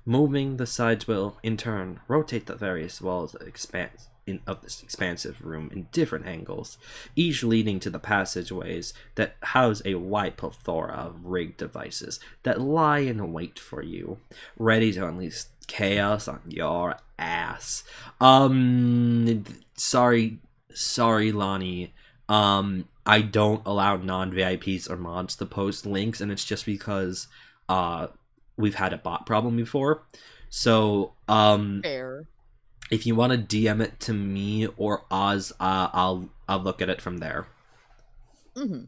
Moving the sides will, in turn, rotate the various walls of this expansive room in different angles, each leading to the passageways that house a wide plethora of rigged devices that lie in wait for you, ready to unleash chaos on your ass. Sorry, Lonnie. I don't allow non-VIPs or mods to post links, and it's just because we've had a bot problem before. So Fair. if you want to DM it to me or Oz, I'll look at it from there. Mm-hmm.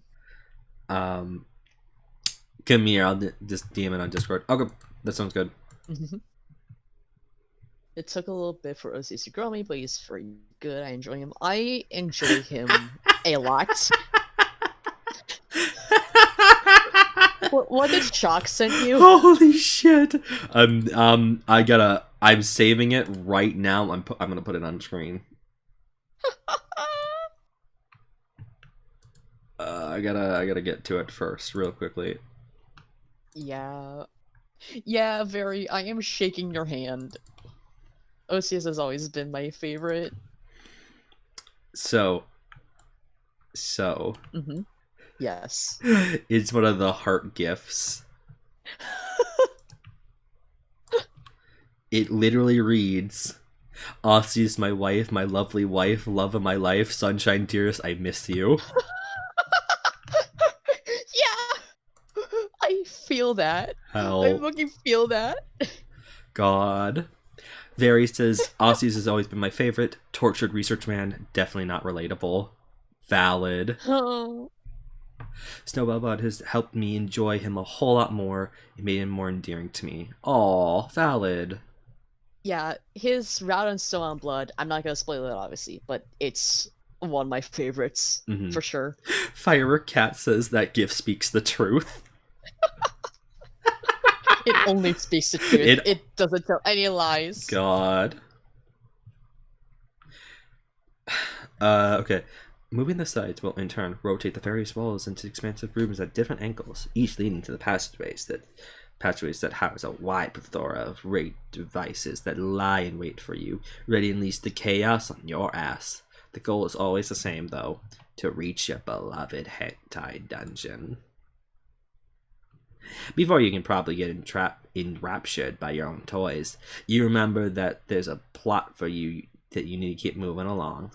Come here, I'll just DM it on Discord. Okay, that sounds good. Mm-hmm. It took a little bit for OCs to grow me, but he's pretty good. I enjoy him. I enjoy him a lot. What did Shock send you? Holy shit! I'm saving it right now. I'm gonna put it on screen. I gotta get to it first, real quickly. Yeah, very. I am shaking your hand. OCS has always been my favorite. So. Mm-hmm. Yes. It's one of the heart gifts. It literally reads, Aussie is my wife, my lovely wife, love of my life, sunshine dearest, I miss you. Yeah! I feel that. Hell. I fucking feel that. God. Very says, Aussies has always been my favorite. Tortured research man, definitely not relatable. Valid. Oh. Snowbellbud has helped me enjoy him a whole lot more. It made him more endearing to me. Aw, valid. Yeah, his Route on Stone and Blood, I'm not gonna spoil it obviously, but it's one of my favorites, for sure. Firework Cat says that gift speaks the truth. It only speaks the truth. It doesn't tell any lies. God. Okay. Moving the sides will, in turn, rotate the various walls into expansive rooms at different angles, each leading to the passageways that house a wide plethora of rigged devices that lie in wait for you, ready to unleash the chaos on your ass. The goal is always the same, though, to reach your beloved hentai dungeon. Before you can probably get enraptured by your own toys, you remember that there's a plot for you that you need to keep moving along.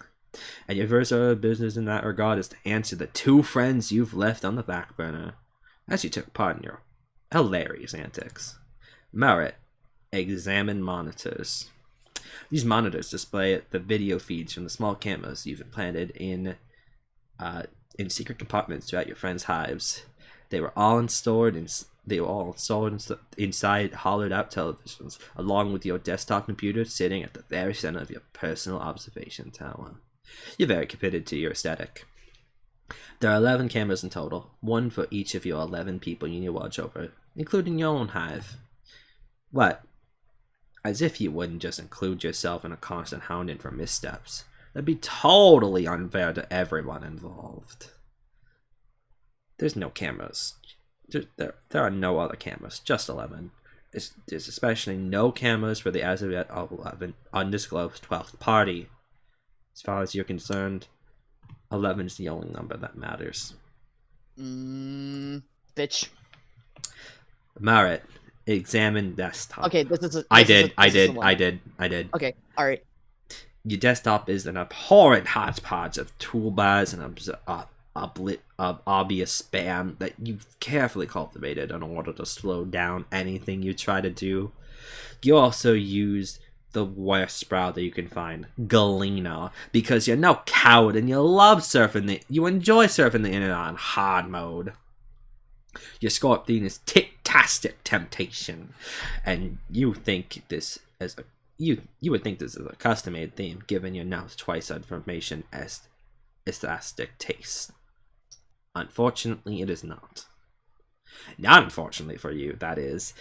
And your first order of business in that regard is to answer the 2 friends you've left on the back burner, as you took part in your hilarious antics. Merit, examine monitors. These monitors display the video feeds from the small cameras you've implanted in secret compartments throughout your friends' hives. They were all installed inside hollowed-out televisions, along with your desktop computer sitting at the very center of your personal observation tower. You're very committed to your aesthetic. There are 11 cameras in total, 1 for each of your 11 people you need to watch over, including your own hive. What? As if you wouldn't just include yourself in a constant hounding for missteps. That'd be totally unfair to everyone involved. There's no cameras. There are no other cameras, just 11. There's especially no cameras for the as of yet 11 undisclosed 12th party. As far as you're concerned, 11 is the only number that matters. Bitch. Merit, examine desktop. Okay, this is. I did. Okay, alright. Your desktop is an abhorrent hodgepodge of toolbars and obvious spam that you've carefully cultivated in order to slow down anything you try to do. You also used the worst sprout that you can find, Galena, because you're no coward and you you enjoy surfing the internet on hard mode. Your Scorpion is Ticktastic Temptation, and you think this as a you would think this is a custom-made theme, given your now twice information as elastic taste. Unfortunately, it is not. Not unfortunately for you, that is,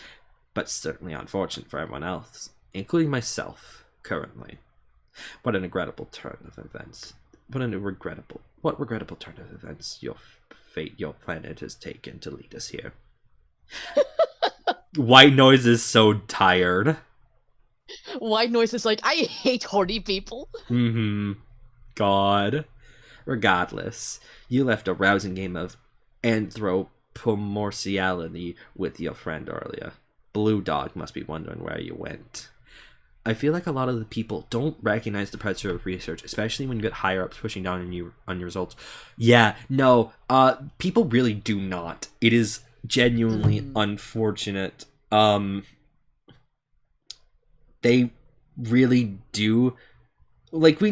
but certainly unfortunate for everyone else, including myself, currently. What a regrettable turn of events. What regrettable turn of events your planet has taken to lead us here. White Noise is so tired. White Noise is like, I hate horny people. God. Regardless, you left a rousing game of anthropomorphiality with your friend earlier. Blue Dog must be wondering where you went. I feel like a lot of the people don't recognize the pressure of research, especially when you get higher ups pushing down on your results. Yeah, no, people really do not. It is genuinely unfortunate. They really do. Like, we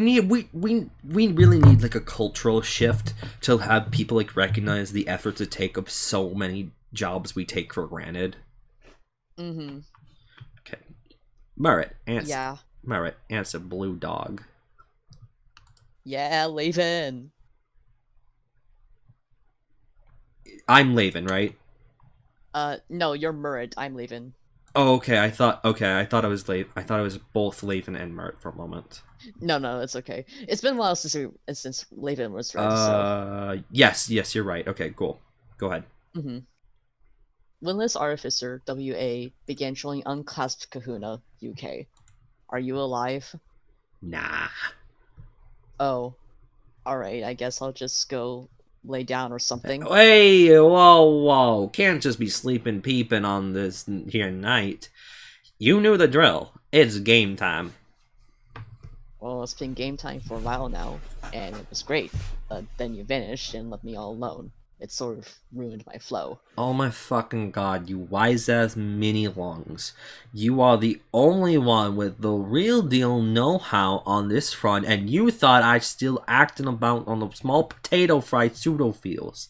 really need like a cultural shift to have people like recognize the effort to take up so many jobs we take for granted. Okay. Merritt, answer Blue Dog. Yeah, Laven. I'm Laven, right? No, you're Murrid. I'm Laven. Oh, okay. I thought I was both Laven and Merritt for a moment. No, it's okay. It's been a while since Laven was read. So. Yes, you're right. Okay, cool. Go ahead. Windless Artificer WA began trolling Unclasped Kahuna UK. Are you alive? Nah. Oh, all right. I guess I'll just go lay down or something. Hey, whoa! Can't just be sleeping peeping on this here night. You knew the drill. It's game time. Well, it's been game time for a while now, and it was great. But then you vanished and left me all alone. It sort of ruined my flow. Oh my fucking god, you wise-ass mini-lungs. You are the only one with the real deal know-how on this front, and you thought I'd still acting about on the small potato-fried pseudo-feels.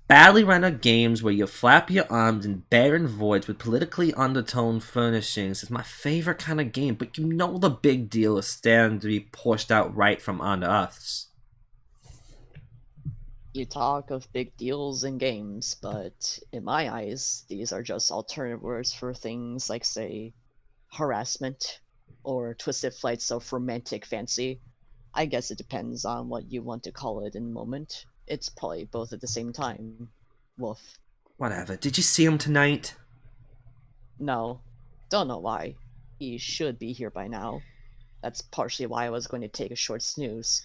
Badly rendered games where you flap your arms in barren voids with politically undertoned furnishings is my favorite kind of game, but you know the big deal is standing to be pushed out right from under us. You talk of big deals in games, but in my eyes, these are just alternative words for things like, say, harassment or twisted flights of romantic fancy. I guess it depends on what you want to call it in the moment. It's probably both at the same time. Woof. Whatever. Did you see him tonight? No. Don't know why. He should be here by now. That's partially why I was going to take a short snooze.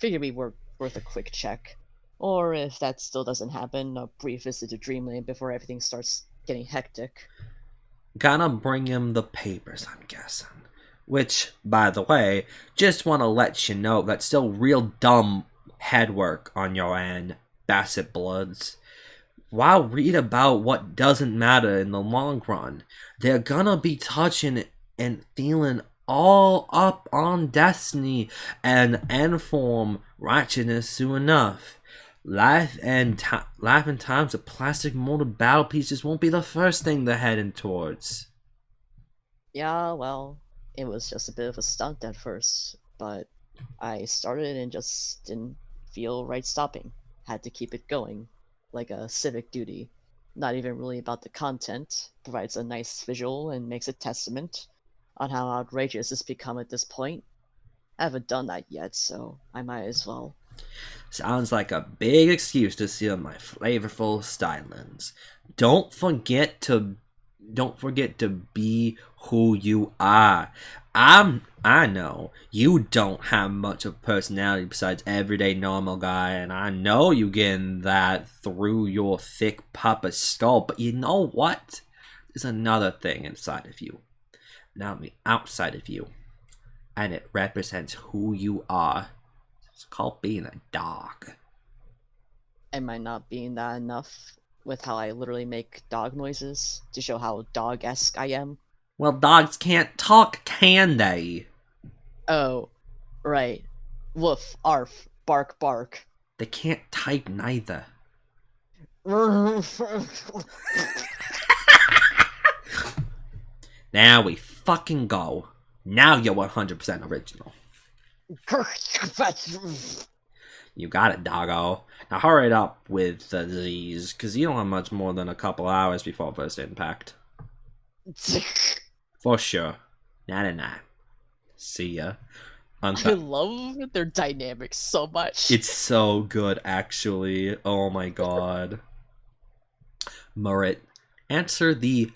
Figured we were worth a quick check. Or if that still doesn't happen, a brief visit to Dreamland before everything starts getting hectic. Gotta bring him the papers, I'm guessing. Which, by the way, just want to let you know that's still real dumb headwork on your end, Basset Bloods. Why read about what doesn't matter in the long run? They're gonna be touching and feeling all up on destiny and N-form righteousness soon enough. Life and times of plastic molded battle pieces won't be the first thing they're heading towards. Yeah, well, it was just a bit of a stunt at first, but I started and just didn't feel right stopping. Had to keep it going, like a civic duty. Not even really about the content, provides a nice visual and makes a testament on how outrageous it's become at this point. I haven't done that yet, so I might as well. Sounds like a big excuse to steal my flavorful stylings. Don't forget to be who you are. I know you don't have much of personality besides everyday normal guy, and I know you getting that through your thick papa skull, but you know what? There's another thing inside of you, not the outside of you, and it represents who you are. It's called being a dog. Am I not being that enough with how I literally make dog noises to show how dog-esque I am? Well, dogs can't talk, can they? Oh, right. Woof, arf, bark, bark. They can't type neither. Now we fucking go. Now you're 100% original. You got it, doggo. Now hurry it up with the Z's, because you don't have much more than a couple hours before first impact. For sure. Nah. See ya. I love their dynamics so much. It's so good, actually. Oh my god. Murret, answer the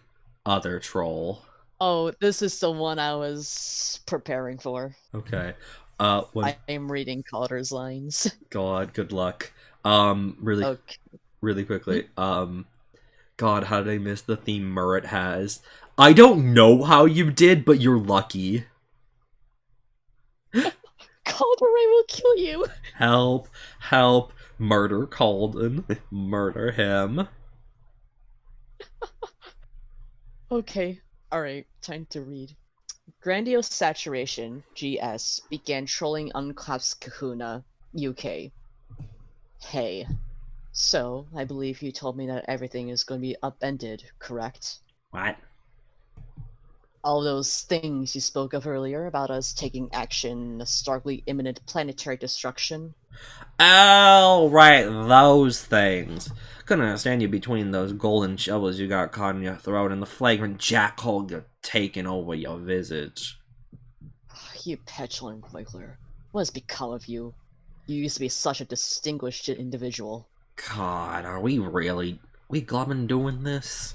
other troll. Oh, this is the one I was preparing for. Okay. I am reading Calder's lines. God, good luck. Really, Okay. really quickly. God, how did I miss the theme Murret has? I don't know how you did, but you're lucky. Calder, I will kill you. Help, help, murder Calden, murder him. Okay, alright, time to read. Grandiose Saturation, GS, began trolling Unclaps Kahuna, UK. Hey. So, I believe you told me that everything is going to be upended, correct? What? All those things you spoke of earlier about us taking action, a starkly imminent planetary destruction. Oh, right, those things. Couldn't understand you between those golden shovels you got caught in your throat and the flagrant jackhole you're taking over your visage. You petulant Wiggler. What has become of you? You used to be such a distinguished individual. God, are we glubbing doing this?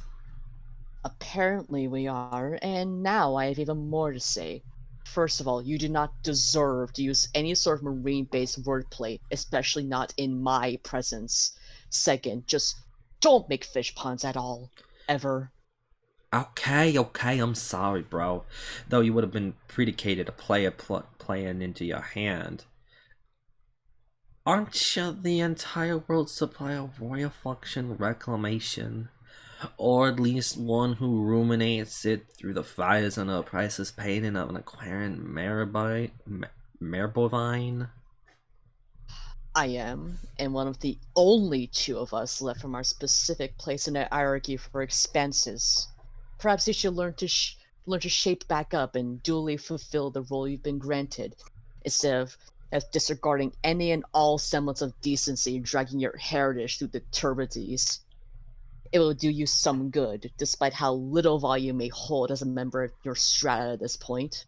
Apparently we are, and now I have even more to say. First of all, you do not deserve to use any sort of marine-based wordplay, especially not in my presence. Second, just don't make fish puns at all. Ever. Okay, I'm sorry, bro. Though you would have been predicated a player playing into your hand. Aren't you the entire world's supply of royal function reclamation? Or at least one who ruminates it through the fires under a priceless painting of an Aquarian Merbovine? I am, and one of the only two of us left from our specific place in the hierarchy for expanses. Perhaps you should learn to shape back up and duly fulfill the role you've been granted, instead of disregarding any and all semblance of decency and dragging your heritage through the turbidities. It will do you some good, despite how little value you may hold as a member of your strata at this point.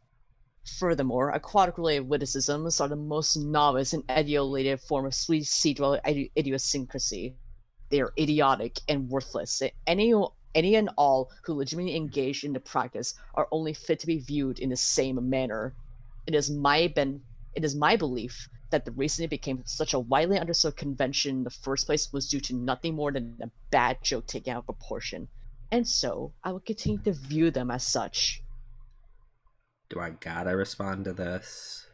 Furthermore, aquatic-related witticisms are the most novice and etiolated form of sweet sea-dweller idiosyncrasy. They are idiotic and worthless. Any and all who legitimately engage in the practice are only fit to be viewed in the same manner. It is my belief that the reason it became such a widely understood convention in the first place was due to nothing more than a bad joke taken out of proportion. And so, I will continue to view them as such. Do I gotta respond to this?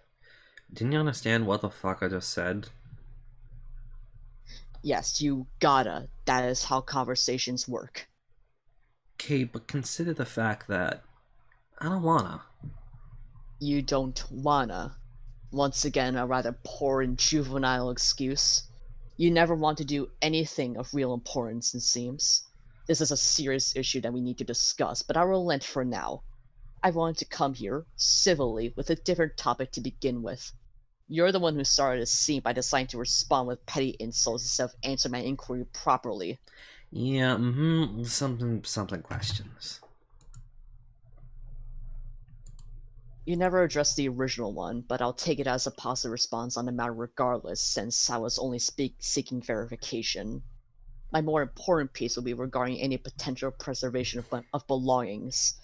Didn't you understand what the fuck I just said? Yes, you gotta. That is how conversations work. Okay, but consider the fact that I don't wanna. You don't wanna. Once again, a rather poor and juvenile excuse. You never want to do anything of real importance, it seems. This is a serious issue that we need to discuss, but I will relent for now. I wanted to come here, civilly, with a different topic to begin with. You're the one who started this scene by deciding to respond with petty insults instead of answering my inquiry properly. Yeah, something questions. You never addressed the original one, but I'll take it as a positive response on the matter regardless, since I was only seeking verification. My more important piece will be regarding any potential preservation of belongings.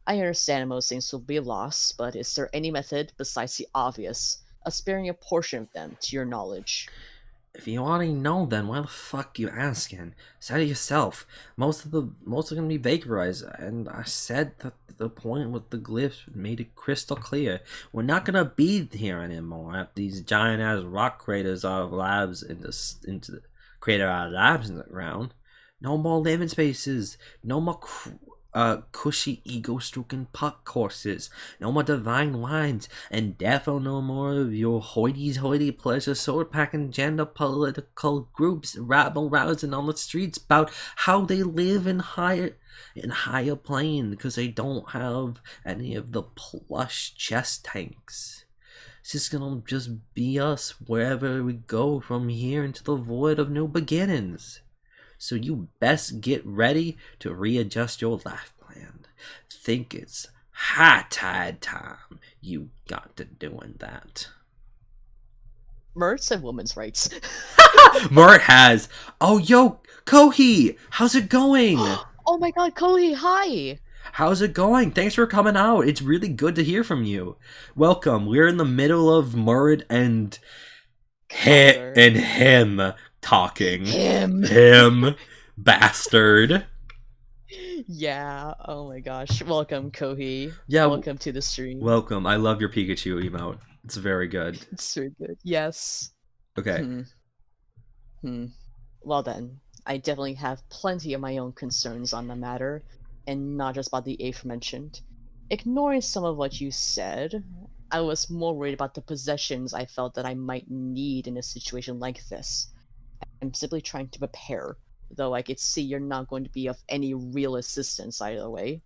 I understand most things will be lost, but is there any method, besides the obvious, of sparing a portion of them to your knowledge? If you already know, then why the fuck you asking? Said it yourself. Most are gonna be vaporized, and I said that the point with the glyphs made it crystal clear. We're not gonna be here anymore. These giant ass rock craters are labs into created our labs in the ground. No more living spaces. No more cushy ego-stroking puck courses. No more divine wines. And defo no more of your hoity-toity pleasure sword-packing gender political groups rabble-rousing on the streets about how they live in higher plane because they don't have any of the plush chest tanks. It's just gonna be us wherever we go from here into the void of new beginnings. So you best get ready to readjust your life plan. Think it's high tide time you got to doing that. Mert said women's rights. Mert has. Oh, yo, Kohi, how's it going? Oh my god, Kohi, hi! How's it going? Thanks for coming out. It's really good to hear from you. Welcome. We're in the middle of Mert and him talking. Him. Bastard. Yeah, oh my gosh. Welcome, Kohi. Yeah. Welcome to the stream. Welcome. I love your Pikachu emote. It's very good. It's very good. Yes. Okay. Well then, I definitely have plenty of my own concerns on the matter, and not just about the aforementioned. Ignoring some of what you said, I was more worried about the possessions I felt that I might need in a situation like this. I'm simply trying to prepare, though I could see you're not going to be of any real assistance either way.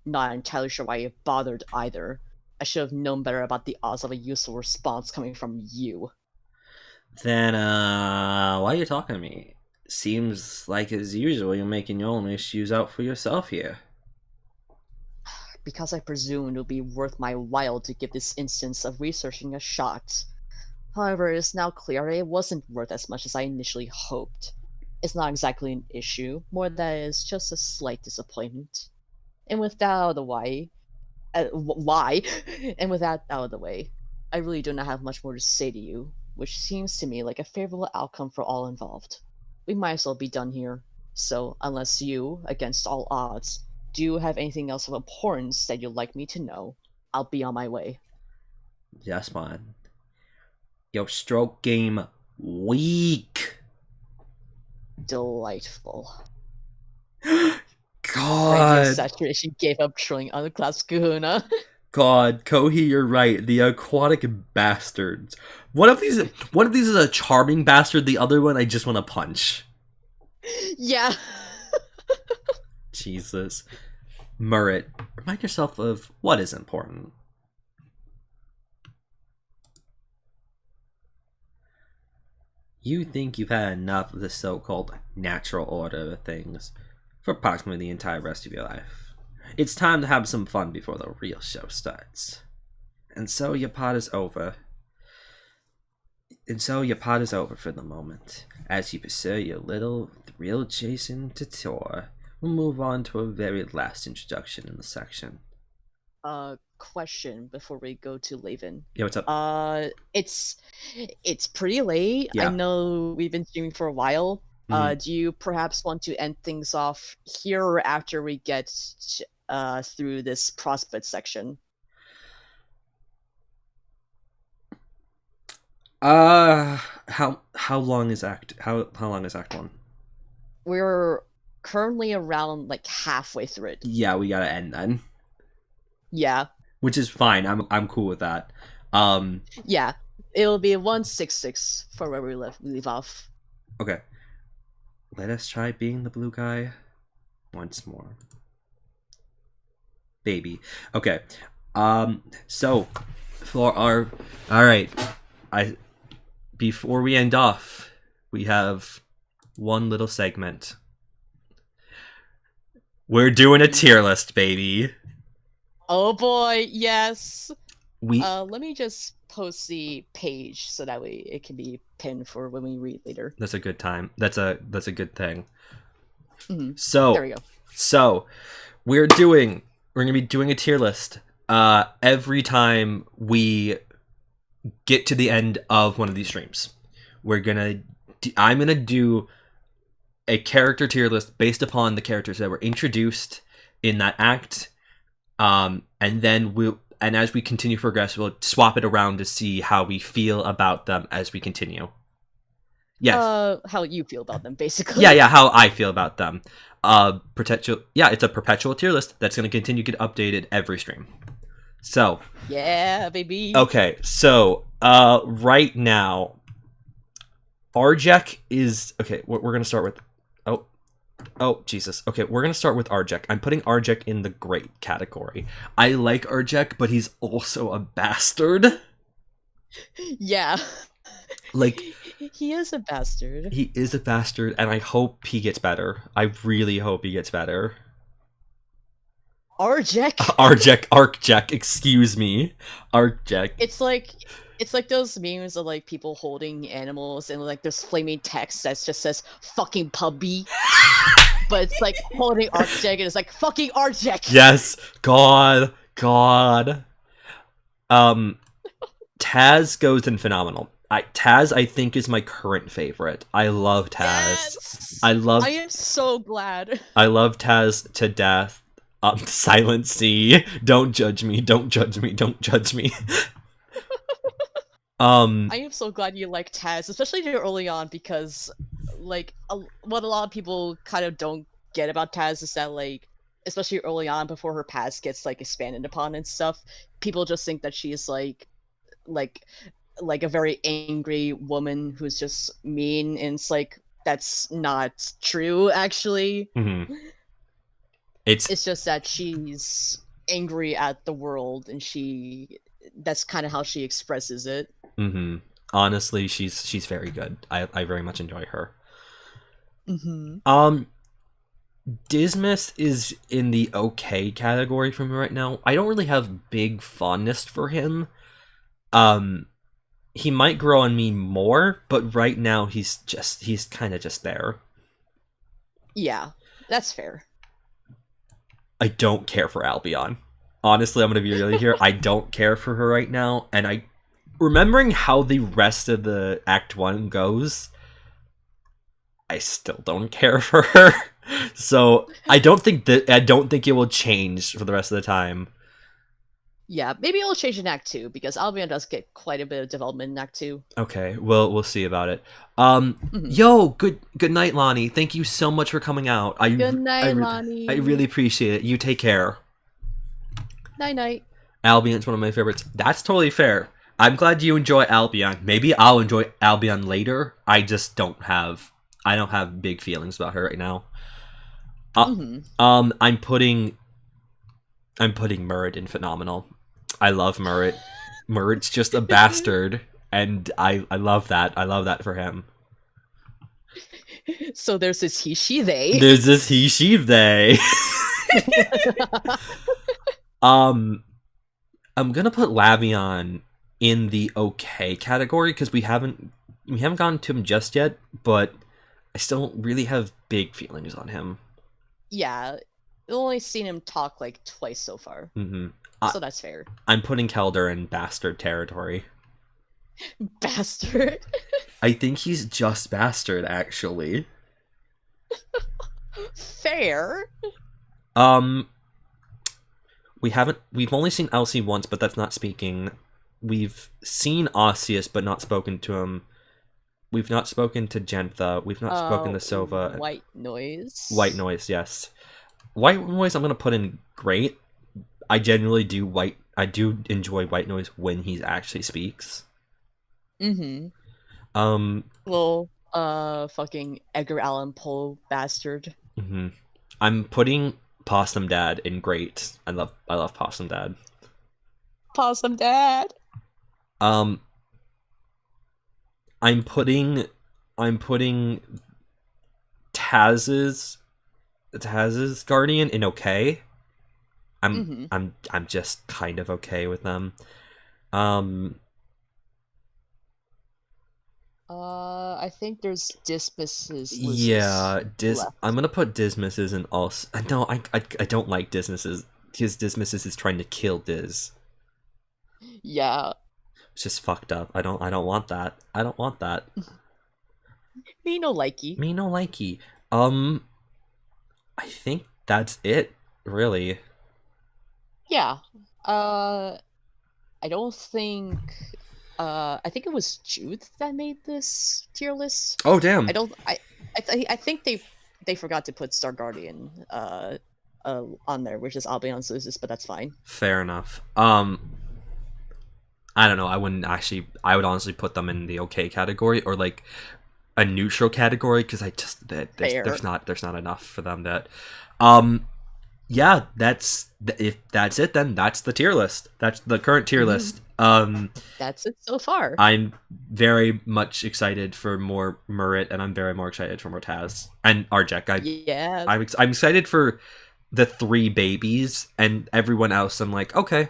Not entirely sure why you bothered either. I should have known better about the odds of a useful response coming from you. Then, why are you talking to me? Seems like as usual you're making your own issues out for yourself here. Because I presumed it would be worth my while to give this instance of researching a shot. However, it is now clear it wasn't worth as much as I initially hoped. It's not exactly an issue, more that it is just a slight disappointment. And with that out of the way, and with that out of the way, I really do not have much more to say to you, which seems to me like a favorable outcome for all involved. We might as well be done here. So, unless you, against all odds, do have anything else of importance that you'd like me to know, I'll be on my way. Yes, man. Your stroke game weak. Delightful. God. Saturation gave up trilling on the class kahuna. God, Kohi, you're right. The aquatic bastards. One of these is a charming bastard. The other one, I just want to punch. Yeah. Jesus. Murret, remind yourself of what is important. You think you've had enough of the so-called natural order of things for approximately the entire rest of your life. It's time to have some fun before the real show starts. And so your part is over. For the moment. As you pursue your little thrill chasing tour, we'll move on to a very last introduction in the section. Question before we go to Laven. Yeah, what's up? It's pretty late. Yeah. I know we've been streaming for a while. Mhm. Do you perhaps want to end things off here or after we get through this prospect section? How long is act 1? We're currently around like halfway through it. Yeah, we gotta end then. Yeah. Which is fine. I'm cool with that. Yeah. It'll be 166 for where we leave off. Okay. Let us try being the blue guy once more. Baby. Okay. So for our alright. Before we end off, we have one little segment. We're doing a tier list, baby. Oh boy, yes. Let me just post the page so that way it can be pinned for when we read later. That's a good time. That's a good thing. Mm-hmm. So there we go. So we're gonna be doing a tier list. Every time we get to the end of one of these streams, I'm gonna do a character tier list based upon the characters that were introduced in that act. And then as we continue to progress, we'll swap it around to see how we feel about them as we continue. Yes. How you feel about them, basically. Yeah, how I feel about them. It's a perpetual tier list that's going to continue to get updated every stream. So, Yeah, baby. okay, so right now, Arjek is okay. We're going to start with oh Jesus. Okay, we're gonna start with Arjek. I'm putting Arjek in the great category. I like Arjek, but he's also a bastard. Yeah. Like, he is a bastard. he is a bastard, and I hope he gets better. I really hope he gets better. Arjek. Arjek, excuse me. Arjek. It's like those memes of like people holding animals and like there's flaming text that just says fucking puppy. But it's like holding Arjek and it's like fucking Arjek. Yes. God. Taz goes in phenomenal. Taz, I think, is my current favorite. I love Taz. Yes! I am so glad. I love Taz to death. Silent C. Don't judge me. Don't judge me. Don't judge me. I am so glad you like Taz, especially early on, because like what a lot of people kind of don't get about Taz is that like, especially early on before her past gets like expanded upon and stuff, people just think that she's like a very angry woman who's just mean, and it's like that's not true actually. Mm-hmm. It's just that she's angry at the world, and that's kind of how she expresses it. Mm-hmm. Honestly, she's very good. I very much enjoy her. Mm-hmm. Dismas is in the okay category for me right now. I don't really have big fondness for him. He might grow on me more, but right now he's kind of just there. Yeah, that's fair. I don't care for Albion. Honestly, I'm gonna be really here. I don't care for her right now, and remembering how the rest of the Act 1 goes, I still don't care for her. So I don't think it will change for the rest of the time. Yeah, maybe it'll change in Act 2, because Albion does get quite a bit of development in Act 2. Okay, we'll see about it. Yo, good night, Lonnie. Thank you so much for coming out. Good night, Lonnie. I really appreciate it. You take care. Night. Albion's one of my favorites. That's totally fair. I'm glad you enjoy Albion. Maybe I'll enjoy Albion later. I just don't have big feelings about her right now. I'm putting Murrid in phenomenal. I love Murrid. Murrid's just a bastard, and I love that. I love that for him. So there's this he, she, they. There's this he, she, they. I'm gonna put Lavion in the okay category because we haven't gotten to him just yet, but I still don't really have big feelings on him. Yeah, I've only seen him talk like twice so far. Mm-hmm. So that's fair. I'm putting Kelder in bastard territory. Bastard. I think he's just bastard, actually. Fair. We've only seen Elsie once, but that's not speaking. We've seen Osseous, but not spoken to him. We've not spoken to Gentha. We've not spoken to Sova. White Noise. White Noise, yes. White Noise I'm gonna put in great. I genuinely do enjoy White Noise when he actually speaks. Mm-hmm. Little fucking Edgar Allan Poe bastard. Mm-hmm. I'm putting Possum Dad in great. I love Possum Dad. Possum Dad. I'm putting Taz's Guardian in okay. I'm just kind of okay with them. I think there's Dismis's. Yeah, I'm gonna put Dismis's in also. No, I don't like Dismis's because Dismis's is trying to kill Diz. Yeah. It's just fucked up. I don't want that. I don't want that. Me no likey. Me no likey. I think that's it, really. Yeah. I don't think I think it was Jude that made this tier list. Oh damn. I don't. I think they forgot to put Star Guardian on there, which is Albion loses, but that's fine. Fair enough. I don't know. I wouldn't actually. I would honestly put them in the okay category or like a neutral category because I just there's not enough for them that. Yeah, if that's it, then that's the tier list. That's the current tier list. That's it so far. I'm very much excited for more Murit, and I'm very more excited for more Taz and Arjek. Yeah. I'm excited for the 3 babies and everyone else. I'm like, okay,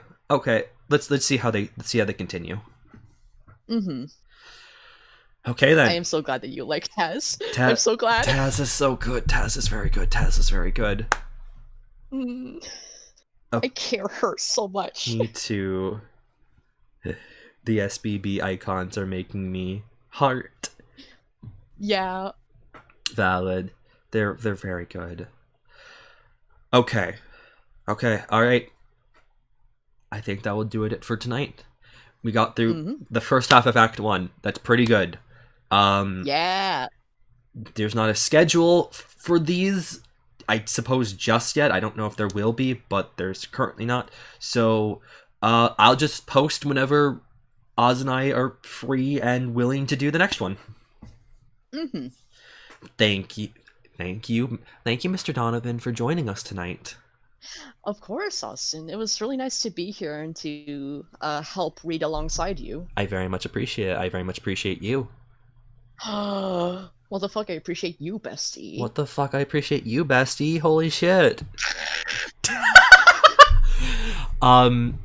let's see how they continue. Mm-hmm. Okay then. I am so glad that you like Taz. I'm so glad. Taz is so good. Taz is very good. Taz is very good. Oh. I care her so much. Me too. The SBB icons are making me heart. Yeah. Valid. They're very good. Okay. All right. I think that will do it for tonight. We got through the first half of Act 1. That's pretty good. Yeah. There's not a schedule for these, I suppose, just yet. I don't know if there will be, but there's currently not. So I'll just post whenever Oz and I are free and willing to do the next one. Mm-hmm. Thank you, Mr. Donovan, for joining us tonight. Of course, Austin. It was really nice to be here and to help read alongside you. I very much appreciate it. I very much appreciate you. What the fuck? I appreciate you, bestie. What the fuck? I appreciate you, bestie. Holy shit. And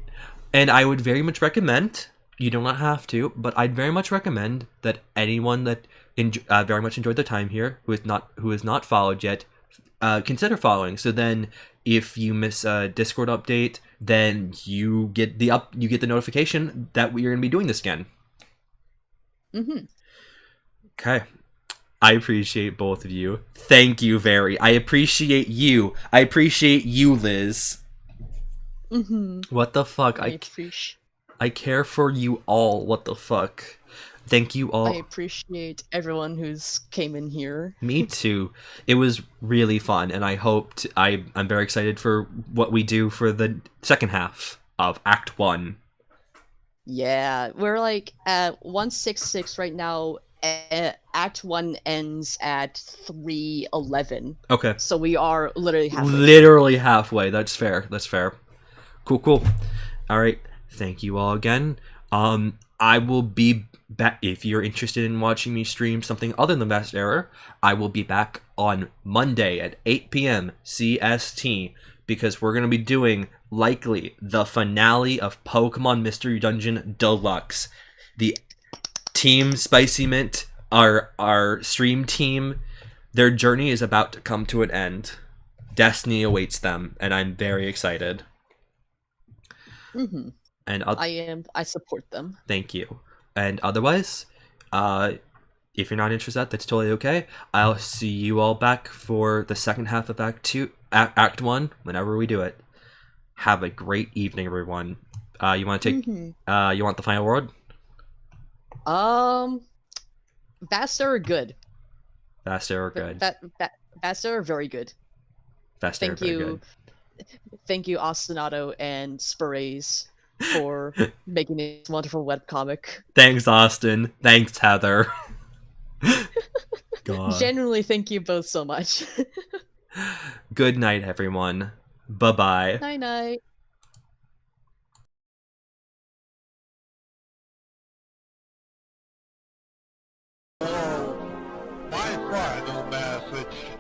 I would very much recommend, you do not have to, but I'd very much recommend that anyone that very much enjoyed their time here, who is not followed yet, consider following. So then, if you miss a Discord update, then you get the notification that we are going to be doing this again. Mm-hmm. Okay. I appreciate both of you. Thank you I appreciate you. I appreciate you, Liz. Mm-hmm. What the fuck? I care for you all. What the fuck? Thank you all. I appreciate everyone who's came in here. Me too. It was really fun, and I'm very excited for what we do for the second half of Act 1. Yeah, we're like at 166 right now. Act 1 ends at 3:11. Okay. So we are literally halfway. Literally halfway. That's fair. Cool. All right. Thank you all again. I will be back if you're interested in watching me stream something other than Vast Error. I will be back on Monday at 8 p.m. CST because we're going to be doing likely the finale of Pokemon Mystery Dungeon Deluxe. The Team Spicy Mint, our stream team, their journey is about to come to an end. Destiny awaits them, and I'm very excited. Mm-hmm. And I support them. Thank you. And otherwise, if you're not interested, that's totally okay. I'll see you all back for the second half of Act 1, whenever we do it. Have a great evening, everyone. You want to take? You want the final word? Vast Error good. Vast Error good. Vast Error very good. Vast Error very good. Thank you, Ostinato and Spurays, for making this wonderful webcomic. Thanks, Austin. Thanks, Heather. God. Genuinely, thank you both so much. Good night, everyone. Bye-bye. Night-night. My final message